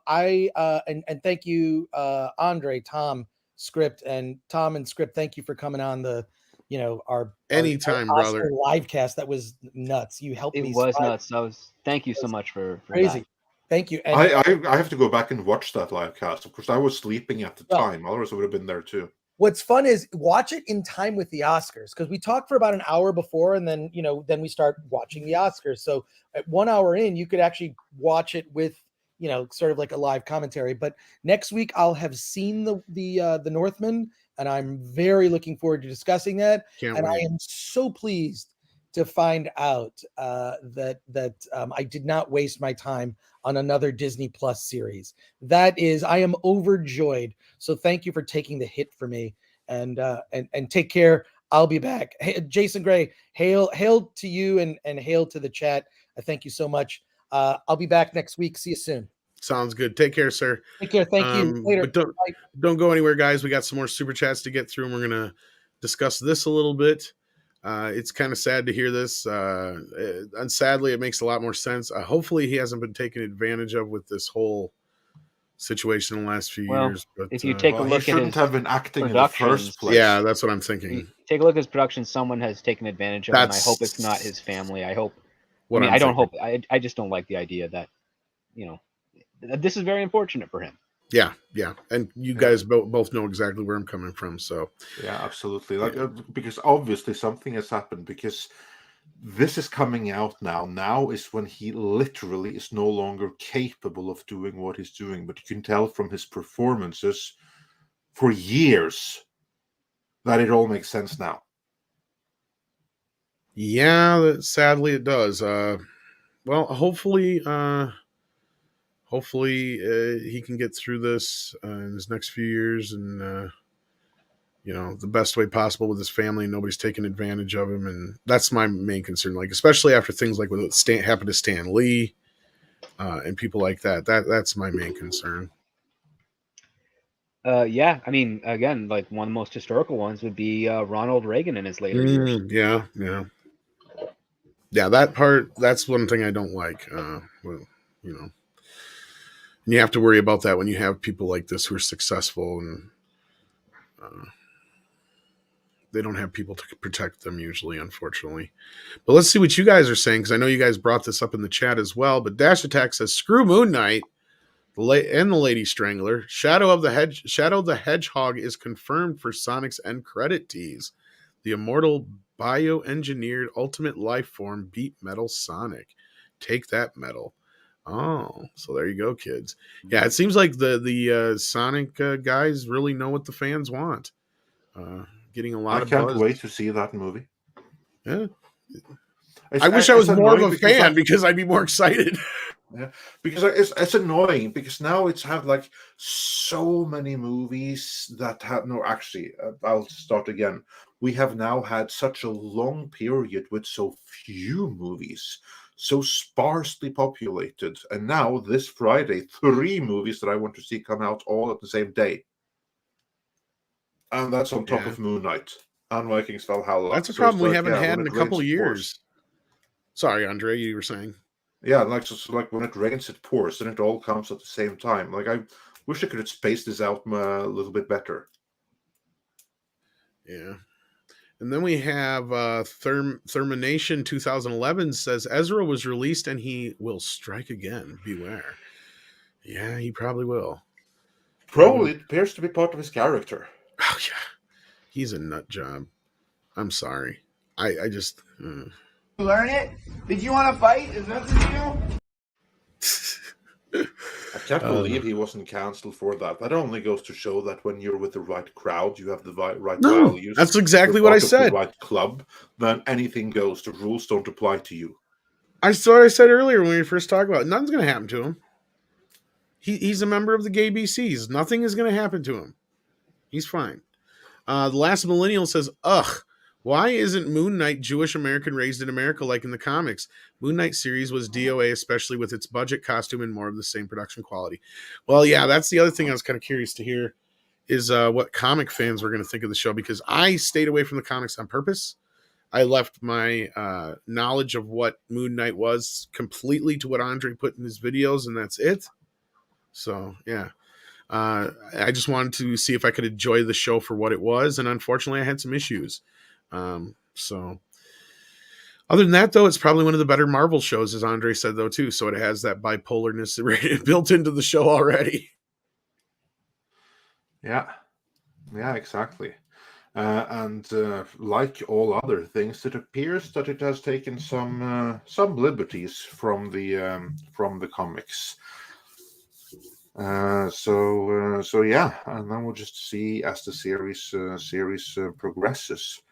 thank you, Andre, Tom, Script, and Script. Thank you for coming on our Anytime, our Oscar brother. live cast. That was nuts. You helped It me. was survive. nuts. Thank you so much for Crazy. that. Thank you. And I have to go back and watch that live cast. Of course, I was sleeping at the time. Otherwise, I would have been there too. what's fun is watch it in time with the Oscars, because we talk for about an hour before, and then we start watching the Oscars. So at 1 hour in, you could actually watch it with sort of like a live commentary. But next week I'll have seen the Northman, and I'm very looking forward to discussing that. Can't and wait. I am so pleased to find out that I did not waste my time on another Disney Plus series. I am overjoyed. So thank you for taking the hit for me, and take care. I'll be back. Hey, Jason Gray, hail to you, and hail to the chat. I thank you so much. I'll be back next week. See you soon. Sounds good. Take care, sir. Take care. Thank you. Later. But don't go anywhere, guys. We got some more super chats to get through, and we're gonna discuss this a little bit. It's kind of sad to hear this, and sadly, it makes a lot more sense. Hopefully, he hasn't been taken advantage of with this whole situation in the last few years. But if you take a look he at shouldn't his have been acting in the first place. Yeah, that's what I'm thinking. Take a look at his production. Someone has taken advantage of him, and I hope it's not his family. I hope. I don't hope. I just don't like the idea that, this is very unfortunate for him. Yeah, and you guys both know exactly where I'm coming from. So yeah, absolutely. Because obviously something has happened, because this is coming out now. Now is when he literally is no longer capable of doing what he's doing. But you can tell from his performances for years that it all makes sense now. Yeah, sadly it does. Well, hopefully he can get through this in his next few years, and the best way possible with his family, and nobody's taking advantage of him. And that's my main concern, especially after things like what happened to Stan Lee and people like that. That's my main concern. Yeah, again, one of the most historical ones would be Ronald Reagan in his later years. Yeah, that part, that's one thing I don't like. And you have to worry about that when you have people like this who are successful, and they don't have people to protect them usually, unfortunately. But let's see what you guys are saying, because I know you guys brought this up in the chat as well. But Dash Attack says, screw Moon Knight and the Lady Strangler. Shadow the Hedgehog is confirmed for Sonic's end credit tease. The immortal bioengineered ultimate life form beat Metal Sonic. Take that, Metal. Oh, so there you go, kids. Yeah, it seems like the Sonic guys really know what the fans want. Getting a lot of buzz. I can't wait to see that movie. Yeah. I wish I was more of a fan, because I'd be more excited. Yeah, because it's annoying, because now it's have so many movies that have I'll start again. We have now had such a long period with so few movies, so sparsely populated, and now this Friday 3 movies that I want to see come out all at the same day, and that's on top of Moon Knight and Vikings Valhalla. That's a problem we haven't had in a couple of years. Sorry, Andre, you were saying. Yeah, when it rains, it pours, and it all comes at the same time. I wish I could have spaced this out a little bit better. Yeah. And then we have Thermination 2011 says Ezra was released and he will strike again. Beware. Yeah, he probably will. Probably. It appears to be part of his character. Oh, yeah. He's a nut job. I'm sorry. I just... Learn it? Did you want to fight? Is that the deal? I can't believe he wasn't cancelled for that. That only goes to show that when you're with the right crowd, you have the right values. That's exactly what I said. The right club, then anything goes. The rules don't apply to you. I said earlier when we first talked about it, nothing's going to happen to him. He's a member of the gay BCs. Nothing is going to happen to him. He's fine. The Last Millennial says, ugh, Why isn't Moon Knight Jewish American raised in America like in the comics? Moon Knight series was DOA, especially with its budget, costume, and more of the same production quality. Well, yeah, that's the other thing I was kind of curious to hear is what comic fans were going to think of the show, because I stayed away from the comics on purpose. I left my knowledge of what Moon Knight was completely to what Andre put in his videos, and that's it. So, yeah. I just wanted to see if I could enjoy the show for what it was, and unfortunately I had some issues. So other than that, though, it's probably one of the better Marvel shows, as Andre said, though, too. So it has that bipolarness built into the show already. Yeah, exactly. And like all other things, it appears that it has taken some liberties from the comics. So yeah, and then we'll just see as the series progresses.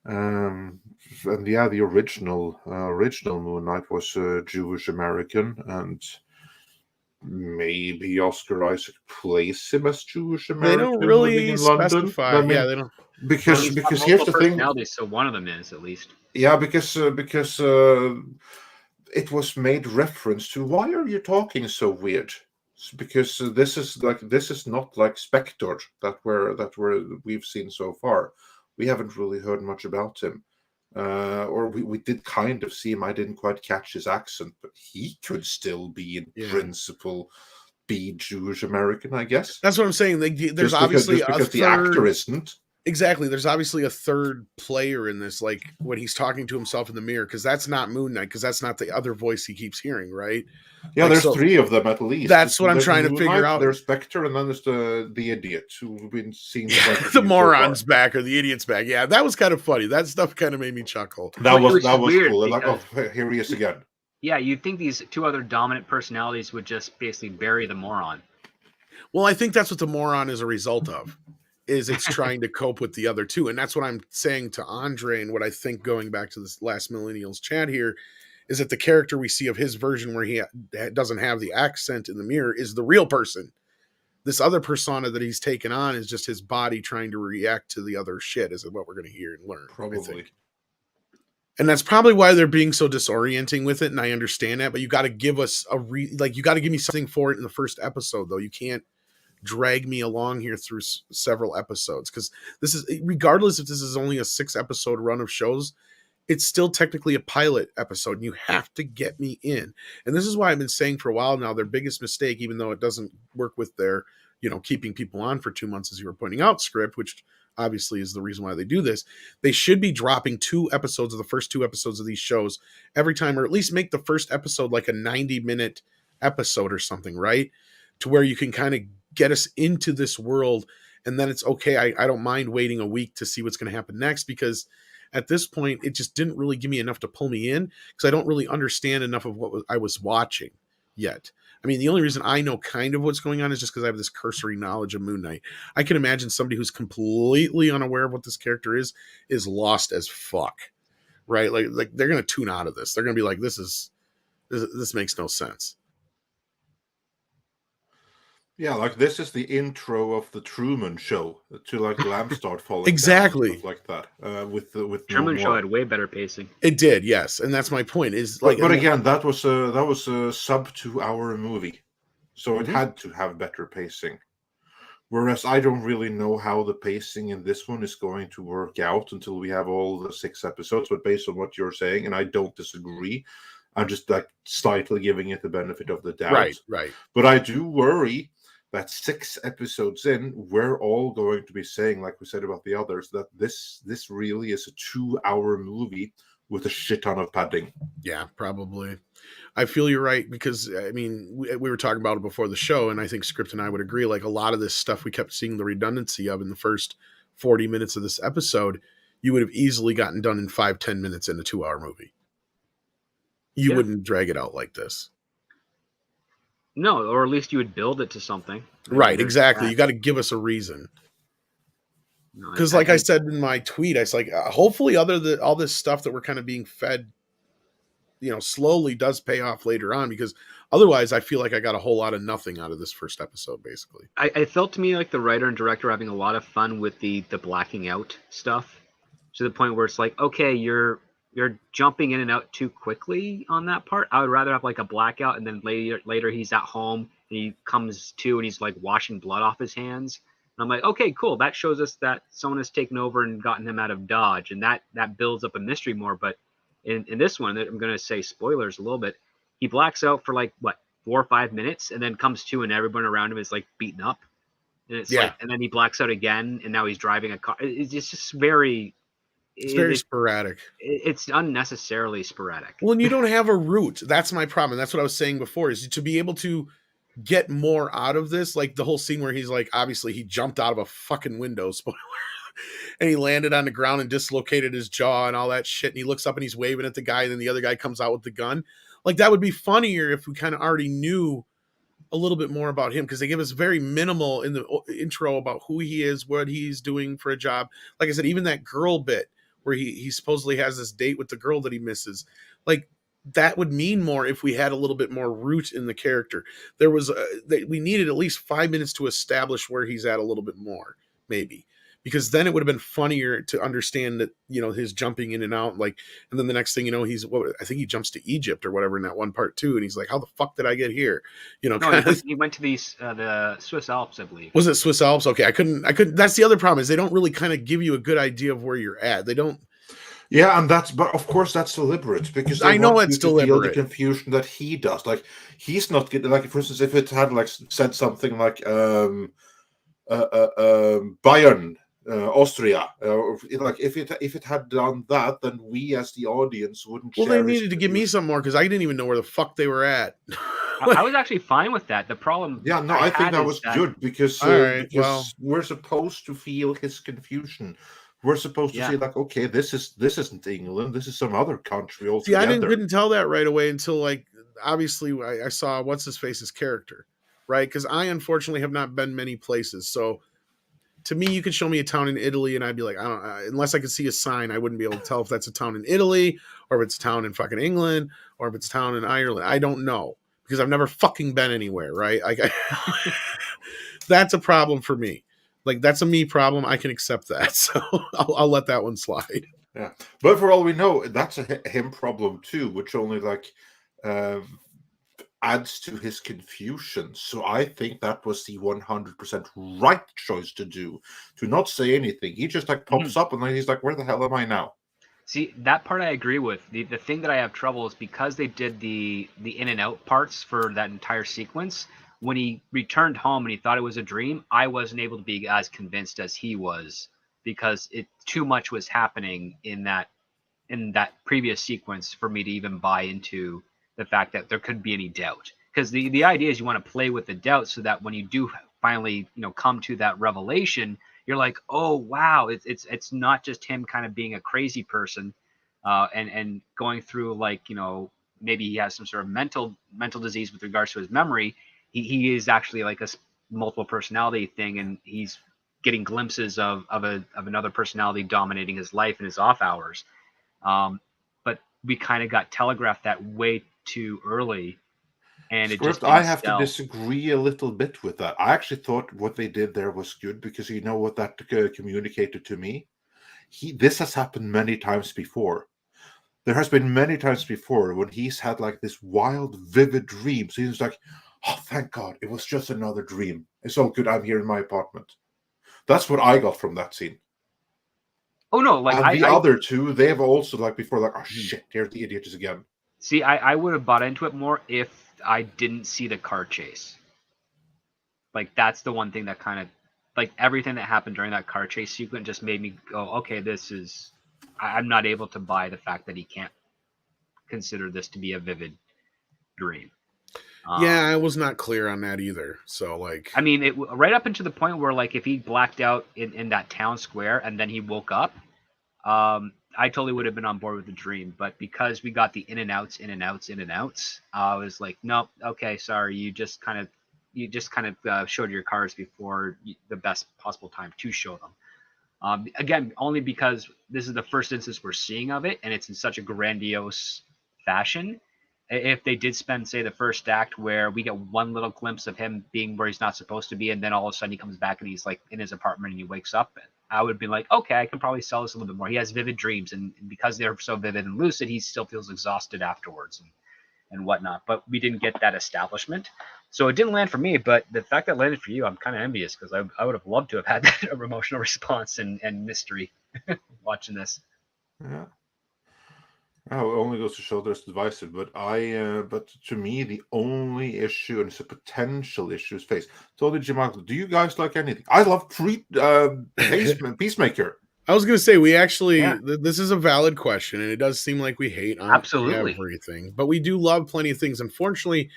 And yeah, the original Moon Knight was Jewish American, and maybe Oscar Isaac plays him as Jewish American. They don't really in specify. London. Yeah, they don't. Because here's the thing. So one of them is at least. Yeah, because it was made reference to, why are you talking so weird? Because this is not like Spectre that we've seen so far. We haven't really heard much about him. Or we did kind of see him. I didn't quite catch his accent, but he could still be in principle be Jewish American, I guess. That's what I'm saying. There's obviously because the actor isn't. Exactly. There's obviously a third player in this, like when he's talking to himself in the mirror, because that's not Moon Knight, because that's not the other voice he keeps hearing, right? Yeah, there's three of them at least. That's what I'm trying to figure out. There's Spectre, and then there's the idiot who've been seen. The moron's back, or the idiot's back. Yeah, that was kind of funny. That stuff kind of made me chuckle. That was cool. Like, oh, here he is again. Yeah, you'd think these two other dominant personalities would just basically bury the moron. Well, I think that's what the moron is a result of. Is it's trying to cope with the other two. And that's what I'm saying to Andre, and what I think, going back to this last Millennials chat here, is that the character we see of his version where he doesn't have the accent in the mirror is the real person. This other persona that he's taken on is just his body trying to react to the other shit, is what we're going to hear and learn. Probably. I think. And that's probably why they're being so disorienting with it, and I understand that, but you got to give us you got to give me something for it in the first episode, though. You can't drag me along here through several episodes, because this is, regardless if this is only a 6-episode run of shows, it's still technically a pilot episode, and you have to get me in. And this is why I've been saying for a while now, their biggest mistake, even though it doesn't work with their, keeping people on for 2 months, as you were pointing out, script, which obviously is the reason why they do this. They should be dropping 2 episodes of the first 2 episodes of these shows every time, or at least make the first episode like a 90-minute episode or something, right? To where you can kind of get us into this world, and then it's okay. I don't mind waiting a week to see what's going to happen next, because at this point it just didn't really give me enough to pull me in, because I don't really understand enough of what I was watching yet. I mean, the only reason I know kind of what's going on is just because I have this cursory knowledge of Moon Knight. I can imagine somebody who's completely unaware of what this character is lost as fuck, right? Like they're going to tune out of this. They're going to be like, this makes no sense. Yeah, like this is the intro of the Truman Show to like lamps start falling. Exactly, down, stuff like that. With Truman Show had way better pacing. It did, yes, and that's my point. Is like, but again, that was a sub 2-hour movie, so it had to have better pacing. Whereas I don't really know how the pacing in this one is going to work out until we have all the 6 episodes. But based on what you're saying, and I don't disagree, I'm just like slightly giving it the benefit of the doubt. Right. But I do worry that 6 episodes in, we're all going to be saying, like we said about the others, that this really is a 2-hour movie with a shit ton of padding. Yeah, probably. I feel you're right, because I mean, we were talking about it before the show, and I think Script and I would agree, like a lot of this stuff we kept seeing the redundancy of in the first 40 minutes of this episode, you would have easily gotten done in 5-10 minutes in a 2-hour movie. You wouldn't drag it out like this. No, or at least you would build it to something. Right, exactly. You got to give us a reason. Because like I said in my tweet, I was like, hopefully all this stuff that we're kind of being fed, slowly does pay off later on, because otherwise I feel like I got a whole lot of nothing out of this first episode, basically. I felt to me like the writer and director were having a lot of fun with the blacking out stuff. to the point where it's like, okay, you're jumping in and out too quickly on that part. I would rather have like a blackout, and then later he's at home and he comes to and he's like washing blood off his hands. And I'm like, okay, cool. That shows us that someone has taken over and gotten him out of Dodge, and that builds up a mystery more. But in this one, I'm going to say spoilers a little bit. He blacks out for like what 4 or 5 minutes, and then comes to, and everyone around him is like beaten up. And it's like, and then he blacks out again, and now he's driving a car. It's just very. It's very sporadic. It's unnecessarily sporadic. Well, and you don't have a route. That's my problem. That's what I was saying before, is to be able to get more out of this. Like the whole scene where he's like, obviously he jumped out of a fucking window, spoiler, and he landed on the ground and dislocated his jaw and all that shit. And he looks up and he's waving at the guy, and then the other guy comes out with the gun. Like that would be funnier if we kind of already knew a little bit more about him, because they give us very minimal in the intro about who he is, what he's doing for a job. Like I said, even that girl bit where he supposedly has this date with the girl that he misses, like that would mean more if we had a little bit more root in the character. There was we needed at least 5 minutes to establish where he's at a little bit more, maybe, because then it would have been funnier to understand that, you know, his jumping in and out, like, and then the next thing you know, I think he jumps to Egypt or whatever in that one part too, and he's like, how the fuck did I get here? You know, no, he went to the Swiss Alps, I believe. Was it Swiss Alps? Okay, I couldn't. That's the other problem, is they don't really kind of give you a good idea of where you're at. They don't. Yeah, and but of course that's deliberate, because I know it's deliberate. The confusion that he does, like he's not getting, like, for instance, if it had like said something like Bayern. Austria, like if it had done that, then we as the audience wouldn't. Well, they needed to give me some more, because I didn't even know where the fuck they were at. I was actually fine with that. The problem, I think that was good, because we're supposed to feel his confusion. We're supposed to say like, okay, this isn't England, this is some other country altogether. See, I couldn't tell that right away until, like, obviously I saw what's his face's character, right? Because I unfortunately have not been many places, so. To me, you could show me a town in Italy, and I'd be like, I don't unless I could see a sign, I wouldn't be able to tell if that's a town in Italy, or if it's a town in fucking England, or if it's a town in Ireland. I don't know, because I've never fucking been anywhere, right? Like, that's a problem for me. Like, that's a me problem. I can accept that, so I'll let that one slide. Yeah, but for all we know, that's a him problem too, which only like adds to his confusion. So I think that was the 100% right choice to do, to not say anything. He just like pops up, and then he's like, where the hell am I now? See, that part I agree with. The thing that I have trouble is because they did the in and out parts for that entire sequence. When he returned home and he thought it was a dream, I wasn't able to be as convinced as he was, because too much was happening in that previous sequence for me to even buy into the fact that there could be any doubt. Because the idea is you want to play with the doubt, so that when you do finally, you know, come to that revelation, you're like, oh wow, it's not just him kind of being a crazy person, and going through, like, you know, maybe he has some sort of mental disease with regards to his memory. He is actually like a multiple personality thing, and he's getting glimpses of another personality dominating his life in his off hours. But we kind of got telegraphed that way too early, and it just I have to disagree a little bit with that. I actually thought what they did there was good, because you know what that communicated to me? This has happened many times before. There has been many times before when he's had like this wild, vivid dream. So he's like, oh, thank God, it was just another dream. It's all good. I'm here in my apartment. That's what I got from that scene. Oh no, like and the other two, they have also like before, like, oh shit, here's the idiots again. See, I would have bought into it more if I didn't see the car chase. Like, that's the one thing that kind of, like, everything that happened during that car chase sequence just made me go, okay, I'm not able to buy the fact that he can't consider this to be a vivid dream. Yeah, I was not clear on that either. So, like, I mean, right up into the point where, like, if he blacked out in that town square and then he woke up, I totally would have been on board with the dream. But because we got the in and outs, I was like, nope, okay, sorry, you just kind of showed your cars before the best possible time to show them. Again, only because this is the first instance we're seeing of it, and it's in such a grandiose fashion. If they did spend, say, the first act where we get one little glimpse of him being where he's not supposed to be, and then all of a sudden he comes back and he's like in his apartment and he wakes up, I would be like, okay, I can probably sell this a little bit more. He has vivid dreams, and because they're so vivid and lucid, he still feels exhausted afterwards and whatnot. But we didn't get that establishment, so it didn't land for me. But the fact that it landed for you, I'm kind of envious, because I would have loved to have had that emotional response and mystery watching this. Yeah. Oh, it only goes to show there's divisive, but but to me, the only issue, and it's a potential issue, is face. So did Michael, do you guys like anything? I love Peacemaker. I was going to say, we actually, Yeah. this is a valid question, and it does seem like we hate on Absolutely. everything, but we do love plenty of things. Unfortunately,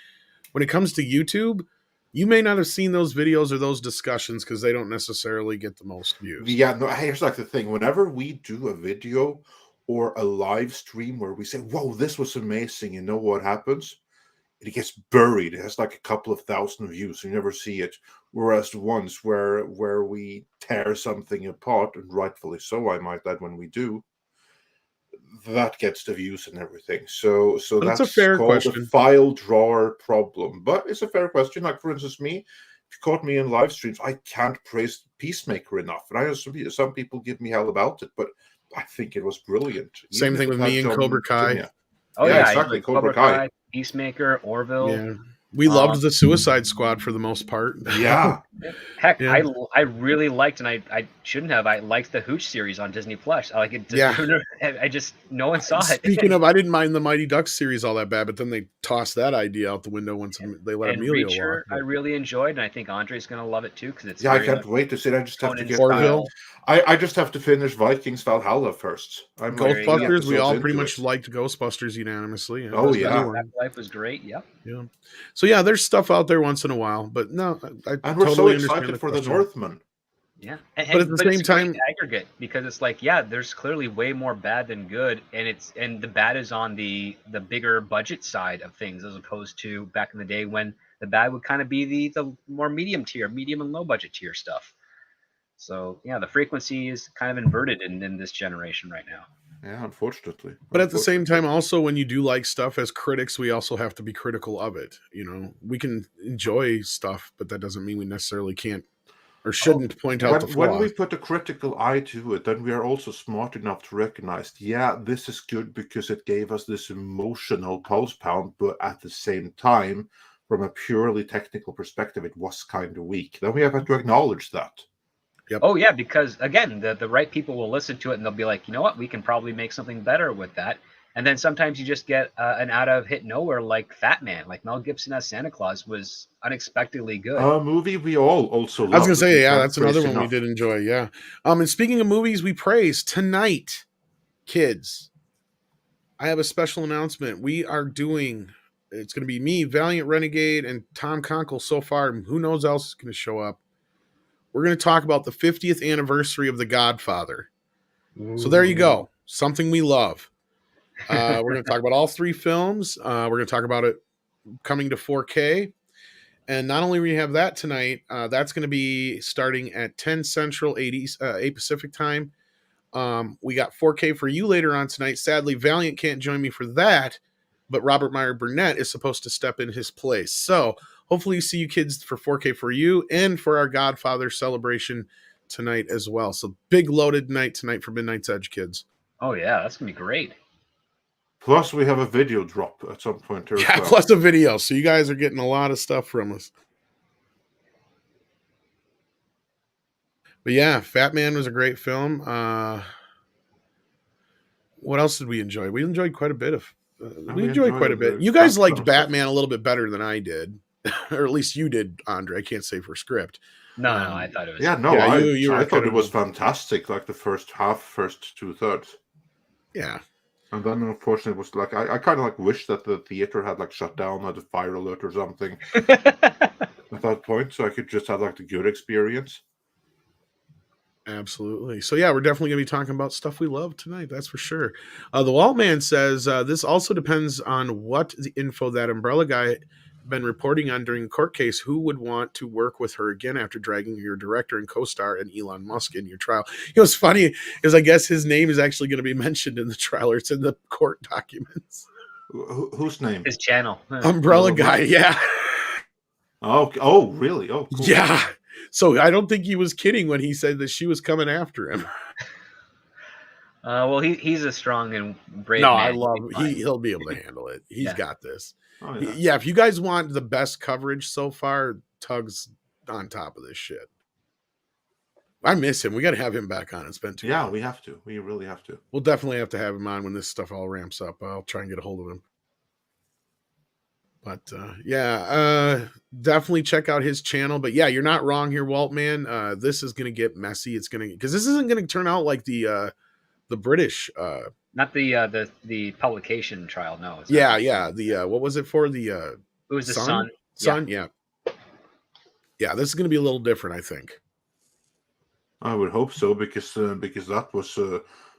when it comes to YouTube, you may not have seen those videos or those discussions because they don't necessarily get the most views. Yeah, no, here's like the thing. Whenever we do a video or a live stream where we say, whoa, this was amazing, you know what happens? It gets buried. It has like a couple of thousand views. You never see it. Whereas the ones where we tear something apart, and rightfully so, I might add, when we do, that gets the views and everything. So But that's it's a fair called question. a file drawer problem. But it's a fair question. Like, for instance, me, if you caught me in live streams, I can't praise Peacemaker enough. And I know some people give me hell about it, but I think it was brilliant. Same Even thing if with it had me and John Cobra Kai. Virginia. Oh Yeah, yeah, exactly, like Cobra Kai. Peacemaker, Orville. Yeah. We loved the Suicide Squad for the most part. Yeah. Heck, Yeah. I really liked, and I shouldn't have. I liked the Hooch series on Disney Plus. I like it. Yeah. I just no one saw it. Speaking of, I didn't mind the Mighty Ducks series all that bad, but then they tossed that idea out the window once they let and Emilio Reacher, walk. I really enjoyed, and I think Andre's gonna love it too, because it's Yeah, I very, can't wait to see it. I just have to Conan get Orville. I just have to finish Vikings Valhalla first. I'm like Very good. Ghostbusters, we episodes all into pretty much it. liked Ghostbusters unanimously. Yeah, Oh, that's a yeah. good one. Life was great. Yep. Yeah. So yeah, there's stuff out there once in a while, but no, I And we're totally so understand excited for the question. Northman. Yeah, But at the same it's great time- to aggregate, because it's like, yeah, there's clearly way more bad than good, and the bad is on the bigger budget side of things, as opposed to back in the day when the bad would kind of be the more medium and low budget tier stuff. So yeah, the frequency is kind of inverted in this generation right now. Yeah, unfortunately. But at the same time, also, when you do like stuff as critics, we also have to be critical of it. You know, we can enjoy stuff, but that doesn't mean we necessarily can't or shouldn't point out the When flaws. we put a critical eye to it, then we are also smart enough to recognize, yeah, this is good because it gave us this emotional pulse pound, but at the same time, from a purely technical perspective, it was kind of weak. Then we have to acknowledge that. Oh yeah, because again, the right people will listen to it and they'll be like, you know what, we can probably make something better with that. And then sometimes you just get an out of hit nowhere like Fat Man, like Mel Gibson as Santa Claus was unexpectedly good. A movie we all also love. I was gonna say, we yeah, can't that's another praise one we enough. did enjoy. Yeah. And speaking of movies we praise tonight, kids, I have a special announcement. We are doing. It's going to be me, Valiant Renegade, and Tom Conkle so far. And who knows else is going to show up. We're going to talk about the 50th anniversary of The Godfather. So there you go. Something we love. We're going to talk about all three films. We're going to talk about it coming to 4K. And not only we have that tonight, that's going to be starting at 10 Central, 8 Pacific time. We got 4K for you later on tonight. Sadly, Valiant can't join me for that, but Robert Meyer Burnett is supposed to step in his place. So hopefully you see you kids for 4K for you and for our Godfather celebration tonight as well. So big loaded night tonight for Midnight's Edge, kids. Oh yeah, that's gonna be great. Plus, we have a video drop at some point here. Yeah, plus a video. So you guys are getting a lot of stuff from us. But yeah, Fat Man was a great film. What else did we enjoy? We enjoyed quite a bit of. We enjoyed quite a bit. You guys liked Batman a little bit better than I did, or at least you did, Andre. I can't say for script. No, I thought it was. Yeah, no, Yeah, you were I thought kind it of- was fantastic. Like the first half, first 2/3. Yeah. And then, unfortunately, it was like I kind of like wish that the theater had like shut down, had a fire alert or something at that point, so I could just have like the good experience. Absolutely. So yeah, we're definitely going to be talking about stuff we love tonight. That's for sure. The Waltman says this also depends on what the info that Umbrella guy been reporting on during the court case. Who would want to work with her again after dragging your director and co-star and Elon Musk in your trial? It was funny is I guess his name is actually going to be mentioned in the trial, or it's in the court documents. Whose name? His channel. Umbrella guy. Yeah. Oh, really? Oh, cool. Yeah. So I don't think he was kidding when he said that she was coming after him. Well, he's a strong and brave No, man. I He'll love be fine. he'll be able to handle it. He's Yeah. got this. Oh, yeah. Yeah, if you guys want the best coverage so far, Tug's on top of this shit. I miss him. We got to have him back on and spend 2 Yeah, hours. we have to. We really have to. We'll definitely have to have him on when this stuff all ramps up. I'll try and get a hold of him. But definitely check out his channel. But yeah, you're not wrong here, Walt, man. This is gonna get messy. It's gonna, because this isn't gonna turn out like the British. Not the publication trial. No. It's Yeah, not. yeah. The what was it for? The It was the Sun? Sun. Yeah. Yeah, this is gonna be a little different, I think. I would hope so, because that was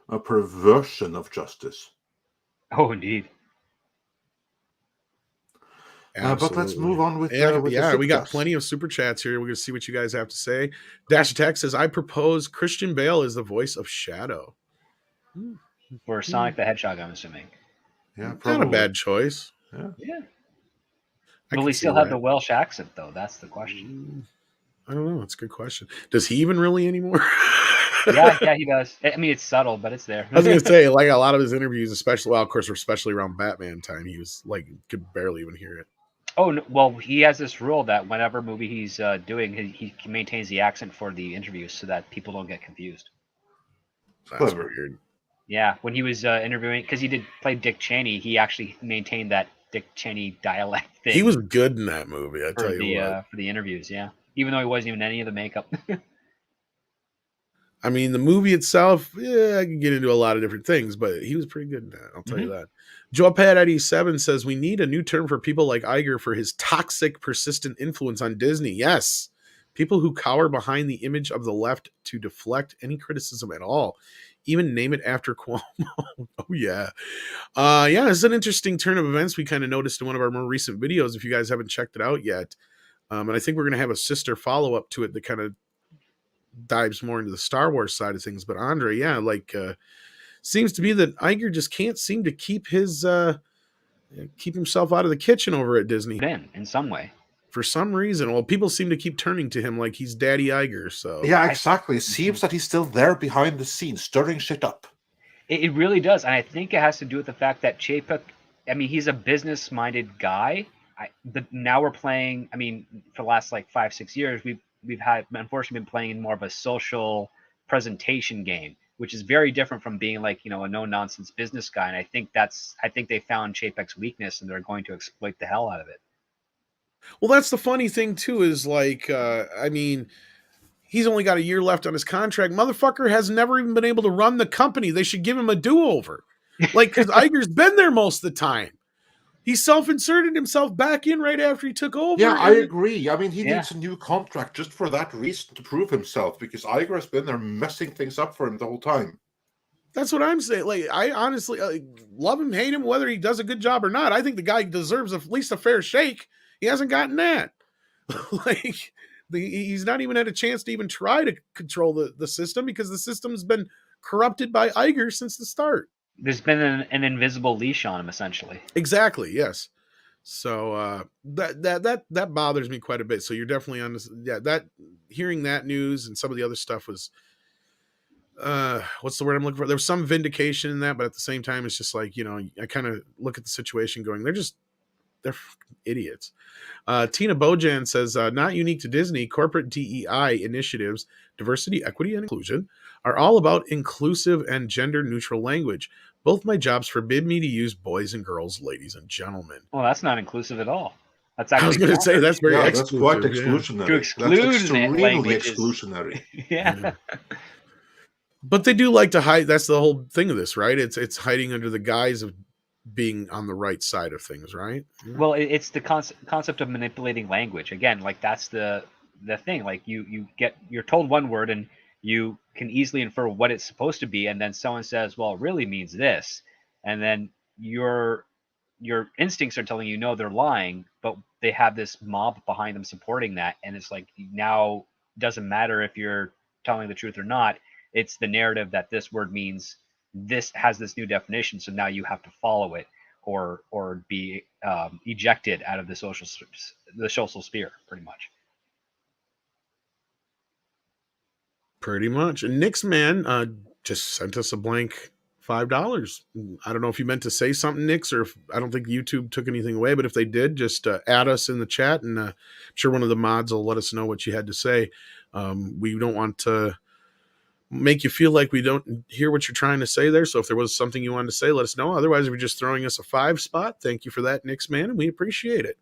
a perversion of justice. Oh, indeed. But let's move on with yeah, with yeah, the we got Subtext. plenty of super chats here. We're gonna see what you guys have to say. Dash Attack says, I propose Christian Bale is the voice of Shadow. For Sonic the Hedgehog, I'm assuming. Yeah, Not a probably. bad choice. Yeah. I Will can he see still have that. the Welsh accent, though? That's the question. I don't know. That's a good question. Does he even really anymore? Yeah, he does. I mean, it's subtle, but it's there. I was gonna say, like, a lot of his interviews, especially, well, of course, especially around Batman time, he was like, could barely even hear it. Oh, no, well, he has this rule that whenever movie he's doing, he maintains the accent for the interviews so that people don't get confused. That's Clever. weird. Yeah, when he was interviewing, because he did play Dick Cheney, he actually maintained that Dick Cheney dialect thing. He was good in that movie. I tell you what. For the interviews, yeah. Even though he wasn't even any of the makeup. I mean, the movie itself, yeah, I can get into a lot of different things, but he was pretty good in that. I'll tell you that. Joepad87 says, we need a new term for people like Iger for his toxic, persistent influence on Disney. Yes. People who cower behind the image of the left to deflect any criticism at all. Even name it after Cuomo. Oh, yeah. Yeah, it's an interesting turn of events we kind of noticed in one of our more recent videos, if you guys haven't checked it out yet. And I think we're going to have a sister follow-up to it that kind of dives more into the Star Wars side of things. But Andre, yeah, like seems to be that Iger just can't seem to keep himself out of the kitchen over at Disney in some way. for some reason. Well, people seem to keep turning to him like he's Daddy Iger. So yeah, exactly. It seems that he's still there behind the scenes, stirring shit up. It really does, and I think it has to do with the fact that Chapek, I mean, he's a business-minded guy. Now we're playing. I mean, for the last like 5-6 years, we've had, unfortunately, been playing more of a social presentation game, which is very different from being like, a no-nonsense business guy. And I think they found Chapek's weakness, and they're going to exploit the hell out of it. Well, that's the funny thing too, is like, I mean, he's only got a year left on his contract. Motherfucker has never even been able to run the company. They should give him a do-over. Like, because Iger's been there most of the time. He self-inserted himself back in right after he took over. Yeah, I agree. I mean, he needs a new contract just for that reason, to prove himself, because Iger has been there messing things up for him the whole time. That's what I'm saying. Like, I honestly love him, hate him, whether he does a good job or not. I think the guy deserves at least a fair shake. He hasn't gotten that. Like, he's not even had a chance to even try to control the system, because the system's been corrupted by Iger since the start. There's been an invisible leash on him, essentially. Exactly. Yes. So that bothers me quite a bit. So you're definitely on this. Yeah, that hearing that news and some of the other stuff was, what's the word I'm looking for? There was some vindication in that, but at the same time, it's just like, I kind of look at the situation going, they're idiots. Tina Bojan says, not unique to Disney, corporate DEI initiatives, diversity, equity, and inclusion, are all about inclusive and gender neutral language. Both my jobs forbid me to use boys and girls, ladies and gentlemen. Well, that's not inclusive at all. That's actually, I was going to say, that's very that's quite exclusive. exclusionary. To exclude that's extremely language is- exclusionary. Yeah. But they do like to hide. That's the whole thing of this, right? It's hiding under the guise of being on the right side of things, right? Well, it's the concept of manipulating language. Again, like that's the thing. Like you're told one word and you can easily infer what it's supposed to be, and then someone says, well, it really means this, and then your instincts are telling you no, they're lying, but they have this mob behind them supporting that, and it's like, now doesn't matter if you're telling the truth or not. It's the narrative that this word means this, has this new definition, so now you have to follow it or be ejected out of the social sphere, pretty much. Pretty much. And Nick's man just sent us a blank $5. I don't know if you meant to say something, Nix, or if, I don't think YouTube took anything away, but if they did, just add us in the chat, and I'm sure one of the mods will let us know what you had to say. We don't want to make you feel like we don't hear what you're trying to say there. So if there was something you wanted to say, let us know. Otherwise, if you're just throwing us a 5 spot, thank you for that, Nick's man, and we appreciate it.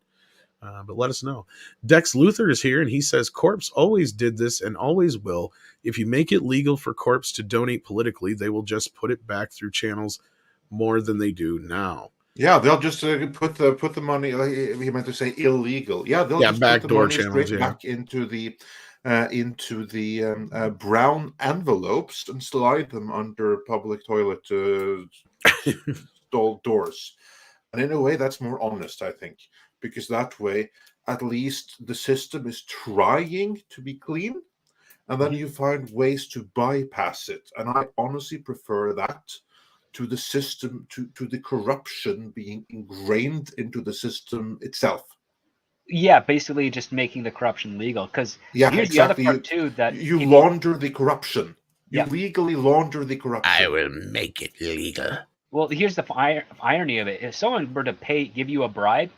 But let us know. Dex Luther is here, and he says, Corpse always did this and always will. If you make it legal for Corpse to donate politically, they will just put it back through channels more than they do now. Yeah, they'll just put the money, like he meant to say illegal. Yeah, they'll just put the money straight back into the brown envelopes and slide them under public toilet stall doors. And in a way, that's more honest, I think. Because that way, at least the system is trying to be clean, and then you find ways to bypass it. And I honestly prefer that to the system, to the corruption being ingrained into the system itself. Yeah, basically just making the corruption legal. Because here's the other part too, that you launder the corruption. You legally launder the corruption. I will make it legal. Well, here's the irony of it. If someone were to give you a bribe,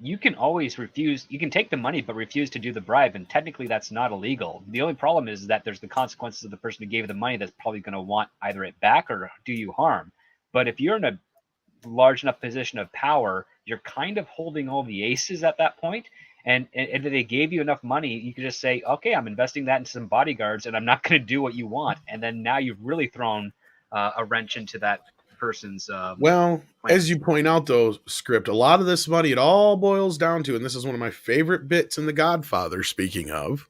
you can always refuse. You can take the money, but refuse to do the bribe, and technically that's not illegal. The only problem is that there's the consequences of the person who gave you the money that's probably going to want either it back or do you harm. But if you're in a large enough position of power, you're kind of holding all the aces at that point. And if they gave you enough money, you could just say, okay, I'm investing that in some bodyguards, and I'm not going to do what you want. And then now you've really thrown a wrench into that person's well, as you point out, though, Script, a lot of this money, it all boils down to, and this is one of my favorite bits in The Godfather, speaking of,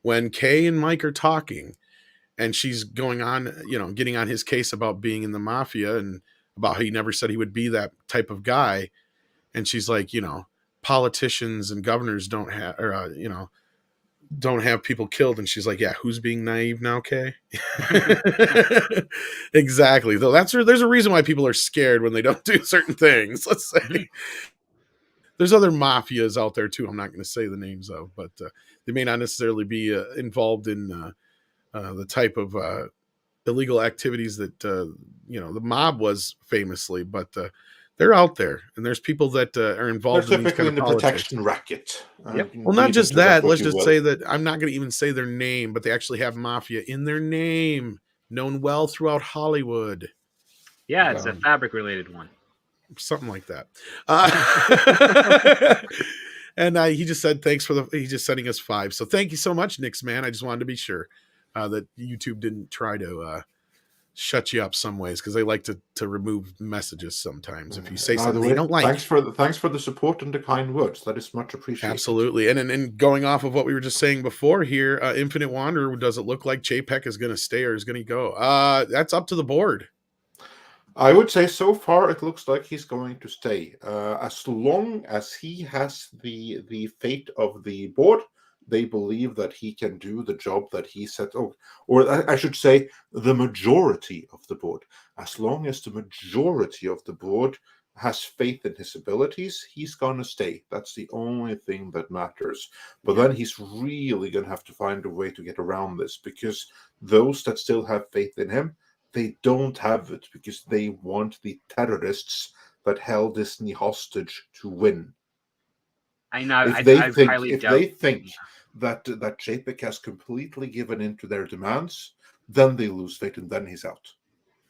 when Kay and Mike are talking, and she's going on, getting on his case about being in the mafia and about how he never said he would be that type of guy. And she's like, politicians and governors don't have, or, don't have people killed. And she's like, yeah, who's being naive now, Kay? Exactly. Though there's a reason why people are scared when they don't do certain things. Let's say there's other mafias out there too. I'm not going to say the names of, but they may not necessarily be involved in the type of illegal activities that the mob was famously, but they're out there, and there's people that are involved in these kind of the politics. protection racket. Well, not just that. Let's just say that I'm not going to even say their name, but they actually have mafia in their name, known well throughout Hollywood. Yeah, it's a fabric-related one. Something like that. And he just said thanks he's just sending us 5. So thank you so much, Nick's man. I just wanted to be sure that YouTube didn't try to shut you up some ways, because they like to remove messages sometimes if you say something they don't like. Thanks for the support and the kind words. That is much appreciated. Absolutely. And going off of what we were just saying before here, Infinite Wanderer, does it look like Chapek is going to stay or is going to go? That's up to the board. I would say so far it looks like he's going to stay. As long as he has the fate of the board, they believe that he can do the job that he set. Or I should say the majority of the board. As long as the majority of the board has faith in his abilities, he's going to stay. That's the only thing that matters. But then he's really going to have to find a way to get around this, because those that still have faith in him, they don't have it because they want the terrorists that held Disney hostage to win. I know. If they think that Chapek has completely given in to their demands, then they lose faith, and then he's out.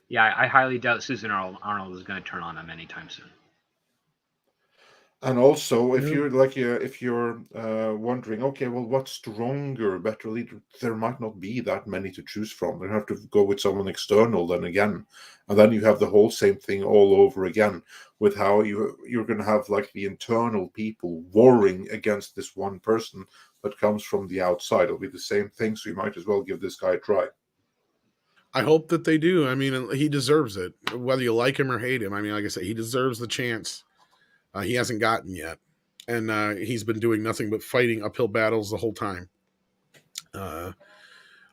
Yeah, I highly doubt Susan Arnold is going to turn on him anytime soon. And also, if you're wondering, okay, well, what's stronger, better leader? There might not be that many to choose from. You have to go with someone external then again, and then you have the whole same thing all over again, with how you're going to have like the internal people warring against this one person that comes from the outside. It'll be the same thing, so you might as well give this guy a try. I hope that they do. I mean, he deserves it, whether you like him or hate him. I mean, like I said, he deserves the chance. He hasn't gotten yet, and he's been doing nothing but fighting uphill battles the whole time.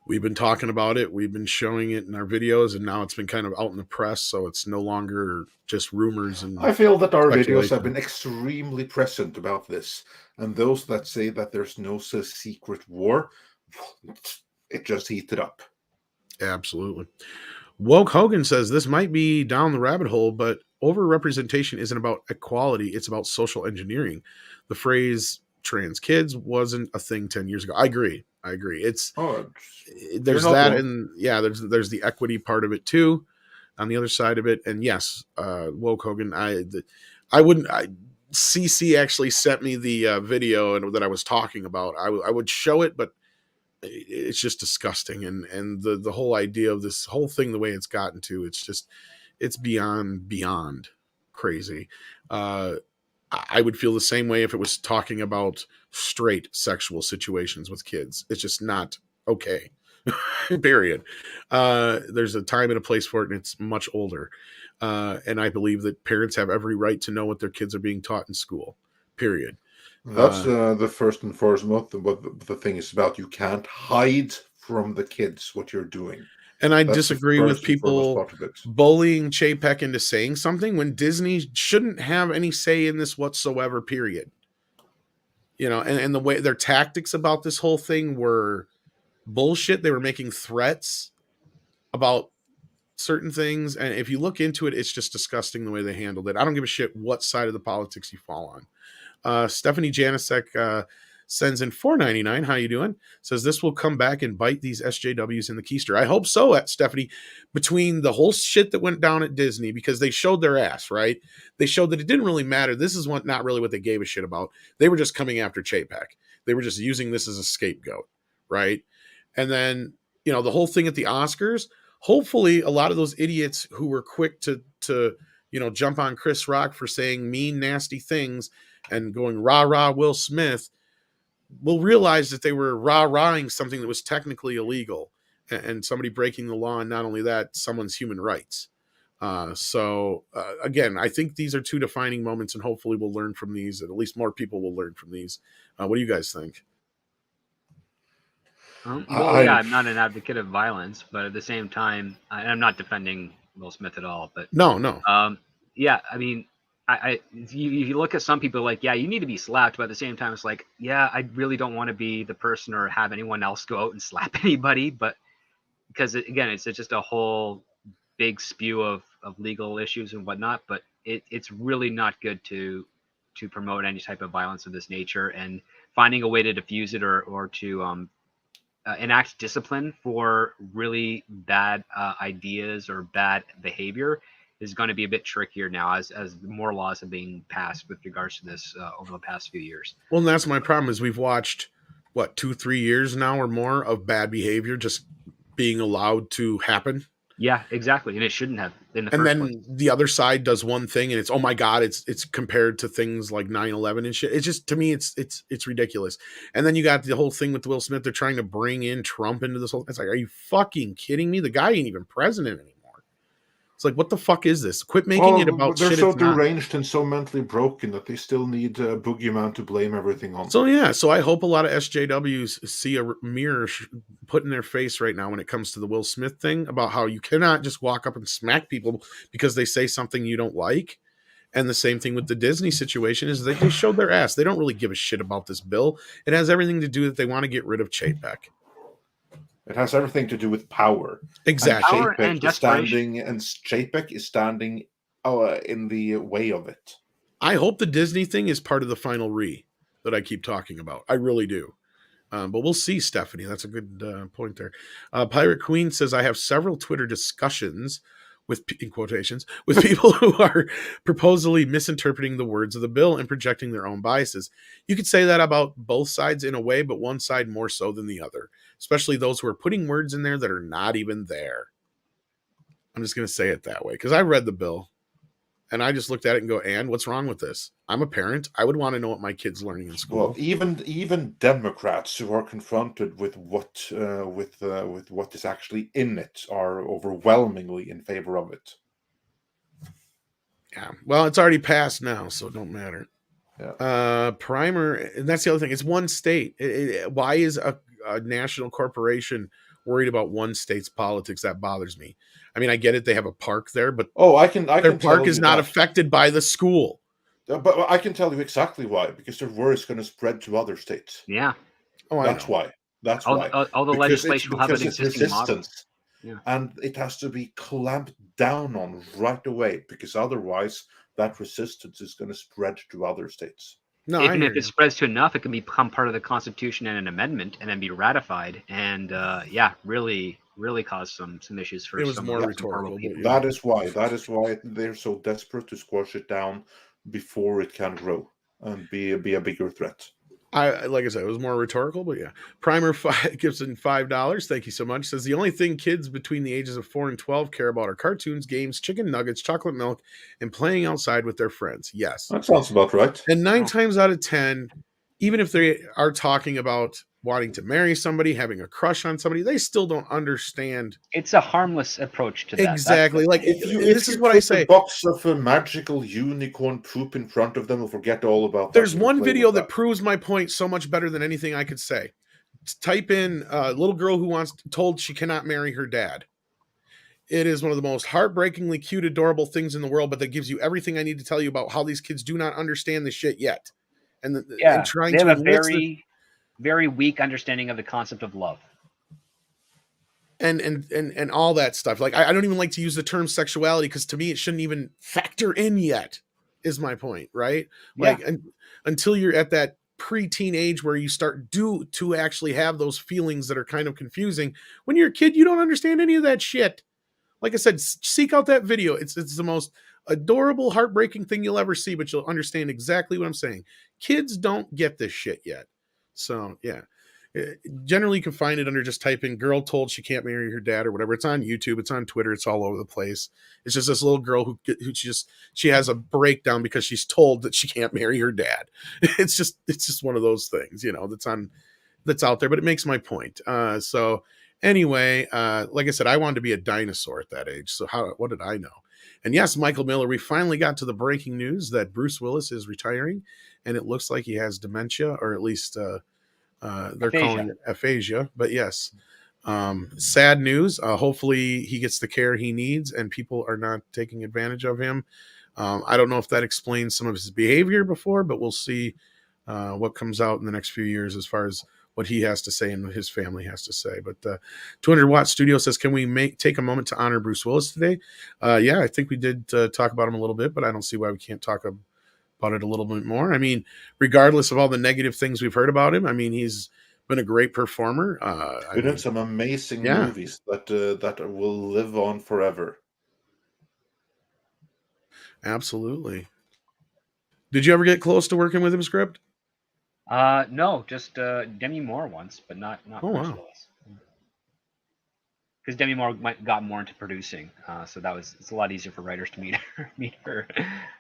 We've been talking about it. We've been showing it in our videos, and now it's been kind of out in the press, so it's no longer just rumors. And I feel that our videos have been extremely present about this, and those that say that there's no such secret war, it just heated up. Absolutely. Woke Hogan says this might be down the rabbit hole, but overrepresentation isn't about equality. It's about social engineering. The phrase trans kids wasn't a thing 10 years ago. I agree. It's there's that. wrong. And yeah, there's the equity part of it too on the other side of it. And yes, Woke Hogan, CC actually sent me the video and that I was talking about. I would show it, but it's just disgusting. And the whole idea of this whole thing, the way it's gotten to, it's beyond crazy. I would feel the same way if it was talking about straight sexual situations with kids. It's just not okay. Period. There's a time and a place for it, and it's much older. And I believe that parents have every right to know what their kids are being taught in school. Period. That's the first and foremost what the thing is about. You can't hide from the kids what you're doing. And I That's disagree the with first and foremost people part of it. bullying Chapek into saying something when Disney shouldn't have any say in this whatsoever, period. You know, and the way their tactics about this whole thing were bullshit. They were making threats about certain things. And if you look into it, it's just disgusting the way they handled it. I don't give a shit what side of the politics you fall on. Stephanie Janisek sends in $4.99. How you doing? Says this will come back and bite these SJWs in the keister. I hope so, Stephanie. Between the whole shit that went down at Disney, because they showed their ass, right? They showed that it didn't really matter. This is not really what they gave a shit about. They were just coming after Chapek. They were just using this as a scapegoat, right? And then, you know, the whole thing at the Oscars, hopefully a lot of those idiots who were quick to you know, jump on Chris Rock for saying mean, nasty things and going rah-rah Will Smith will realize that they were rah-rahing something that was technically illegal and somebody breaking the law, and not only that, someone's human rights. Again, I think these are two defining moments, and hopefully we'll learn from these, and at least more people will learn from these. What do you guys think? I'm not an advocate of violence, but at the same time, I'm not defending Will Smith at all. But no. Yeah, I mean, you look at some people like, yeah, you need to be slapped, but at the same time, it's like, yeah, I really don't want to be the person or have anyone else go out and slap anybody, but because again, it's just a whole big spew of legal issues and whatnot. But it's really not good to promote any type of violence of this nature, and finding a way to diffuse it or to enact discipline for really bad ideas or bad behavior is going to be a bit trickier now as more laws have been passed with regards to this over the past few years. Well, and that's my problem is we've watched, 2-3 years now or more of bad behavior just being allowed to happen. Yeah, exactly. And it shouldn't have in the and first then place. The other side does one thing and it's, oh my God, it's compared to things like 9/11 and shit. It's just, to me, it's ridiculous. And then you got the whole thing with Will Smith. They're trying to bring in Trump into this whole, it's like, are you fucking kidding me? The guy ain't even president anymore. It's like, what the fuck is this? Quit making it about they're shit. so deranged and so mentally broken that they still need a boogeyman to blame everything on. So yeah, so I hope a lot of SJWs see a mirror put in their face right now when it comes to the Will Smith thing about how you cannot just walk up and smack people because they say something you don't like. And the same thing with the Disney situation is they showed their ass. They don't really give a shit about this bill. It has everything to do that they want to get rid of Chapek. It has everything to do with power. Exactly. And Chapek is standing in the way of it. I hope the Disney thing is part of the final that I keep talking about. I really do. But we'll see, Stephanie. That's a good point there. Pirate Queen says, I have several Twitter discussions in quotations, with people who are purposely misinterpreting the words of the bill and projecting their own biases. You could say that about both sides in a way, but one side more so than the other, especially those who are putting words in there that are not even there. I'm just going to say it that way because I read the bill and I just looked at it and go, and what's wrong with this? I'm a parent. I would want to know what my kid's learning in school. Well, even Democrats who are confronted with what is actually in it are overwhelmingly in favor of it. Yeah, well, it's already passed now, so it don't matter. Yeah. Primer, and that's the other thing. It's one state. Why is a national corporation worried about one state's politics? That bothers me. I mean, I get it. They have a park there, but their park is not affected by the school. But I can tell you exactly why, because their word is going to spread to other states. Yeah. That's why. That's All, why. all the Because legislation will have an it's existing model. resistance. Yeah. And it has to be clamped down on right away, because otherwise that resistance is going to spread to other states. No, I Even hear if you. it spreads to enough, it can become part of the Constitution and an amendment, and then be ratified, and really cause some issues for It was some more some rhetorical, horrible people. but yeah. That is why they're so desperate to squash it down before it can grow and be a bigger threat. Like I said, it was more rhetorical, but yeah. Primer gives in $5. Thank you so much. Says the only thing kids between the ages of 4 and 12 care about are cartoons, games, chicken nuggets, chocolate milk, and playing outside with their friends. Yes. That sounds about right. And 9 Oh. times out of 10, even if they are talking about wanting to marry somebody, having a crush on somebody, they still don't understand It's a harmless approach to that. exactly. Like If you this is what I put say. a box of a magical unicorn poop in front of them, and forget all about that. There's and they'll one play video with that proves my point so much better than anything I could say. Type in little girl who told she cannot marry her dad. It is one of the most heartbreakingly cute, adorable things in the world, but that gives you everything I need to tell you about how these kids do not understand this shit yet. And trying they to have a enlist very weak understanding of the concept of love. and all that stuff. Like I don't even like to use the term sexuality, because to me it shouldn't even factor in yet, is my point, right? Like until you're at that preteen age where you start to actually have those feelings that are kind of confusing. When you're a kid, you don't understand any of that shit. Like I said, seek out that video. It's the most adorable, heartbreaking thing you'll ever see, but you'll understand exactly what I'm saying. Kids don't get this shit yet. So yeah. Generally, you can find it under just type in "girl told she can't marry her dad" or whatever. It's on YouTube, it's on Twitter, it's all over the place. It's just this little girl who she has a breakdown because she's told that she can't marry her dad. It's just one of those things, that's out there. But it makes my point. So anyway, like I said, I wanted to be a dinosaur at that age. So what did I know? And yes, Michael Miller, we finally got to the breaking news that Bruce Willis is retiring, and it looks like he has dementia, or at least they're calling it aphasia. But yes, sad news. Hopefully he gets the care he needs and people are not taking advantage of him. I don't know if that explains some of his behavior before, but we'll see what comes out in the next few years as far as what he has to say and what his family has to say. But 200 Watt Studio says, can we take a moment to honor Bruce Willis today? Yeah, I think we did talk about him a little bit, but I don't see why we can't talk about it a little bit more. I mean, regardless of all the negative things we've heard about him, I mean, he's been a great performer. Been in some amazing movies that will live on forever. Absolutely. Did you ever get close to working with him, Script? No, just Demi Moore once, but not Bruce Willis. Because Demi Moore got more into producing, so it's a lot easier for writers to meet her.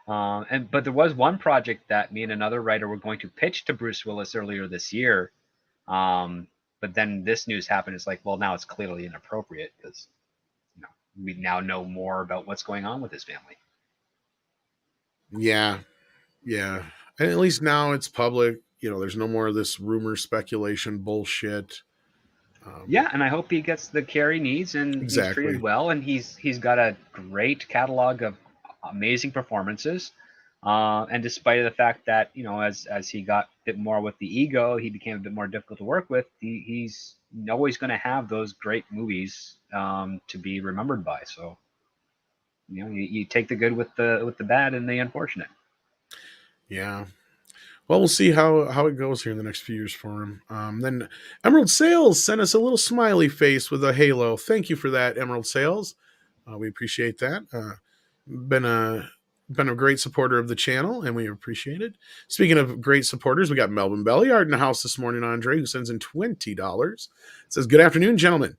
But there was one project that me and another writer were going to pitch to Bruce Willis earlier this year, but then this news happened. It's like, well, now it's clearly inappropriate because we now know more about what's going on with his family. Yeah, and at least now it's public. There's no more of this rumor, speculation, bullshit. And I hope he gets the care he needs and he's treated well, and he's got a great catalog of amazing performances. And despite the fact that as he got a bit more with the ego, he became a bit more difficult to work with. He's always going to have those great movies to be remembered by. So you take the good with the bad and the unfortunate. Yeah. Well, we'll see how it goes here in the next few years for him. Then Emerald Sales sent us a little smiley face with a halo. Thank you for that, Emerald Sales. We appreciate that. Been a great supporter of the channel, and we appreciate it. Speaking of great supporters, we got Melvin Belliard in the house this morning, Andre, who sends in $20. It says, good afternoon, gentlemen.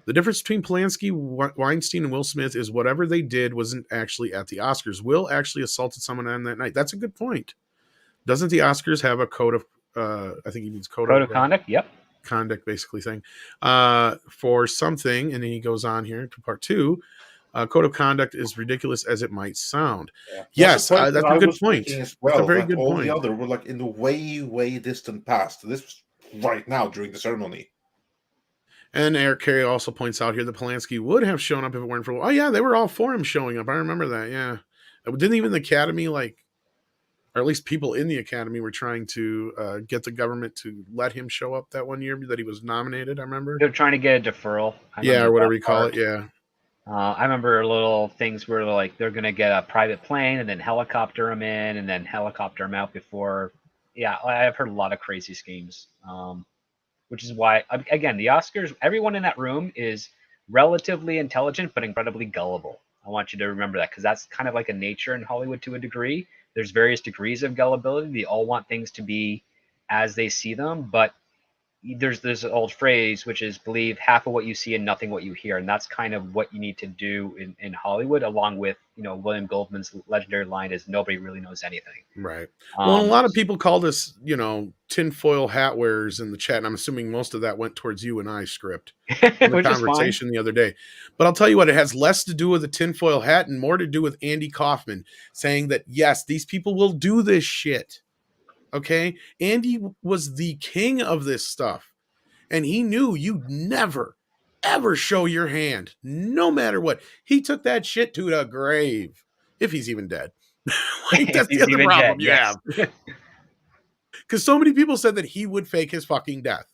The difference between Polanski, Weinstein, and Will Smith is whatever they did wasn't actually at the Oscars. Will actually assaulted someone on that night. That's a good point. Doesn't the Oscars have a code of, I think he means code of conduct? Yep. Conduct, basically thing, for something. And then he goes on here to part 2. Code of conduct is ridiculous as it might sound. Yeah. Yes, that's a good point. As well, that's a very good all point. The other were like in the way, way distant past. This was right now during the ceremony. And Eric Carey also points out here that Polanski would have shown up if it weren't for. Oh yeah, they were all for him showing up. I remember that. Yeah, didn't even the Academy or or at least people in the Academy were trying to get the government to let him show up that one year that he was nominated. I remember. They're trying to get a deferral. Yeah, or whatever you call it. Yeah. I remember little things where like they're going to get a private plane and then helicopter him in and then helicopter him out before. Yeah, I've heard a lot of crazy schemes, which is why, again, the Oscars, everyone in that room is relatively intelligent but incredibly gullible. I want you to remember that because that's kind of like a nature in Hollywood to a degree. There's various degrees of gullibility. They all want things to be as they see them, but there's this old phrase which is believe half of what you see and nothing what you hear, and that's kind of what you need to do in Hollywood, along with William Goldman's legendary line is nobody really knows anything. Right. Well, a lot of people call this tinfoil hat wearers in the chat, and I'm assuming most of that went towards you and I script in the conversation the other day. But I'll tell you what, it has less to do with the tinfoil hat and more to do with Andy Kaufman saying that yes, these people will do this shit. Okay, Andy was the king of this stuff, and he knew you'd never, ever show your hand, no matter what. He took that shit to the grave, if he's even dead. That's the other problem you have. Because so many people said that he would fake his fucking death.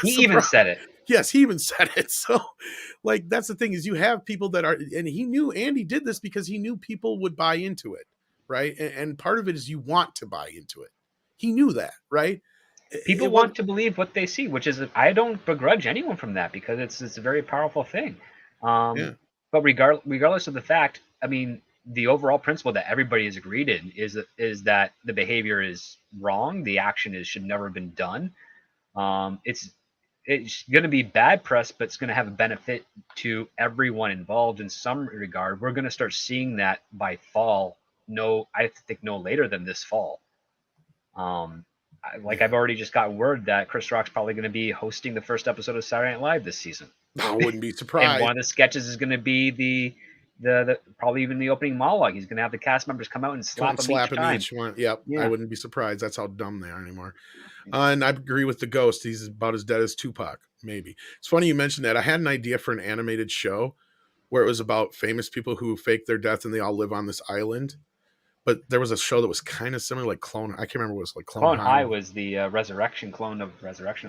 He even said it. Yes, he even said it. So, that's the thing is you have people that are, and he knew Andy did this because he knew people would buy into it, right? And part of it is you want to buy into it. He knew that, right? People want to believe what they see, which is, I don't begrudge anyone from that because it's a very powerful thing. But regardless of the fact, I mean, the overall principle that everybody has agreed in is that the behavior is wrong. The action should never have been done. It's going to be bad press, but it's going to have a benefit to everyone involved in some regard. We're going to start seeing that by fall. I think no later than this fall. I've already just got word that Chris Rock's probably going to be hosting the first episode of Saturday Night Live this season. I wouldn't be surprised. And one of the sketches is going to be the probably even the opening monologue. He's going to have the cast members come out and slap him each one. Yep. Yeah. I wouldn't be surprised. That's how dumb they are anymore. And I agree with the Ghost. He's about as dead as Tupac. Maybe. It's funny you mentioned that. I had an idea for an animated show where it was about famous people who fake their death and they all live on this island. But there was a show that was kind of similar, like Clone. I can't remember what it was like. Clone High was the resurrection of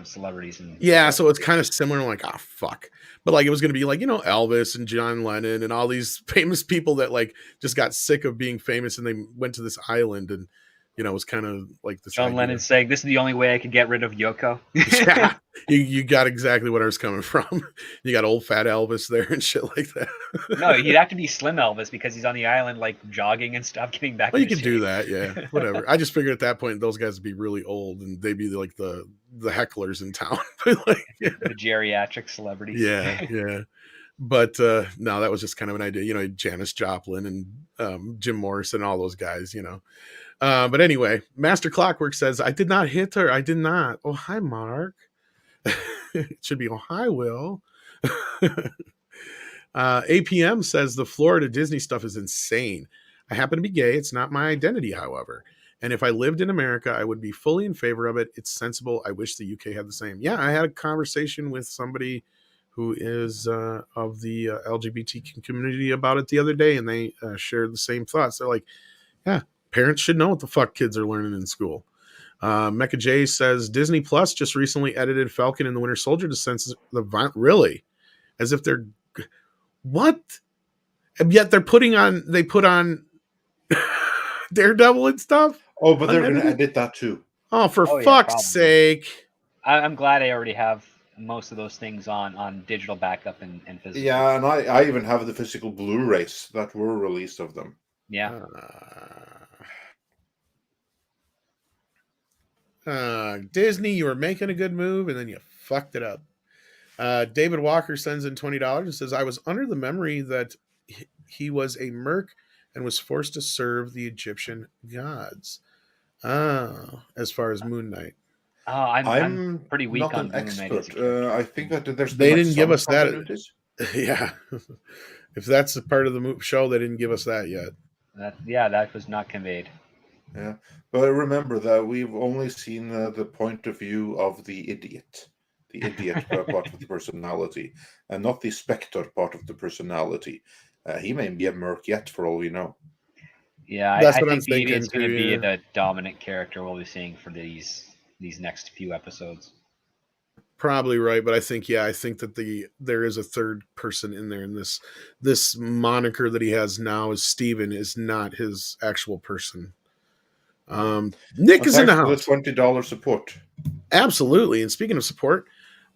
celebrities. So it's kind of similar. Like, fuck. But it was going to be Elvis and John Lennon and all these famous people that just got sick of being famous and they went to this island and it was kind of like this. John Lennon saying, "This is the only way I could get rid of Yoko." Yeah, you got exactly what I was coming from. You got old fat Elvis there and shit like that. No, he'd have to be slim Elvis because he's on the island jogging and stuff, getting back. Well, you could do that, yeah. Whatever. I just figured at that point those guys would be really old and they'd be like the hecklers in town, the geriatric celebrities. Yeah. But no, that was just kind of an idea. Janis Joplin and Jim Morrison, all those guys. But anyway, Master Clockwork says, I did not hit her. I did not. Oh, hi, Mark. It should be, oh, hi, Will. APM says the Florida Disney stuff is insane. I happen to be gay. It's not my identity, however. And if I lived in America, I would be fully in favor of it. It's sensible. I wish the UK had the same. Yeah, I had a conversation with somebody who is of the LGBT community about it the other day, and they shared the same thoughts. They're like, yeah, parents should know what the fuck kids are learning in school. Mecha J says Disney Plus just recently edited Falcon and the Winter Soldier to censor the violence. Really? As if they're what? And yet they put on Daredevil and stuff. Oh, but they're going to edit that too. Oh, for fuck's sake! I'm glad I already have most of those things on digital backup and physical. Yeah, and I even have the physical Blu-rays that were released of them. Yeah. Disney, you were making a good move and then you fucked it up. David Walker sends in $20 and says, I was under the memory that he was a merc and was forced to serve the Egyptian gods. As far as Moon Knight. I'm pretty weak not on an Moon Knight. expert. I think that there's they didn't give us that. Yeah. If that's a part of the show, they didn't give us that yet. That was not conveyed. Yeah, but remember that we've only seen the point of view of the idiot part of the personality, and not the spectre part of the personality. He may be a merc yet, for all we know. Yeah, That's I what I'm think BB is thinking going to be too. the dominant character we'll be seeing for these next few episodes. Probably right, but I think that there is a third person in there, and this moniker that he has now is Steven is not his actual person. Nick is in Thanks the for the house. $20 support. Absolutely. And speaking of support,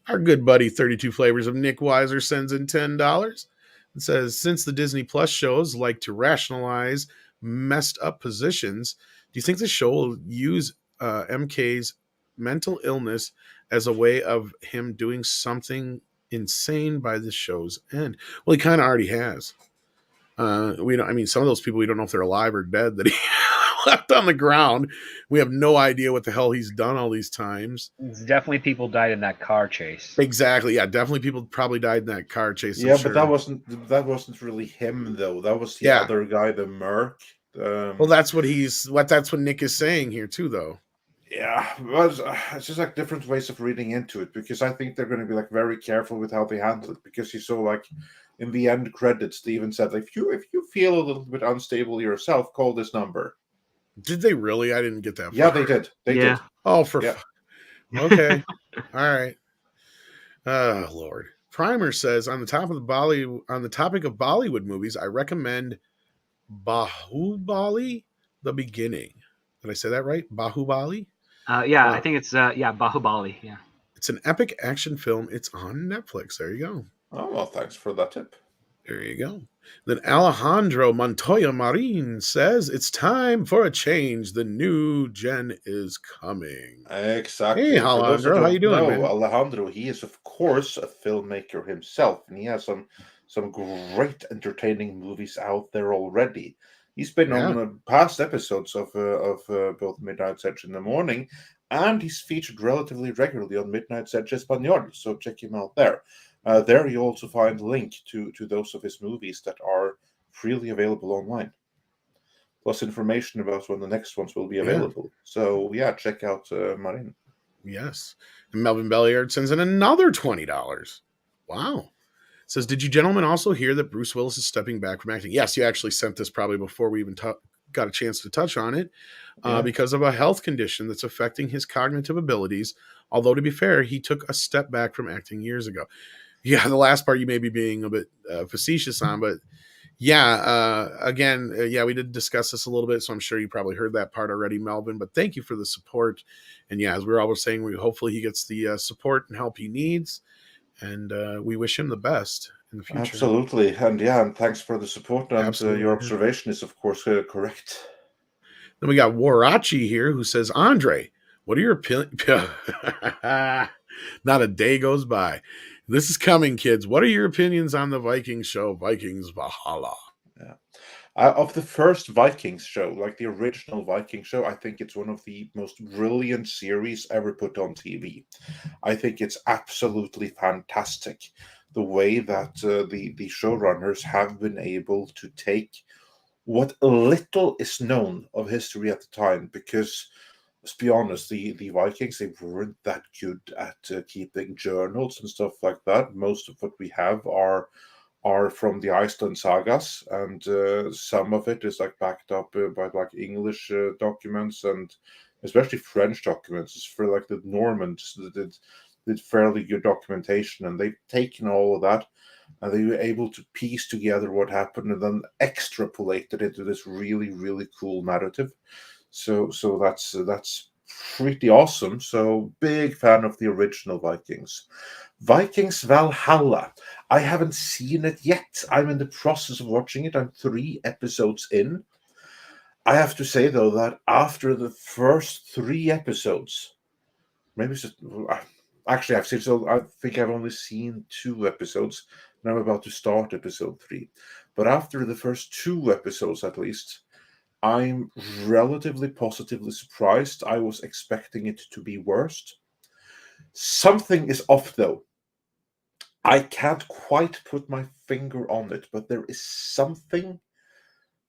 our good buddy 32 Flavors of Nick Weiser sends in $10 and says, since the Disney Plus shows like to rationalize messed up positions, do you think the show will use MK's mental illness as a way of him doing something insane by the show's end? Well, he kind of already has. We don't. I mean, some of those people we don't know if they're alive or dead that he left on the ground. We have no idea what the hell he's done all these times. It's definitely people died in that car chase. Exactly. Yeah, definitely people probably died in that car chase. Yeah, I'm but sure. that wasn't really him though. That was the Yeah. other guy, the Merc. Well, that's what Nick is saying here too, though. Yeah, but it's just like different ways of reading into it, because I think they're going to be like very careful with how they handle it, because you saw like in the end credits, Steven said, if you feel a little bit unstable yourself, call this number. Did they really? I didn't get that. Yeah, far. they did. They Yeah. did. Oh, for Yeah. okay. All right. Oh Lord. Primer says on the topic of Bollywood movies, I recommend Bahubali: The Beginning. Did I say that right? Bahubali? Yeah, I think it's Bahubali. Yeah. It's an epic action film. It's on Netflix. There you go. Oh, well, thanks for that tip. There you go. Then Alejandro Montoya Marin says, it's time for a change. The new gen is coming. Exactly. Hey, For those Alejandro, that how you don't doing, know, man? Alejandro, he is of course a filmmaker himself, and he has some great entertaining movies out there already. He's been Yeah. on past episodes of both Midnight Edge in the Morning, and he's featured relatively regularly on Midnight Edge Espanol. So check him out there. There you also find a link to those of his movies that are freely available online, plus information about when the next ones will be available. So yeah, check out Marin. Yes. And Melvin Belliard sends in another $20. Wow. Says, did you gentlemen also hear that Bruce Willis is stepping back from acting? Yes, you actually sent this probably before we even got a chance to touch on it, because of a health condition that's affecting his cognitive abilities. Although, to be fair, he took a step back from acting years ago. Yeah, the last part you may be being a bit facetious on, but yeah, again, we did discuss this a little bit, so I'm sure you probably heard that part already, Melvin, but thank you for the support. And yeah, as we were always saying, hopefully he gets the support and help he needs, and we wish him the best in the future. Absolutely. And thanks for the support, and Absolutely. your observation is of course correct. Then we got Warachi here who says, Andre, what are your opinions? Not a day goes by. This is coming, kids. What are your opinions on the Vikings show, Vikings Valhalla? Yeah. Of the first Vikings show, like the original Viking show, I think it's one of the most brilliant series ever put on TV. I think it's absolutely fantastic the way that the showrunners have been able to take what little is known of history at the time, because let's be honest, the Vikings, they weren't that good at keeping journals and stuff like that. Most of what we have are from the Iceland sagas, and some of it is like backed up by like English documents, and especially French documents. It's for like the Normans that did fairly good documentation, and they've taken all of that and they were able to piece together what happened and then extrapolate it into this really, really cool narrative. So that's pretty awesome. So big fan of the original Vikings. Vikings Valhalla. I haven't seen it yet. I'm in the process of watching it. I'm 3 episodes in. I have to say though that after the first 3 episodes, maybe it's just, actually I've seen, so I think I've only seen 2 episodes, and I'm about to start episode 3. But after the first 2 episodes at least, I'm relatively positively surprised. I was expecting it to be worse. Something is off though. I can't quite put my finger on it, but there is something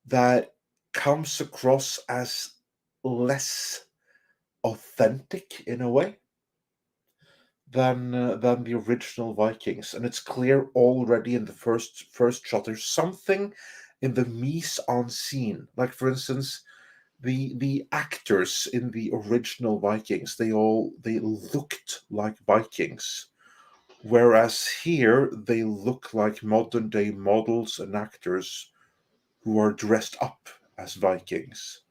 that comes across as less authentic in a way than the original Vikings, and it's clear already in the first shot. There's something in the mise en scene. Like, for instance, the actors in the original Vikings, they looked like Vikings, whereas here they look like modern day models and actors who are dressed up as Vikings.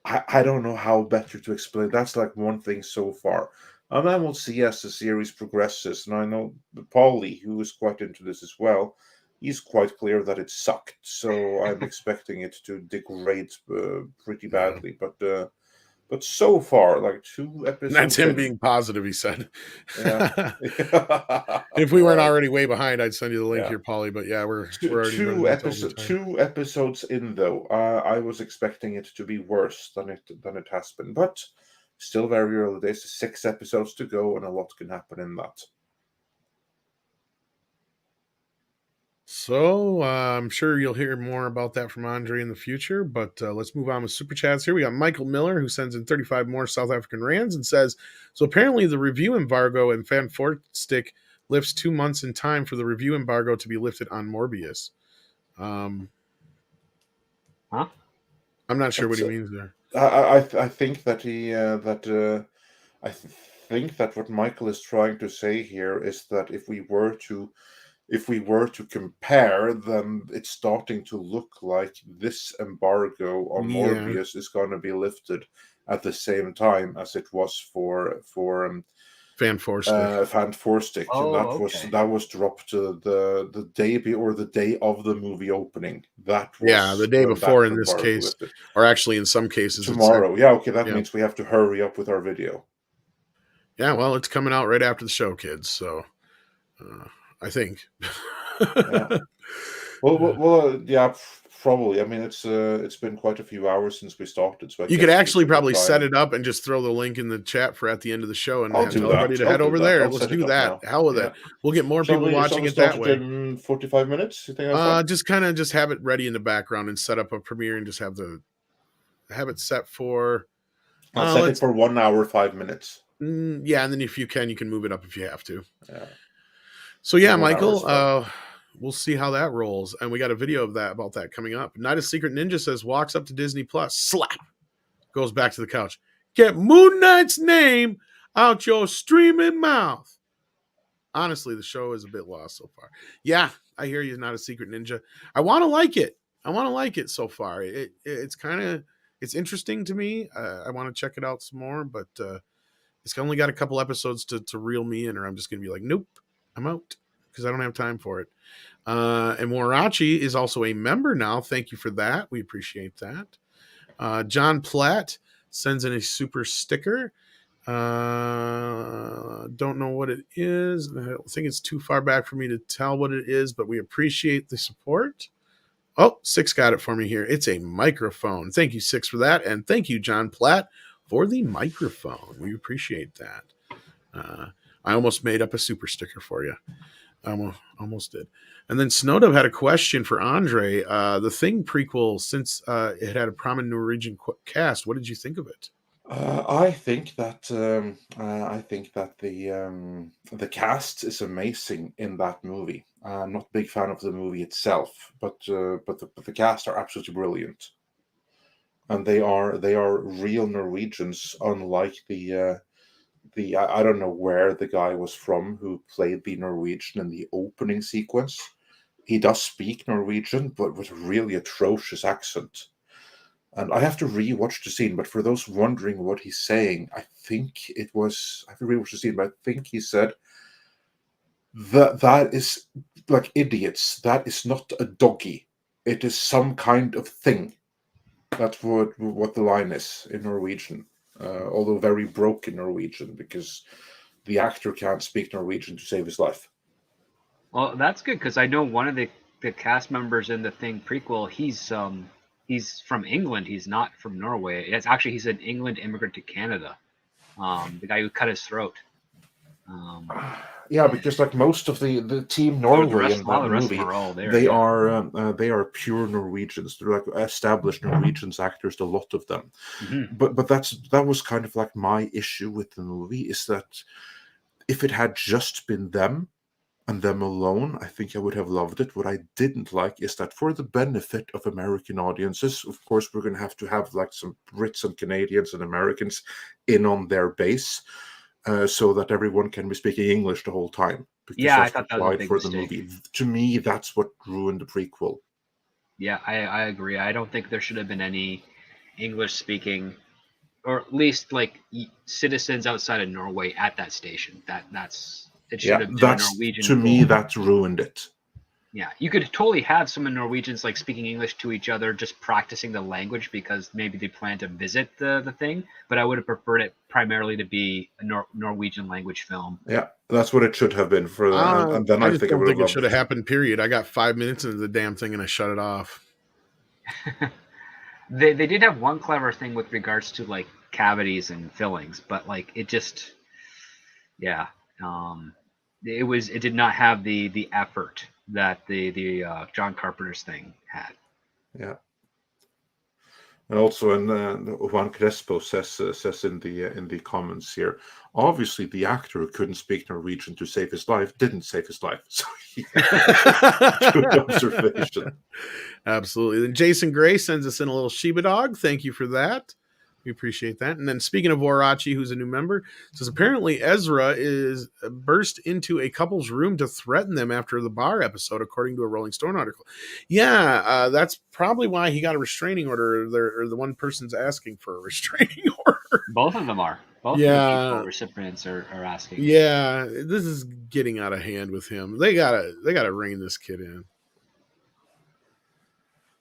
I don't know how better to explain. That's like one thing so far. And then we'll see as the series progresses. And I know Paulie, who is quite into this as well, he's quite clear that it sucked. So I'm expecting it to degrade pretty badly. But so far, like 2 episodes. That's him in- being positive, he said. Yeah. If we weren't Right. already way behind, I'd send you the link Yeah. here, Polly. But yeah, we're Two, already two, running into episode, overtime. 2 episodes in, though, I was expecting it to be worse than it has been, but still very early days. 6 episodes to go, and a lot can happen in that. So I'm sure you'll hear more about that from Andre in the future, but let's move on with Super Chats here. We got Michael Miller, who sends in 35 more South African rands and says, so apparently the review embargo and Fantastic lifts 2 months in time for the review embargo to be lifted on Morbius. Huh? I'm not sure what he That's, means there. I think that I think that what Michael is trying to say here is that if we were to compare, then it's starting to look like this embargo on Yeah. Morbius is going to be lifted at the same time as it was for Fantastic. Oh, And that was dropped the day or the day of the movie opening. That was the day when before that in this embargo case, lifted. or actually in some cases it's Tomorrow. Yeah, okay, that yeah. means we have to hurry up with our video. Yeah, well, it's coming out right after the show, kids. So I think. Yeah. Well, yeah, probably. I mean, it's been quite a few hours since we started, so you could actually probably set it up and just throw the link in the chat for at the end of the show and I'll tell do everybody that. to head I'll over do that. there. I'll Let's set it do up that. now. Hell with Yeah. it. We'll get more Shall people we watching it start that way. in 45 minutes? You think that's fine? Just kind of just have it ready in the background and set up a premiere and just have it set for. I'll set it for 1 hour, 5 minutes. Yeah, and then if you can move it up if you have to. Yeah. So yeah, 1 hour is Michael, fine. we'll see how that rolls, and we got a video of that about that coming up. Night of Secret Ninja says walks up to Disney Plus, slap, goes back to the couch. Get Moon Knight's name out your streaming mouth. Honestly, the show is a bit lost so far. Yeah, I hear you. Not a Secret Ninja. I want to like it. So far. It's interesting to me. I want to check it out some more, but it's only got a couple episodes to reel me in, or I'm just gonna be like, nope, I'm out because I don't have time for it. And Warachi is also a member now. Thank you for that. We appreciate that. John Platt sends in a super sticker. Don't know what it is. I don't think it's too far back for me to tell what it is, but we appreciate the support. Oh, Six got it for me here. It's a microphone. Thank you, Six, for that. And thank you, John Platt, for the microphone. We appreciate that. I almost made up a super sticker for you. Almost did. And then Snowdove had a question for Andre. The Thing prequel, since it had a prominent Norwegian cast, what did you think of it? I think that the cast is amazing in that movie. I'm not a big fan of the movie itself, but the cast are absolutely brilliant, and they are real Norwegians, unlike the I don't know where the guy was from who played the Norwegian in the opening sequence. He does speak Norwegian, but with a really atrocious accent. And I have to rewatch the scene, but for those wondering what he's saying, I have to rewatch the scene, but I think he said that is like idiots. That is not a doggy. It is some kind of thing. That's what the line is in Norwegian, although very broken Norwegian because the actor can't speak Norwegian to save his life. Well, that's good because I know one of the cast members in the Thing prequel. He's from England. He's not from Norway. He's an England immigrant to Canada. The guy who cut his throat. Yeah, because like most of the team Norway in that movie, they are pure Norwegians. They're like established Norwegians actors, a lot of them. Mm-hmm. But that was kind of like my issue with the movie, is that if it had just been them, and them alone, I think I would have loved it. What I didn't like is that for the benefit of American audiences, of course, we're going to have like some Brits and Canadians and Americans in on their base, so that everyone can be speaking English the whole time. Because Yeah, I that's thought that was a required big for the mistake. movie. To me, that's what ruined the prequel. Yeah, I agree. I don't think there should have been any English speaking, or at least like citizens outside of Norway at that station. That's it should Yeah, have been a that's Norwegian. to me full. that ruined it. Yeah, you could totally have some Norwegians like speaking English to each other, just practicing the language because maybe they plan to visit the thing. But I would have preferred it primarily to be a Norwegian language film. Yeah, that's what it should have been for the, and then I I just think I don't would think have it loved should have happened. Period. I got 5 minutes into the damn thing and I shut it off. They did have one clever thing with regards to like cavities and fillings, but like it just, yeah, it did not have the effort that the John Carpenter's thing had. Yeah. And also, Juan Crespo says in the comments here, obviously the actor who couldn't speak Norwegian to save his life didn't save his life. So good observation. Absolutely. Then Jason Gray sends us in a little Sheba dog. Thank you for that. We appreciate that. And then speaking of Warachi, who's a new member, says apparently Ezra is burst into a couple's room to threaten them after the bar episode, according to a Rolling Stone article. Yeah, that's probably why he got a restraining order. Or the one person's asking for a restraining order. Both of them are. Both of the people recipients are asking. Yeah, this is getting out of hand with him. They gotta rein this kid in.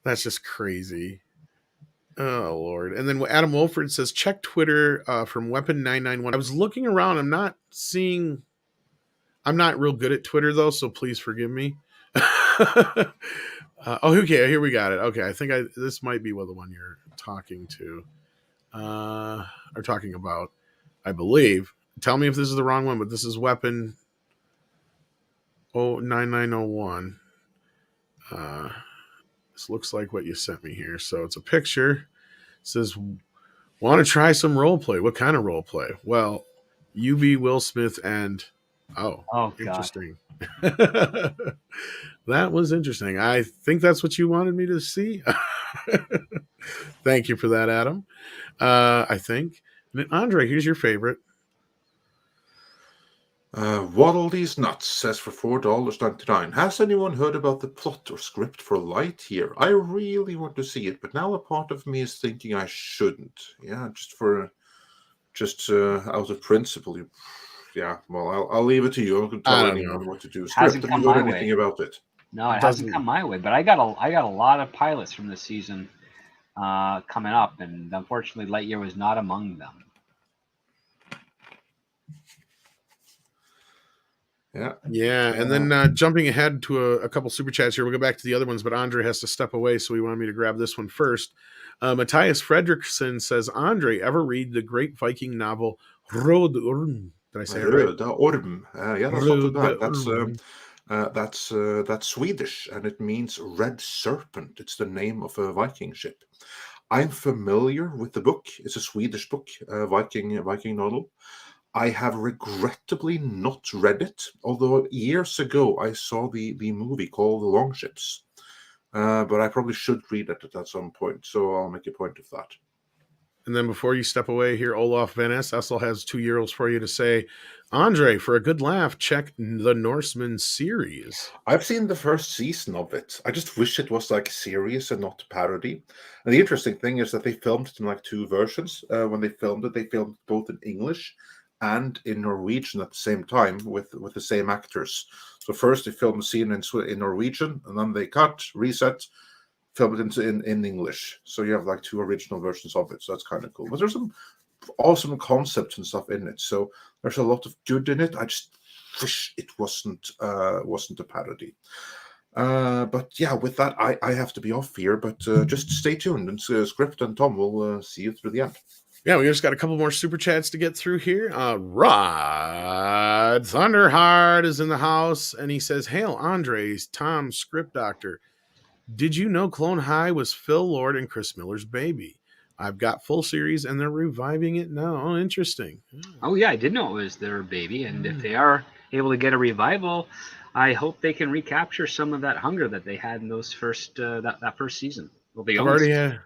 That's just crazy. Oh, Lord. And then Adam Wolford says, check Twitter from Weapon 991. I was looking around. I'm not real good at Twitter, though, so please forgive me. Okay, here we got it. Okay, I think this might be the one you're talking to. Or talking about, I believe. Tell me if this is the wrong one, but this is Weapon 9901. This looks like what you sent me here. So it's a picture. It says, want to try some role play? What kind of role play? Well, you be Will Smith and interesting. That was interesting. I think that's what you wanted me to see. Thank you for that, Adam. I think. And then Andre, here's your favorite. Waddle These Nuts says for $4.99. Has anyone heard about the plot or script for Lightyear? I really want to see it, but now a part of me is thinking I shouldn't. Yeah, just out of principle. Yeah, well, I'll leave it to you. I can tell anyone what to do. Script, have you heard anything about it? No, it hasn't come my way, but I got a lot of pilots from this season coming up, and unfortunately Lightyear was not among them. Yeah. And then jumping ahead to a couple super chats here, we'll go back to the other ones, but Andre has to step away, so he wanted me to grab this one first. Matthias Fredrickson says, Andre, ever read the great Viking novel Röd Orm? Did I say it right? Röd Orm. Yeah, that's not too bad. That's Swedish, and it means red serpent. It's the name of a Viking ship. I'm familiar with the book. It's a Swedish book, Viking novel. I have regrettably not read it, although years ago I saw the movie called The Longships. But I probably should read it at some point, so I'll make a point of that. And then before you step away here, Olaf Van Essel has 2 euros for you to say, Andre, for a good laugh, check the Norseman series. I've seen the first season of it. I just wish it was like serious and not parody. And the interesting thing is that they filmed it in like 2 versions. When they filmed both in English and in Norwegian at the same time with the same actors. So first they filmed a scene in Norwegian, and then they cut, reset, film it in English. So you have like 2 original versions of it. So that's kind of cool. But there's some awesome concepts and stuff in it. So there's a lot of good in it. I just wish it wasn't a parody. But yeah, with that, I have to be off here. But just stay tuned, and Script and Tom will see you through the end. Yeah, we just got a couple more super chats to get through here. Rod Thunderheart is in the house, and he says, Hail, Andres, Tom, Script Doctor. Did you know Clone High was Phil Lord and Chris Miller's baby? I've got full series, and they're reviving it now. Oh, interesting. Oh, yeah, I did know it was their baby, and if they are able to get a revival, I hope they can recapture some of that hunger that they had in those first that first season. Well, the I've only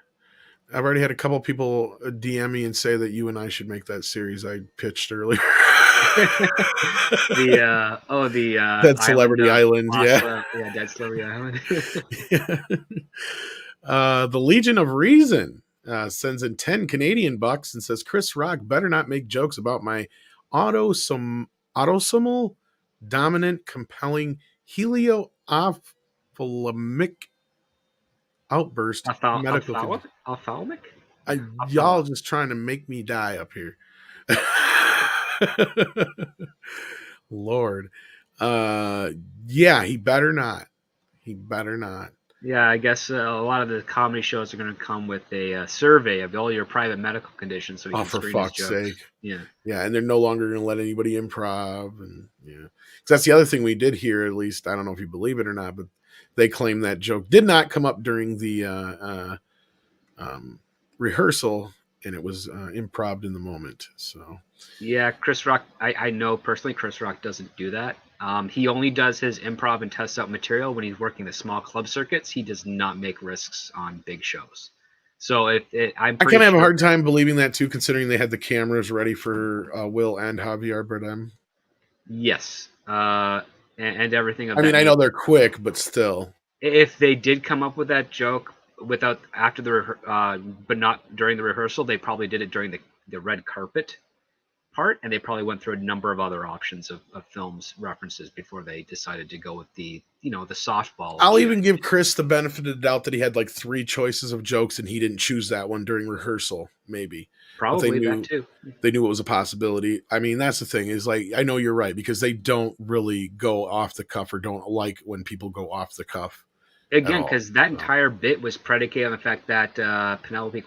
already had a couple people DM me and say that you and I should make that series I pitched earlier. the Dead Celebrity Island, yeah. Yeah, Dead Celebrity Island. The Legion of Reason sends in 10 Canadian bucks and says, Chris Rock better not make jokes about my autosomal dominant, compelling heliophthalmic outburst medical condition. Ophthalmic? Y'all just trying to make me die up here. Lord. Yeah, he better not. He better not. Yeah, I guess a lot of the comedy shows are going to come with a survey of all your private medical conditions. So you can For screen fuck's his jokes. sake. Yeah. Yeah, and they're no longer going to let anybody improv. And yeah. 'Cause that's the other thing we did here, at least. I don't know if you believe it or not, but they claim that joke did not come up during the rehearsal, and it was improv in the moment. So Yeah, Chris Rock, I know personally Chris Rock doesn't do that. He only does his improv and tests out material when he's working the small club circuits. He does not make risks on big shows. So I kind of have a hard time believing that too, considering they had the cameras ready for Will and Javier Bardem. Yes, and everything. I mean, I know they're quick, but still. If they did come up with that joke but not during the rehearsal, they probably did it during the red carpet part, and they probably went through a number of other options of films references before they decided to go with the softball. I'll even give Chris the benefit of the doubt that he had like 3 choices of jokes and he didn't choose that one during rehearsal, maybe. Probably that too. They knew it was a possibility. I mean, that's the thing is, like, I know you're right, because they don't really go off the cuff, or don't like when people go off the cuff. Again, because that entire bit was predicated on the fact that Penelope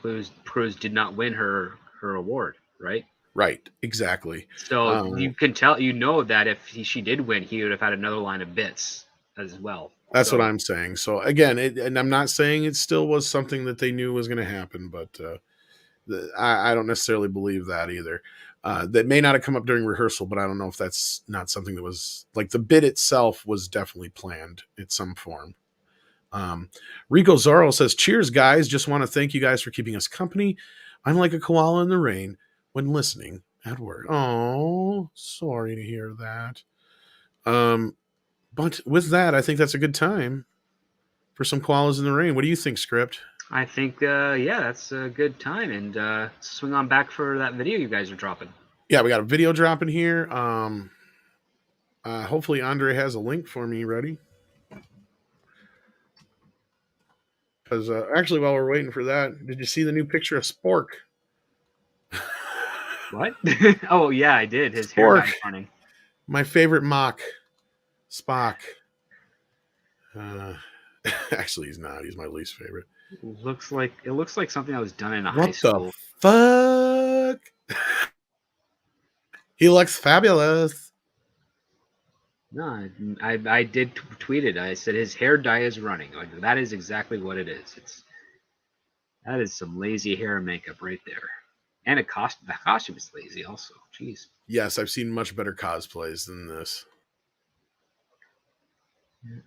Cruz did not win her award, right? Right, exactly. So you can tell, that if she did win, he would have had another line of bits as well. That's what I'm saying. So again, and I'm not saying it still was something that they knew was going to happen, but I don't necessarily believe that either. That may not have come up during rehearsal, but I don't know if that's not something that was, like, the bit itself was definitely planned in some form. Rico Zorro says, cheers, guys. Just want to thank you guys for keeping us company. I'm like a koala in the rain when listening at work. Oh, sorry to hear that. But with that, I think that's a good time for some koalas in the rain. What do you think, Script? I think, that's a good time. And swing on back for that video you guys are dropping. Yeah, we got a video dropping here. Hopefully Andre has a link for me ready. Because actually, while we're waiting for that, did you see the new picture of Spork? What? Oh, yeah, I did. His hair got funny. My favorite mock, Spock. Actually, he's not. He's my least favorite. It looks like something that was done in a high school. What the fuck? He looks fabulous. No, I did tweet it. I said his hair dye is running. Like, that is exactly what it is. That is some lazy hair and makeup right there. And the costume is lazy also. Jeez. Yes, I've seen much better cosplays than this. Yeah.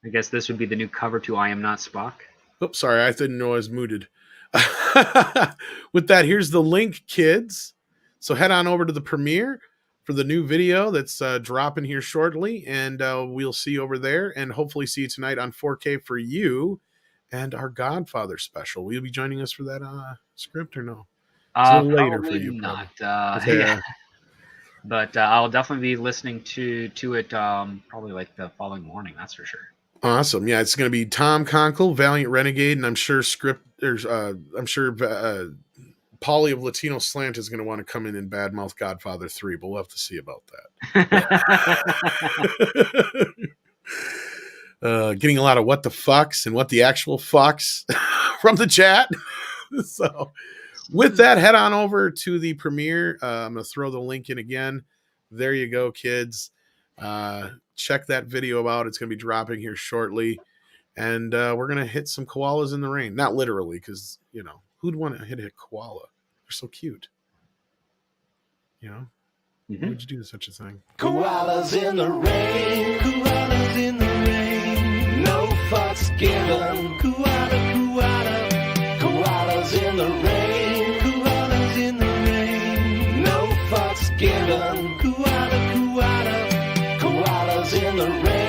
I guess this would be the new cover to I Am Not Spock. Oops, sorry, I didn't know I was muted. With that, here's the link, kids. So head on over to the premiere for the new video that's dropping here shortly, and we'll see you over there, and hopefully see you tonight on 4K for you and our Godfather special. Will you be joining us for that Script or no? It's a little later for you. Not. Yeah. But I'll definitely be listening to it probably like the following morning. That's for sure. Awesome. Yeah, it's going to be Tom Conkle, Valiant Renegade, and I'm sure Paulie of Latino Slant is going to want to come in and badmouth Godfather 3, but we'll have to see about that. Getting a lot of what the fucks and what the actual fucks from the chat. So with that, head on over to the premiere. I'm going to throw the link in again. There you go, kids. Check that video out. It's going to be dropping here shortly. And we're going to hit some koalas in the rain. Not literally, because, you know, who'd want to hit a koala? They're so cute. You know? Why would you do such a thing? Koalas in the rain, koalas in the rain, no fucks given. Koala, koala, koalas in the rain, koalas in the rain, no fucks given. Koala, koala, koalas in the rain.